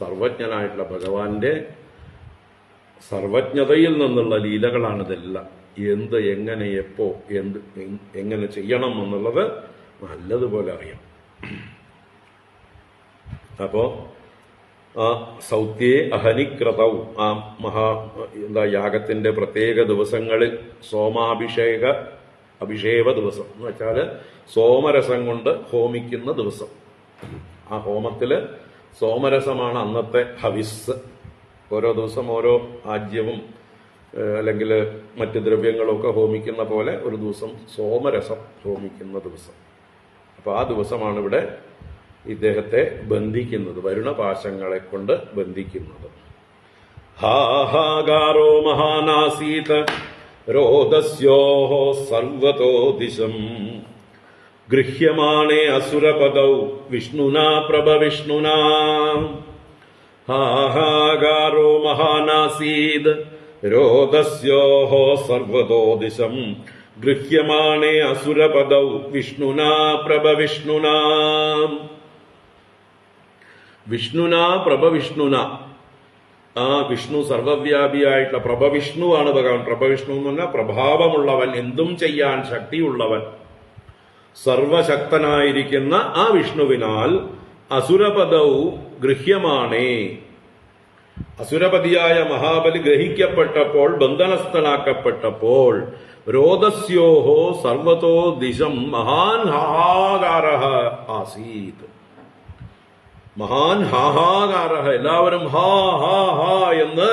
സർവജ്ഞനായിട്ടുള്ള ഭഗവാന്റെ സർവജ്ഞതയിൽ നിന്നുള്ള ലീലകളാണിതെല്ലാം. എന്ത്, എങ്ങനെ, എപ്പോ, എങ്ങനെ ചെയ്യണം എന്നുള്ളത് നല്ലതുപോലെ അറിയാം. അപ്പോ ആ സൗത്യേ അഹനിക്രതവും ആ യാഗത്തിന്റെ പ്രത്യേക ദിവസങ്ങളിൽ അഭിഷേക ദിവസം എന്ന് വെച്ചാല് സോമരസം കൊണ്ട് ഹോമിക്കുന്ന ദിവസം. ആ ഹോമത്തില് സോമരസമാണ് അന്നത്തെ ഹവിസ്. ഓരോ ദിവസം ഓരോ ആജ്യവും അല്ലെങ്കിൽ മറ്റ് ദ്രവ്യങ്ങളൊക്കെ ഹോമിക്കുന്ന പോലെ ഒരു ദിവസം സോമരസം ഹോമിക്കുന്ന ദിവസം. അപ്പൊ ആ ദിവസമാണ് ഇവിടെ ഇദ്ദേഹത്തെ ബന്ധിക്കുന്നത്, വരുണപാശങ്ങളെ കൊണ്ട് ബന്ധിക്കുന്നത്. ഹാഹാകാരോ മഹാനാസീത രോദസ്യോഹോ സർവതോ ദിശം ഗൃഹ്യമാണേ അസുരപദൗ വിഷ്ണുനാ പ്രഭവിഷ്ണുനാ. ഹാഹാകാരോ മഹാനാസീത് രോദസ്യോഹോ സർവതോ ദിശം ഗൃഹ്യമാണേ അസുരപദൗ വിഷ്ണുനാ പ്രഭവിഷ്ണുനാ. വിഷ്ണുനാ പ്രഭവിഷ്ണുന, ആ വിഷ്ണു സർവവ്യാപിയായിട്ടുള്ള പ്രഭവിഷ്ണുവാണ് ഭഗവാൻ. പ്രഭവിഷ്ണു എന്ന് പറഞ്ഞാൽ പ്രഭാവമുള്ളവൻ, എന്തും ചെയ്യാൻ ശക്തിയുള്ളവൻ, സർവശക്തനായിരിക്കുന്ന ആ വിഷ്ണുവിനാൽ അസുരപദൗ ഗൃഹ്യമാണേ, അസുരപതിയായ മഹാബലി ഗ്രഹിക്കപ്പെട്ടപ്പോൾ, ബന്ധനസ്ഥനാക്കപ്പെട്ടപ്പോൾ, രോദസ്യോഹോ സർവതോ ദിശം മഹാൻ ഹാഹാകാരഃ ആസീത്. മഹാൻ ഹാഹാകാരഃ, എല്ലാവരും ഹാ ഹാ ഹാ എന്ന്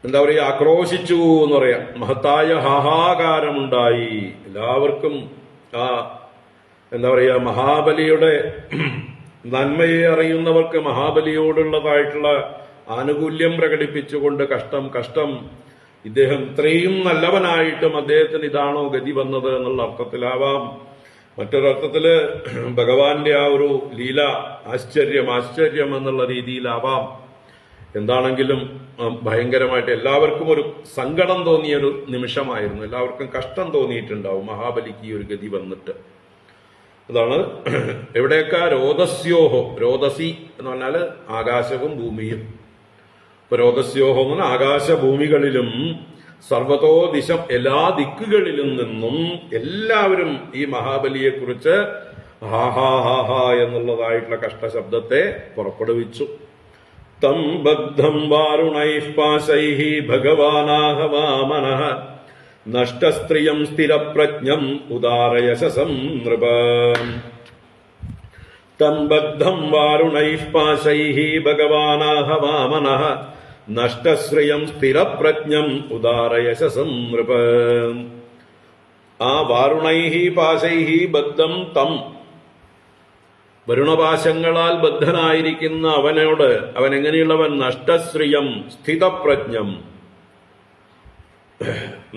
എന്താ പറയുക, ആക്രോശിച്ചു എന്ന് പറയാം. മഹത്തായ ഹാഹാകാരമുണ്ടായി. എല്ലാവർക്കും ആ എന്താ പറയുക, മഹാബലിയുടെ നന്മയെ അറിയുന്നവർക്ക് മഹാബലിയോടുള്ളതായിട്ടുള്ള ആനുകൂല്യം പ്രകടിപ്പിച്ചുകൊണ്ട് കഷ്ടം കഷ്ടം, ഇദ്ദേഹം ഇത്രയും നല്ലവനായിട്ടും അദ്ദേഹത്തിന് ഇതാണോ ഗതി വന്നത് എന്നുള്ള അർത്ഥത്തിലാവാം. മറ്റൊരർത്ഥത്തില് ഭഗവാന്റെ ആ ഒരു ലീല ആശ്ചര്യം എന്നുള്ള രീതിയിലാവാം. എന്താണെങ്കിലും ഭയങ്കരമായിട്ട് എല്ലാവർക്കും ഒരു സങ്കടം തോന്നിയ ഒരു നിമിഷമായിരുന്നു. എല്ലാവർക്കും കഷ്ടം തോന്നിയിട്ടുണ്ടാവും മഹാബലിക്ക് ഈ ഒരു ഗതി വന്നിട്ട്. അതാണ് എവിടെയൊക്കെ രോദസ്യോഹോ, രോദസി എന്ന് പറഞ്ഞാല് ആകാശവും ഭൂമിയും. ഇപ്പൊ രോദസ്യോഹോ എന്ന് പറഞ്ഞാൽ ആകാശഭൂമികളിലും സർവതോ ദിശം, എല്ലാ ദിക്കുകളിലും നിന്നും എല്ലാവരും ഈ മഹാബലിയെ കുറിച്ച് ഹാഹാ ഹാഹാ എന്നുള്ളതായിട്ടുള്ള കഷ്ടശബ്ദത്തെ പുറപ്പെടുവിച്ചു. തം ബദ്ധം വാരുണൈഃ പാശൈഃ ഭഗവാനാഹ വാമനഃ നഷ്ടസ്ത്രിയം സ്ഥിരപ്രജ്ഞം ഉദാരയശസം നൃപ. തം ബദ്ധം വാരുണൈഃ പാശൈഃ ഭഗവാനാഹ വാമനഃ നഷ്ടശ്രിയം സ്ഥിരപ്രജ്ഞം ഉദാരയശസം നൃപ. ആ വാരുണൈഃ പാശൈഃ ബദ്ധം തം, വരുണപാശങ്ങളാൽ ബദ്ധനായിരിക്കുന്ന അവനോട്, അവൻ എങ്ങനെയുള്ളവൻ? നഷ്ടശ്രിയം സ്ഥിതപ്രജ്ഞം.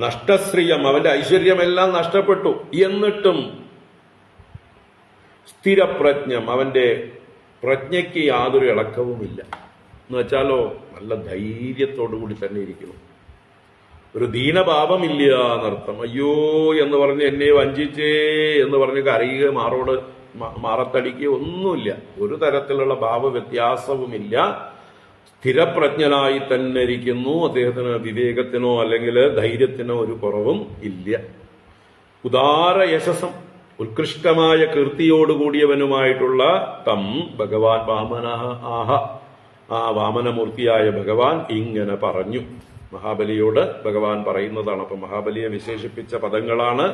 നഷ്ടശ്രിയം, അവന്റെ ഐശ്വര്യമെല്ലാം നഷ്ടപ്പെട്ടു, എന്നിട്ടും സ്ഥിരപ്രജ്ഞം, അവന്റെ പ്രജ്ഞയ്ക്ക് യാതൊരു ഇളക്കവുമില്ല. എന്ന് വെച്ചാലോ നല്ല ധൈര്യത്തോടുകൂടി തന്നെ ഇരിക്കുന്നു. ഒരു ദീനഭാവമില്ല എന്നർത്ഥം. അയ്യോ എന്ന് പറഞ്ഞ് എന്നെ വഞ്ചിച്ചേ എന്ന് പറഞ്ഞ് കരയുക, മാറോട് മാറത്തടിക്കുകയോ ഒന്നുമില്ല. ഒരു തരത്തിലുള്ള ഭാവവ്യത്യാസവുമില്ല. സ്ഥിരപ്രജ്ഞനായി തന്നെ ഇരിക്കുന്നു. അദ്ദേഹത്തിന് വിവേകത്തിനോ അല്ലെങ്കിൽ ധൈര്യത്തിനോ ഒരു കുറവും ഇല്ല. ഉദാര യശസം, ഉത്കൃഷ്ടമായ കീർത്തിയോടുകൂടിയവനുമായിട്ടുള്ള തം ഭഗവാൻ വാമന ആഹ, ആ വാമനമൂർത്തിയായ ഭഗവാൻ ഇങ്ങനെ പറഞ്ഞു. മഹാബലിയോട് ഭഗവാൻ പറയുന്നതാണ്. അപ്പൊ മഹാബലിയെ വിശേഷിപ്പിച്ച പദങ്ങളാണ്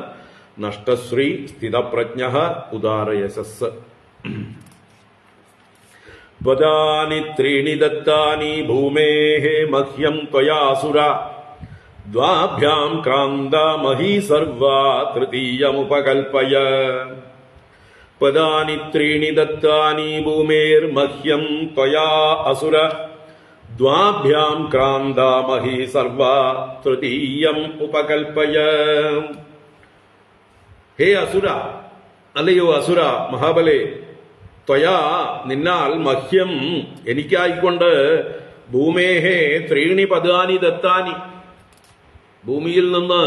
നഷ്ടശ്രീ, സ്ഥിതപ്രജ്ഞ, ഉദാരയശസ്. വദാനി ത്രീണി ദത്താനി ഭൂമേഃ മഹ്യം ത്വയാസുര ദ്വാഭ്യാം ക്രാന്ത മഹീ സർവാ തൃതീയമുപകൽപ്പയ. പദാനി ത്രീണി ദത്താനി ഭൂമേർമഹ്യം ത്വയാ അസുര ദ്വാഭ്യാം ക്രാന്ത മഹീ സർവാ തൃതീയം ഉപകൽപ്പയ. ഹേ അസുര, അല്ലയോ അസുര മഹാബലേ, ത്വയാ നിന്നാൽ മഹ്യം എനിക്കായിക്കൊണ്ട് ഭൂമേഹേ ത്രീണി പദാനി ദത്താനി, ഭൂമിയിൽ നിന്ന്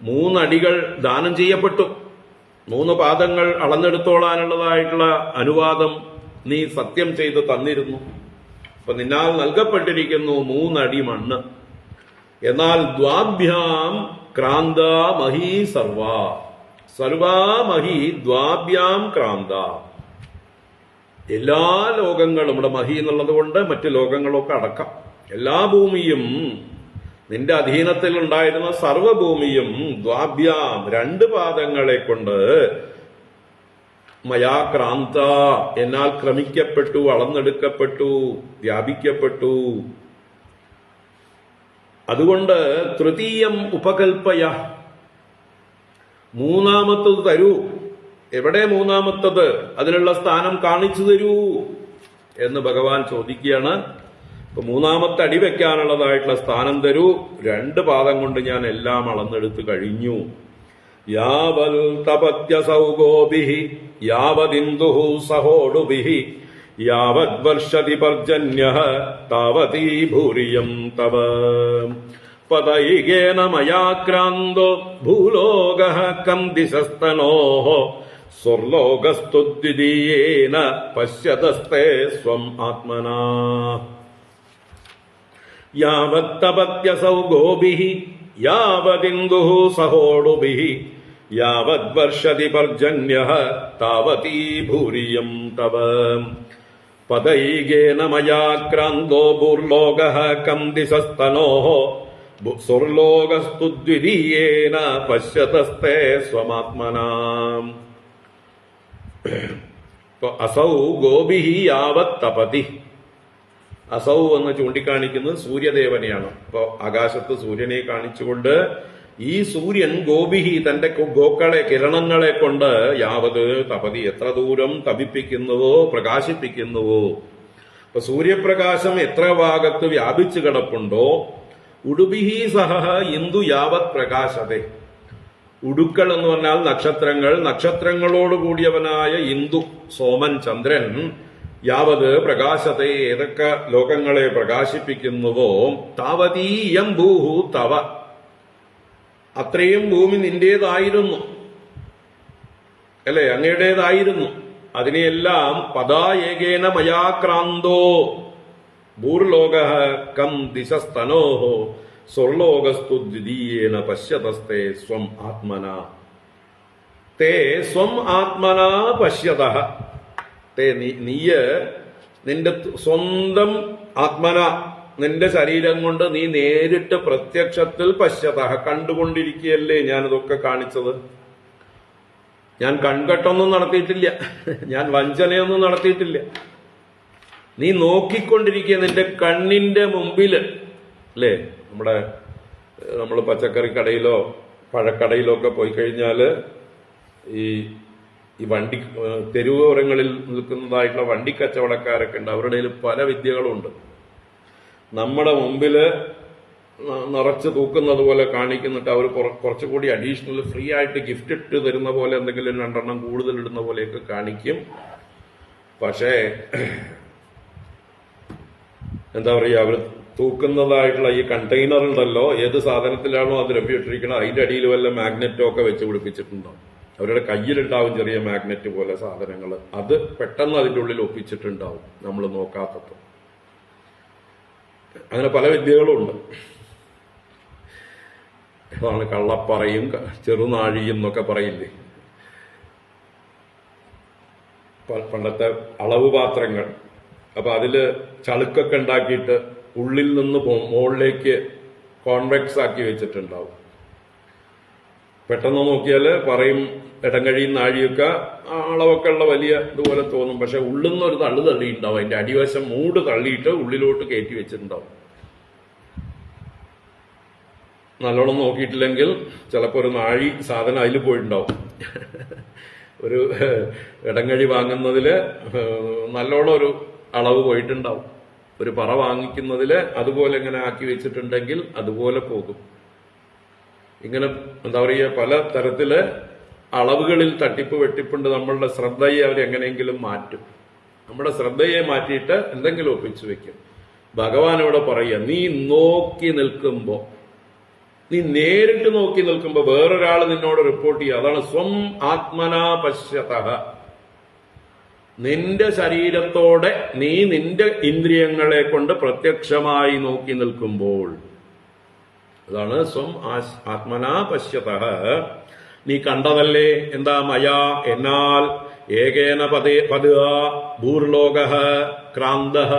3 അടികൾ ദാനം ചെയ്യപ്പെട്ടു. 3 പാദങ്ങൾ അളന്നെടുത്തോളാനുള്ളതായിട്ടുള്ള അനുവാദം നീ സത്യം ചെയ്ത് തന്നിരുന്നു. അപ്പൊ നിന്നാൽ നൽകപ്പെട്ടിരിക്കുന്നു 3 അടി മണ്ണ്. എന്നാൽ ദ്വാഭ്യാം ക്രാന്ത മഹീ സർവാ, സർവാ മഹി ദ്വാഭ്യാം ക്രാന്ത, എല്ലാ ലോകങ്ങളും, ഇവിടെ മഹി എന്നുള്ളത് കൊണ്ട് മറ്റു ലോകങ്ങളൊക്കെ അടക്കം എല്ലാ ഭൂമിയും, നിന്റെ അധീനത്തിൽ ഉണ്ടായിരുന്ന സർവഭൂമിയും ദ്വാഭ്യാം 2 പാദങ്ങളെ കൊണ്ട് മയാ ക്രാന്ത എന്നാൽ ക്രമിക്കപ്പെട്ടു, അളന്നെടുക്കപ്പെട്ടു, വ്യാപിക്കപ്പെട്ടു. അതുകൊണ്ട് തൃതീയം ഉപകൽപ്പയ, 3ാമത്തത് തരൂ. എവിടെ 3ാമത്തത്? അതിനുള്ള സ്ഥാനം കാണിച്ചു തരൂ എന്ന് ഭഗവാൻ ചോദിക്കുകയാണ്. അപ്പൊ 3ാമത്തെ അടി വെക്കാനുള്ളതായിട്ടുള്ള സ്ഥാനം തരൂ. 2 പാദം കൊണ്ട് ഞാൻ എല്ലാം അളന്നെടുത്ത് കഴിഞ്ഞു. യാവൽ തപത്യസൗ ഗോഭിഃ യാവദിന്ദുഃ സഹോടുഭിഃ യാവദ് വർഷതി പർജന്യഃ താവതീ ഭൂരിയം തവ. പദൈകേന മയാ ക്രാന്തോ ഭൂലോകഃ കം ദിശസ്തനോഃ സ്വർലോകസ്തു ദ്വിതീയേന പശ്യതസ്തേ സ്വം ആത്മനാ. യാവത്തപത്യസൗ ഗോഭിഃ യാവദിന്ദുഃ സഹോടുഭിഃ യാവദ് വർഷതി പർജന്യഃ താവതീ ഭൂരിയം തവ. പദൈകേന മയാ ക്രാന്തോ ഭൂർലോകഃ കം ദിശസ്തനോഃ സ്വർലോകസ്തു ദ്വിതീയേന പശ്യതസ്തേ സ്വമാത്മനാ. അസൗ ഗോഭിഃ യാവത് തപതി, അസൗ എന്ന് ചൂണ്ടിക്കാണിക്കുന്നത് സൂര്യദേവനെയാണ്. അപ്പൊ ആകാശത്ത് സൂര്യനെ കാണിച്ചുകൊണ്ട് ഈ സൂര്യൻ ഗോഭിഹി തന്റെ ഗോക്കളെ, കിരണങ്ങളെ കൊണ്ട് യാവത് തപതി എത്ര ദൂരം തപിപ്പിക്കുന്നുവോ, പ്രകാശിപ്പിക്കുന്നുവോ. അപ്പൊ സൂര്യപ്രകാശം എത്ര ഭാഗത്ത് വ്യാപിച്ചു കിടപ്പുണ്ടോ, ഉടുബിഹി സഹ ഇന്ദു യാവത് പ്രകാശത്തെ, ഉടുക്കൾ എന്ന് പറഞ്ഞാൽ നക്ഷത്രങ്ങൾ, നക്ഷത്രങ്ങളോടുകൂടിയവനായ ഇന്ദു, സോമൻ, ചന്ദ്രൻ, യാവത് പ്രകാശത്തെ ഏതൊക്കെ ലോകങ്ങളെ പ്രകാശിപ്പിക്കുന്നുവോ, താവതീയം ഭൂഹു തവ അത്രയും ഭൂമി നിന്റേതായിരുന്നു, അല്ലെ, അങ്ങയുടേതായിരുന്നു. അതിനെയെല്ലാം പദാ ഏകേന മയാക്രാന്തോ ഭൂർലോകഃ കം ദിശസ്തനോഃ സ്വർലോകസ്തു ദ്വിതീയേന പശ്യതസ്തേ സ്വം ആത്മന. തേ സ്വം ആത്മന പശ്യതഃ, തേ നീയ് നിന്റെ സ്വന്തം ആത്മന, നിന്റെ ശരീരം കൊണ്ട് നീ നേരിട്ട് പ്രത്യക്ഷത്തിൽ പശ്യതഃ കണ്ടുകൊണ്ടിരിക്കുകയല്ലേ ഞാനിതൊക്കെ കാണിച്ചത്. ഞാൻ കൺകെട്ടൊന്നും നടത്തിയിട്ടില്ല, ഞാൻ വഞ്ചനയൊന്നും നടത്തിയിട്ടില്ല. നീ നോക്കിക്കൊണ്ടിരിക്കുക നിന്റെ കണ്ണിന്റെ മുമ്പില്, അല്ലേ. നമ്മൾ പച്ചക്കറി കടയിലോ പഴക്കടയിലോ ഒക്കെ പോയി കഴിഞ്ഞാല് ഈ വണ്ടി തെരുവോരങ്ങളിൽ നിൽക്കുന്നതായിട്ടുള്ള വണ്ടി കച്ചവടക്കാരൊക്കെ ഉണ്ട്. അവരുടെ കയ്യിൽ പല വിദ്യകളുണ്ട്. നമ്മുടെ മുമ്പില് നിറച്ച് തൂക്കുന്നത് പോലെ കാണിക്കുന്നിട്ട് അവർ കുറച്ചുകൂടി അഡീഷണൽ ഫ്രീ ആയിട്ട് ഗിഫ്റ്റ് ഇട്ട് തരുന്ന പോലെ എന്തെങ്കിലും 2 എണ്ണം കൂടുതൽ ഇടുന്ന പോലെയൊക്കെ കാണിക്കും. പക്ഷേ എന്താ പറയുക, അവർ തൂക്കുന്നതായിട്ടുള്ള ഈ കണ്ടെയ്നർ ഉണ്ടല്ലോ, ഏത് സാധനത്തിലാണോ അത് രമ്പിട്ടിരിക്കണം അതിന്റെ അടിയിൽ വല്ല മാഗ്നറ്റോ ഒക്കെ വെച്ച് പിടിപ്പിച്ചിട്ടുണ്ടോ. അവരുടെ കയ്യിലുണ്ടാവും ചെറിയ മാഗ്നറ്റ് പോലെ സാധനങ്ങൾ. അത് പെട്ടെന്ന് അതിൻ്റെ ഉള്ളിൽ ഒപ്പിച്ചിട്ടുണ്ടാവും നമ്മൾ നോക്കാത്തപ്പോൾ. അങ്ങനെ പല വിദ്യകളും ഉണ്ട്. അതാണ് കള്ളപ്പറയും ചെറുനാഴിയും എന്നൊക്കെ പറയില്ലേ. പണ്ടത്തെ അളവ് പാത്രങ്ങൾ. അപ്പൊ അതില് ചളുക്കൊക്കെ ഉണ്ടാക്കിയിട്ട് ഉള്ളിൽ നിന്ന് മുകളിലേക്ക് കോൺവെക്സ് ആക്കി വെച്ചിട്ടുണ്ടാവും. പെട്ടെന്ന് നോക്കിയാല് പറയും ഇടങ്ങഴിയും നാഴിയൊക്കെ അളവൊക്കെ ഉള്ള വലിയ ഇതുപോലെ തോന്നും. പക്ഷെ ഉള്ളിൽ നിന്ന് ഒരു തള്ളു തള്ളിയിട്ടുണ്ടാവും. അതിന്റെ അടിവശം മൂട് തള്ളിയിട്ട് ഉള്ളിലോട്ട് കയറ്റി വെച്ചിട്ടുണ്ടാവും. നല്ലോണം നോക്കിയിട്ടില്ലെങ്കിൽ ചിലപ്പോൾ ഒരു നാഴി സാധനം അതിൽ പോയിട്ടുണ്ടാവും. ഒരു ഇടങ്ങഴി വാങ്ങുന്നതില് നല്ലോണം ഒരു അളവ് പോയിട്ടുണ്ടാവും. ഒരു പറ വാങ്ങിക്കുന്നതില് അതുപോലെ ഇങ്ങനെ ആക്കി വെച്ചിട്ടുണ്ടെങ്കിൽ അതുപോലെ പോകും. ഇങ്ങനെ എന്താ പറയുക, പല തരത്തില് അളവുകളിൽ തട്ടിപ്പ് വെട്ടിപ്പുണ്ട്. നമ്മളുടെ ശ്രദ്ധയെ അവരെങ്ങനെയെങ്കിലും മാറ്റും. നമ്മുടെ ശ്രദ്ധയെ മാറ്റിയിട്ട് എന്തെങ്കിലും ഒപ്പിച്ചു വെക്കും. ഭഗവാൻ ഇവിടെ പറയുക, നീ നോക്കി നിൽക്കുമ്പോ, നീ നേരിട്ട് നോക്കി നിൽക്കുമ്പോ വേറൊരാൾ നിന്നോട് റിപ്പോർട്ട് ചെയ്യുക. അതാണ് സ്വം ആത്മനാ പശ്യതഃ. നിന്റെ ശരീരത്തോടെ നീ നിന്റെ ഇന്ദ്രിയങ്ങളെ കൊണ്ട് പ്രത്യക്ഷമായി നോക്കി നിൽക്കുമ്പോൾ, അതാണ് സ്വം ആത്മനാ പശ്യതഃ. നീ കണ്ടതല്ലേ എന്താ? മയാ, എന്നാൽ, ഏകേന പദാ ഭൂർലോകഃ ക്രാന്തഃ.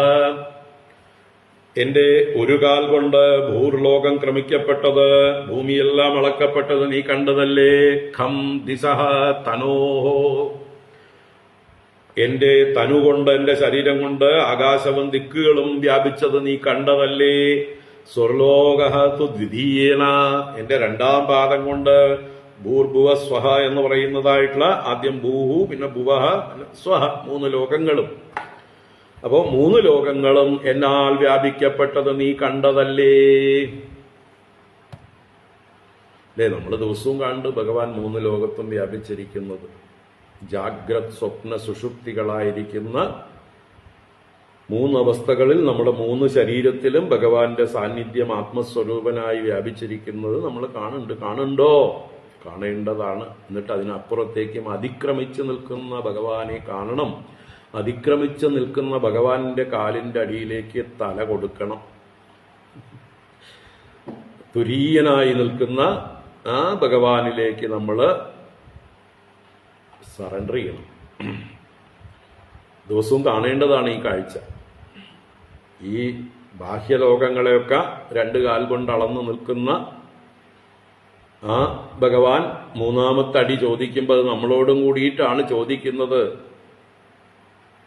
എന്റെ ഒരു കാൽ കൊണ്ട് ഭൂർലോകം ക്രമിക്കപ്പെട്ടത്, ഭൂമിയെല്ലാം അളക്കപ്പെട്ടത് നീ കണ്ടതല്ലേ? ഖം ദിസഃ തനോഹോ. എന്റെ തനു കൊണ്ട്, എന്റെ ശരീരം കൊണ്ട് ആകാശവും ദിക്കുകളും വ്യാപിച്ചത് നീ കണ്ടതല്ലേ? സ്വർലോകഃ തു ദ്വിതീയേന. എന്റെ രണ്ടാം പാദം കൊണ്ട് ഭൂർഭുവ സ്വഹ എന്ന് പറയുന്നതായിട്ടുള്ള, ആദ്യം ഭൂഹു, പിന്നെ ഭുവഹ, പിന്നെ സ്വഹ, 3 ലോകങ്ങളും. അപ്പോ 3 ലോകങ്ങളും എന്നാൽ വ്യാപിക്കപ്പെട്ടത് നീ കണ്ടതല്ലേ? അല്ലേ, നമ്മൾ ദിവസവും കണ്ട് ഭഗവാൻ 3 ലോകത്തും വ്യാപിച്ചിരിക്കുന്നത്. ജാഗ്രത്, സ്വപ്ന, സുഷുപ്തികളായിരിക്കുന്ന 3 അവസ്ഥകളിൽ നമ്മുടെ 3 ശരീരത്തിലും ഭഗവാന്റെ സാന്നിധ്യം ആത്മസ്വരൂപനായി വ്യാപിച്ചിരിക്കുന്നത് നമ്മൾ കാണുന്നുണ്ടോ? കാണേണ്ടതാണ്. എന്നിട്ട് അതിനപ്പുറത്തേക്കും അതിക്രമിച്ചു നിൽക്കുന്ന ഭഗവാനെ കാണണം. അതിക്രമിച്ചു നിൽക്കുന്ന ഭഗവാന്റെ കാലിന്റെ അടിയിലേക്ക് തല കൊടുക്കണം. തുരീയനായി നിൽക്കുന്ന ആ ഭഗവാനിലേക്ക് നമ്മൾ സറണ്ടർ ചെയ്യണം. ദിവസവും കാണേണ്ടതാണ് ഈ കാഴ്ച. ഈ ബാഹ്യലോകങ്ങളെയൊക്കെ 2 കാൽ കൊണ്ട് അളന്നു നിൽക്കുന്ന ആ ഭഗവാൻ 3ാമത്തെ അടി ചോദിക്കുമ്പോൾ അത് നമ്മളോടും കൂടിയിട്ടാണ് ചോദിക്കുന്നത്.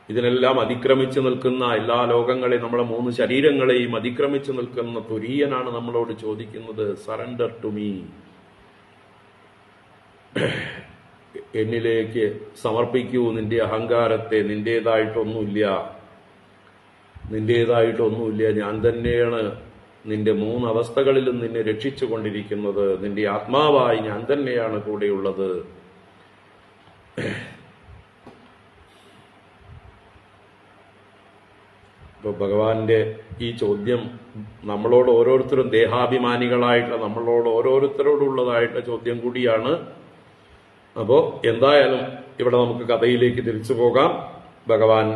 ഇതിനെല്ലാം അതിക്രമിച്ചു നിൽക്കുന്ന എല്ലാ ലോകങ്ങളെയും, നമ്മുടെ 3 ശരീരങ്ങളെയും അതിക്രമിച്ചു നിൽക്കുന്ന തുരീയനാണ് നമ്മളോട് ചോദിക്കുന്നത്, സറണ്ടർ ടു മീ. എന്നിലേക്ക് സമർപ്പിക്കൂ നിന്റെ അഹങ്കാരത്തെ. നിന്റേതായിട്ടൊന്നുമില്ല. ഞാൻ തന്നെയാണ് നിന്റെ 3 അവസ്ഥകളിലും നിന്നെ രക്ഷിച്ചു കൊണ്ടിരിക്കുന്നത്. നിന്റെ ആത്മാവായി ഞാൻ തന്നെയാണ് കൂടെയുള്ളത്. ഇപ്പൊ ഭഗവാന്റെ ഈ ചോദ്യം നമ്മളോട് ഓരോരുത്തരും, ദേഹാഭിമാനികളായിട്ടുള്ള നമ്മളോട് ഓരോരുത്തരോടുള്ളതായിട്ടുള്ള ചോദ്യം കൂടിയാണ്. അപ്പോ എന്തായാലും ഇവിടെ നമുക്ക് കഥയിലേക്ക് തിരിച്ചു പോകാം. ഭഗവാൻ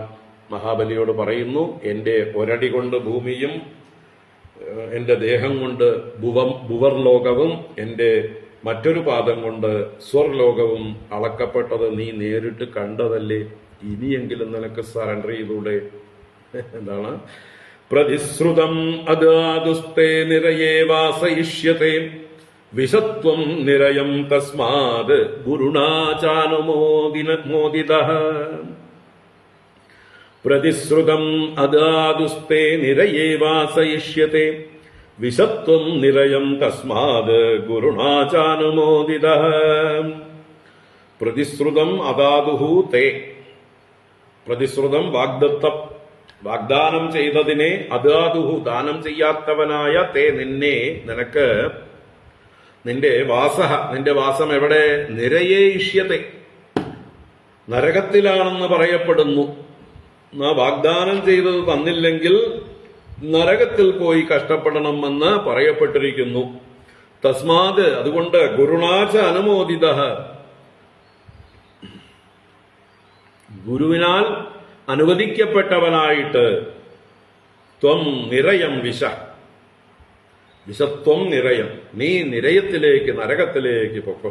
മഹാബലിയോട് പറയുന്നു, എന്റെ ഒരടി കൊണ്ട് ഭൂമിയും എന്റെ ദേഹം കൊണ്ട് ഭുവർലോകവും എന്റെ മറ്റൊരു പാദം കൊണ്ട് സ്വർലോകവും അളക്കപ്പെട്ടത് നീ നേരിട്ട് കണ്ടതല്ലേ? ഇനിയെങ്കിലും നിനക്ക് സറണ്ടർ ചെയ്തൂടെ? എന്താണ്? പ്രതിശ്രുതം അദാദുസ്തേ നിരയേ വാസയിഷ്യത്തെ വിഷത്വം നിരയം തസ്മാത് ഗുരുണാചാനുമോദിതഃ. പ്രതിശ്രുതം അദാദുസ്തേ നിരയേ വാസയിഷ്യത്തെ വിഷത്വം നിരയം തസ്മാത് ഗുരുണാചാനുമോദിതഃ. പ്രതിശ്രുതം അദാദുഹു തേ. പ്രതിശ്രുതം വാഗ്ദാനം ചെയ്തതിനെ, അദാദുഹു ദാനം ചെയ്യാത്തവനായ തേ നിന്നെ, നിനക്ക്, നിന്റെ വാസം എവിടെ? നിരയേഷ്യത്തെ, നരകത്തിലാണെന്ന് പറയപ്പെടുന്നു. വാഗ്ദാനം ചെയ്തത് തന്നില്ലെങ്കിൽ നരകത്തിൽ പോയി കഷ്ടപ്പെടണമെന്ന് പറയപ്പെട്ടിരിക്കുന്നു. തസ്മാത്, അതുകൊണ്ട്, ഗുരുണാച അനുമോദിതഃ, ഗുരുവിനാൽ അനുവദിക്കപ്പെട്ടവനായിട്ട് ത്വം നിരയം വിശത്വം നിരയം, നീ നിരയത്തിലേക്ക്, നരകത്തിലേക്ക് പൊക്കോ.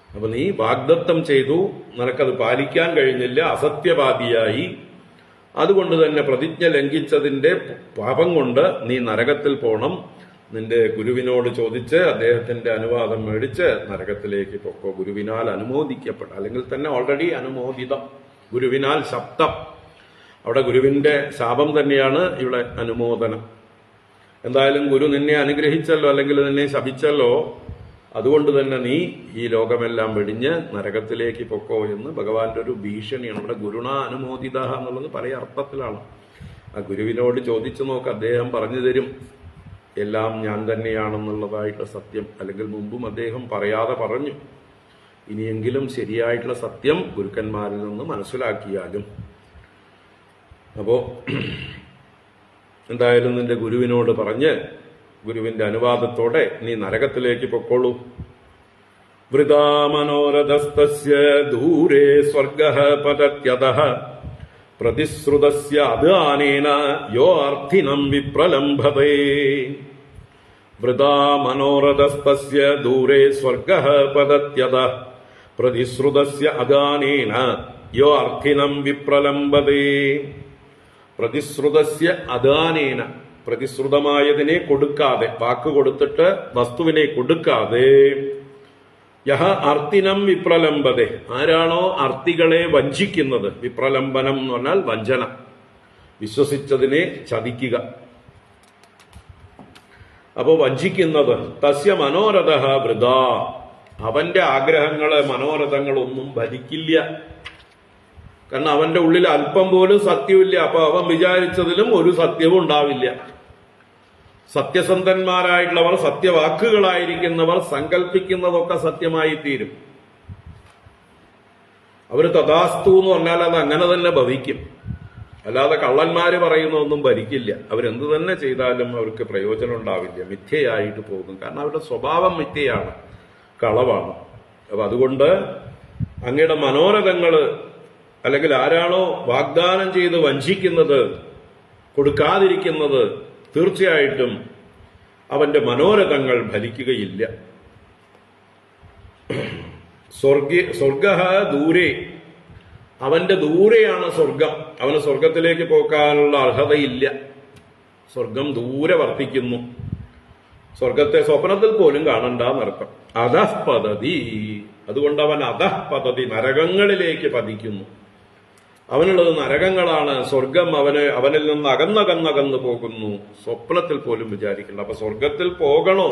അപ്പൊ നീ വാഗ്ദത്തം ചെയ്തു, നിനക്കത് പാലിക്കാൻ കഴിഞ്ഞില്ല, അസത്യവാദിയായി. അതുകൊണ്ട് തന്നെ പ്രതിജ്ഞ ലംഘിച്ചതിന്റെ പാപം കൊണ്ട് നീ നരകത്തിൽ പോണം. നിന്റെ ഗുരുവിനോട് ചോദിച്ച് അദ്ദേഹത്തിന്റെ അനുവാദം മേടിച്ച് നരകത്തിലേക്ക് പൊക്കോ. ഗുരുവിനാൽ അനുമോദിക്കപ്പെട്ട, അല്ലെങ്കിൽ തന്നെ ഓൾറെഡി അനുമോദിതം, ഗുരുവിനാൽ ശബ്ദം. അവിടെ ഗുരുവിന്റെ ശാപം തന്നെയാണ് ഇവിടെ അനുമോദനം. എന്തായാലും ഗുരു നിന്നെ അനുഗ്രഹിച്ചല്ലോ, അല്ലെങ്കിൽ നിന്നെ ശപിച്ചല്ലോ, അതുകൊണ്ട് തന്നെ നീ ഈ ലോകമെല്ലാം വെടിഞ്ഞ് നരകത്തിലേക്ക് പൊക്കോ എന്ന് ഭഗവാന്റെ ഒരു ഭീഷണിയാണ്. ഇവിടെ ഗുരുണ അനുമോദിത എന്നുള്ളത് പല അർത്ഥത്തിലാണ്. ആ ഗുരുവിനോട് ചോദിച്ചു നോക്ക്, അദ്ദേഹം പറഞ്ഞു തരും എല്ലാം ഞാൻ തന്നെയാണെന്നുള്ളതായിട്ടുള്ള സത്യം. അല്ലെങ്കിൽ മുമ്പും അദ്ദേഹം പറയാതെ പറഞ്ഞു. ഇനിയെങ്കിലും ശരിയായിട്ടുള്ള സത്യം ഗുരുക്കന്മാരിൽ നിന്ന് മനസ്സിലാക്കിയാലും. അപ്പോ എന്തായാലും നിന്റെ ഗുരുവിനോട് പറഞ്ഞ് ഗുരുവിന്റെ അനുവാദത്തോടെ നീ നരകത്തിലേക്ക് പൊക്കോളൂ. വൃഥാ മനോരഥസ്തസ്യ ദൂരേ സ്വർഗഃ പതത്യതഃ പ്രതിശ്രുതസ്യ അദാനേന യോ അർത്ഥിനം വിപ്രലംഭതേ. വൃഥാ മനോരഥസ്തസ്യ ദൂരേ സ്വർഗഃ പതത്യതഃ പ്രതിശ്രുതസ്യ അദാനേന യോ അർത്ഥിനം വിപ്രലംഭതേ. പ്രതിശ്രുതസ്യ അദാനേന, പ്രതിശ്രുതമായതിനെ കൊടുക്കാതെ, വാക്ക് കൊടുത്തിട്ട് വസ്തുവിനെ കൊടുക്കാതെ, യഹ അർത്ഥിനം വിപ്രലംബതെ, ആരാണോ അർത്ഥികളെ വഞ്ചിക്കുന്നത്, വിപ്രലംബനം എന്ന് പറഞ്ഞാൽ വഞ്ചന, വിശ്വസിച്ചതിനെ ചതിക്കുക. അപ്പോ വഞ്ചിക്കുന്നത്, തസ്യ മനോരഥഃ വൃഥാ, അവന്റെ ആഗ്രഹങ്ങള്, മനോരഥങ്ങളൊന്നും ഭരിക്കില്ല. കാരണം അവന്റെ ഉള്ളിൽ അല്പം പോലും സത്യമില്ല. അപ്പൊ അവൻ വിചാരിച്ചതിലും ഒരു സത്യവും ഉണ്ടാവില്ല. സത്യസന്ധന്മാരായിട്ടുള്ളവർ, സത്യവാക്കുകളായിരിക്കുന്നവർ സങ്കല്പിക്കുന്നതൊക്കെ സത്യമായി തീരും. അവര് തഥാസ്തു എന്ന് പറഞ്ഞാൽ അത് അങ്ങനെ തന്നെ ഭവിക്കും. അല്ലാതെ കള്ളന്മാര് പറയുന്നതൊന്നും ഭരിക്കില്ല. അവരെന്ത് തന്നെ ചെയ്താലും അവർക്ക് പ്രയോജനം ഉണ്ടാവില്ല, മിഥ്യയായിട്ട് പോകും. കാരണം അവരുടെ സ്വഭാവം മിഥ്യയാണ്, കളവാണ്. അപ്പൊ അതുകൊണ്ട് അങ്ങയുടെ മനോരഥങ്ങള്, അല്ലെങ്കിൽ ആരാണോ വാഗ്ദാനം ചെയ്ത് വഞ്ചിക്കുന്നത്, കൊടുക്കാതിരിക്കുന്നത്, തീർച്ചയായിട്ടും അവന്റെ ഫലിക്കുകയില്ല. സ്വർഗഃ ദൂരെ, അവന്റെ ദൂരെയാണ് സ്വർഗം. അവന് സ്വർഗത്തിലേക്ക് പോകാനുള്ള അർഹതയില്ല. സ്വർഗം ദൂരെ വർത്തിക്കുന്നു. സ്വർഗത്തെ സ്വപ്നത്തിൽ പോലും കാണണ്ടെന്നർത്ഥം. അധഃ പതതി, അതുകൊണ്ട് അവൻ അധഃ പതതി, നരകങ്ങളിലേക്ക് പതിക്കുന്നു. അവനുള്ളത് നരകങ്ങളാണ്. സ്വർഗം അവനിൽ നിന്ന് അകന്നകന്നകന്നു പോകുന്നു. സ്വപ്നത്തിൽ പോലും വിചാരിക്കില്ല. അപ്പൊ സ്വർഗത്തിൽ പോകണോ,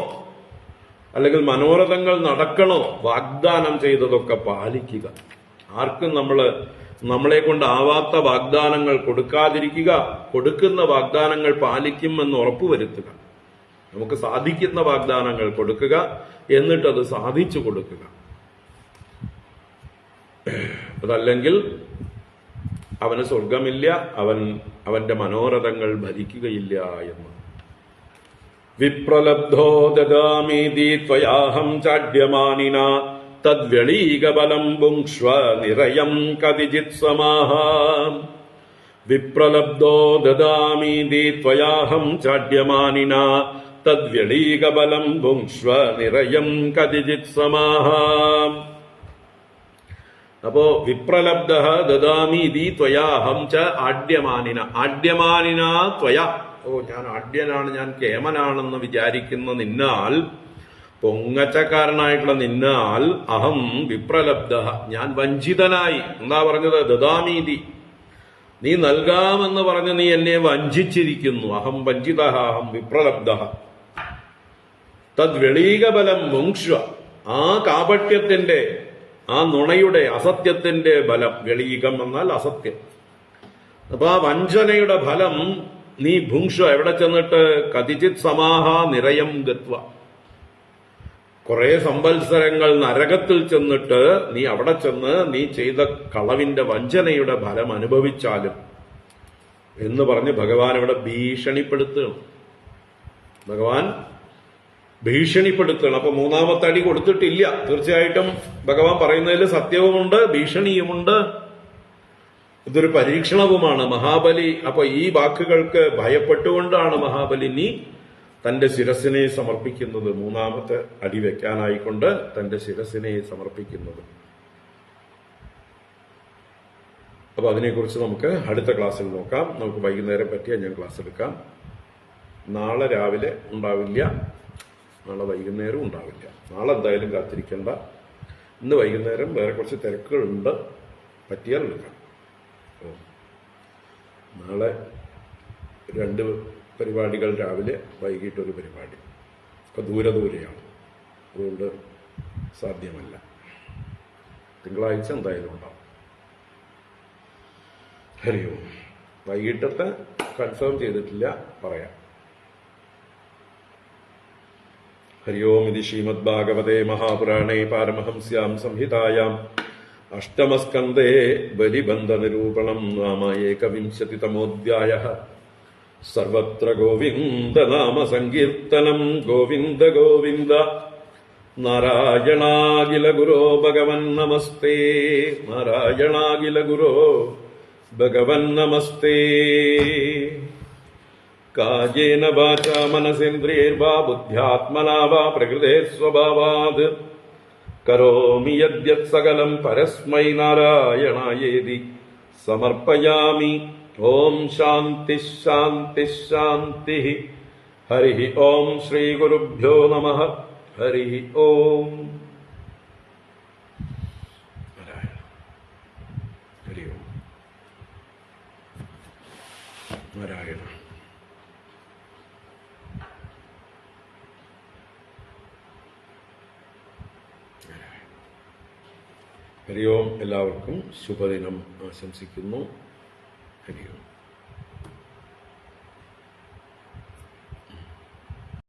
അല്ലെങ്കിൽ മനോരഥങ്ങൾ നടക്കണോ, വാഗ്ദാനം ചെയ്തതൊക്കെ പാലിക്കുക. ആർക്കും നമ്മളെ കൊണ്ടാവാത്ത വാഗ്ദാനങ്ങൾ കൊടുക്കാതിരിക്കുക. കൊടുക്കുന്ന വാഗ്ദാനങ്ങൾ പാലിക്കുമെന്ന് ഉറപ്പുവരുത്തുക. നമുക്ക് സാധിക്കുന്ന വാഗ്ദാനങ്ങൾ കൊടുക്കുക, എന്നിട്ടത് സാധിച്ചു കൊടുക്കുക. അതല്ലെങ്കിൽ അവന് സ്വർഗമില്ല, അവന്റെ മനോരഥങ്ങൾ ഭരിക്കുകയില്ല എന്ന്. വിപ്രലബ്ധോ ദദാമീതി ത്വയാഹം ചാഢ്യമാനിന തദ്വ്യളീകബലം ഭുങ്ക്ഷ്വ നിരയം കതിചിത് സമാഹ. വിപ്രലബ്ധോ ദദാമീതി ത്വയാഹം ചാഢ്യമാനിന തദ്വ്യളീകബലം ഭുങ്ക്ഷ്വ നിരയം കതിചിത് സമാഹ. അപ്പോ വിപ്രലബ്ധ ദദാമി ഇതി ത്വയാഹം ച ആഢ്യമാനിന. ആഢ്യമാനിന ത്വയ, ഞാൻ ആഢ്യനാണ്, ഞാൻ കേമനാണെന്ന് വിചാരിക്കുന്ന നിന്നാൽ, പൊങ്ങച്ചക്കാരനായിട്ടുള്ള നിന്നാൽ, അഹം വിപ്രലബ്ധ, ഞാൻ വഞ്ചിതനായി. എന്താ പറഞ്ഞത്? ദദാമീതി, നീ നൽകാമെന്ന് പറഞ്ഞ് നീ എന്നെ വഞ്ചിച്ചിരിക്കുന്നു. അഹം വഞ്ചിത, അഹം വിപ്രലബ്ധ. തദ്വ്യളീകബലം മുങ്ക്ഷ്വ, ആ കാപട്യത്തിന്റെ, ആ നുണയുടെ, അസത്യത്തിന്റെ ബലം. വെളീകം എന്നാൽ അസത്യം. അപ്പൊ ആ വഞ്ചനയുടെ ഫലം നീ ഭുങ്ക്ഷ, എവിടെ ചെന്നിട്ട്? കതിചിത് സമാഹ നിരയം ഗത്വ, കുറെ സംവത്സരങ്ങൾ നരകത്തിൽ ചെന്നിട്ട് നീ അവിടെ ചെന്ന് നീ ചെയ്ത കളവിന്റെ, വഞ്ചനയുടെ ഫലം അനുഭവിച്ചാലും എന്ന് പറഞ്ഞ് ഭഗവാൻ ഇവിടെ ഭീഷണിപ്പെടുത്തുകയാണ്. ഭഗവാൻ ഭീഷണിപ്പെടുത്തണം. അപ്പൊ മൂന്നാമത്തെ അടി കൊടുത്തിട്ടില്ല. തീർച്ചയായിട്ടും ഭഗവാൻ പറയുന്നതിൽ സത്യവുമുണ്ട്, ഭീഷണിയുമുണ്ട്. ഇതൊരു പരീക്ഷണവുമാണ്. മഹാബലി അപ്പൊ ഈ വാക്കുകൾക്ക് ഭയപ്പെട്ടുകൊണ്ടാണ് മഹാബലി നീ തന്റെ ശിരസിനെ സമർപ്പിക്കുന്നത്. മൂന്നാമത്തെ അടി വെക്കാനായിക്കൊണ്ട് തന്റെ ശിരസിനെ സമർപ്പിക്കുന്നത്. അപ്പൊ അതിനെക്കുറിച്ച് നമുക്ക് അടുത്ത ക്ലാസ്സിൽ നോക്കാം. നമുക്ക് വൈകുന്നേരം പറ്റിയാൽ ഞാൻ ക്ലാസ് എടുക്കാം. നാളെ രാവിലെ ഉണ്ടാവില്ല, നാളെ വൈകുന്നേരം ഉണ്ടാവില്ല. നാളെ എന്തായാലും കാത്തിരിക്കേണ്ട. ഇന്ന് വൈകുന്നേരം വേറെ കുറച്ച് തിരക്കുകളുണ്ട്, പറ്റിയാൽ എടുക്കാം. നാളെ 2 പരിപാടികൾ, രാവിലെ വൈകിട്ടൊരു പരിപാടി. അപ്പൊ ദൂരെയാണ്, അതുകൊണ്ട് സാധ്യമല്ല. തിങ്കളാഴ്ച എന്തായാലും ഉണ്ടാവും. ഹരി ഓം. വൈകിട്ടത്തെ കൺഫേം ചെയ്തിട്ടില്ല, പറയാം. ഹരി ഓം. ഇതി ശ്രീമദ്ഭാഗവതേ മഹാപുരാണേ പാരമഹംസ്യാം സംഹിതായാം അഷ്ടമസ്കന്ധേ ബലിബന്ധനിരൂപണം നാമ 21-തമോऽധ്യായഃ. സർവത്ര ഗോവിന്ദനാമ സങ്കീർത്തനം. ഗോവിന്ദ ഗോവിന്ദ. നാരായണാഖില ഗുരോ ഭഗവൻ നമസ്തേ. നാരായണാഖില ഗുരോ ഭഗവൻ നമസ്തേ. കായേന വാചാ മനസേന്ദ്രിയൈർവാ ബുദ്ധ്യാത്മനാ വാ പ്രകൃതേ സ്വഭാവാത് കരോമി യദ്യത് സകലം പരസ്മൈ നാരായണായേതി സമർപ്പയാമി. ഓം ശാന്തി ശാന്തി ശാന്തി. ഹരി ഓം. ശ്രീ ഗുരുഭ്യോ നമഃ. ഹരി ഓം. ഹരി ഓം. നാരായണ. ഹരി ഓം. എല്ലാവർക്കും ശുഭദിനം ആശംസിക്കുന്നു. ഹരി ഓം.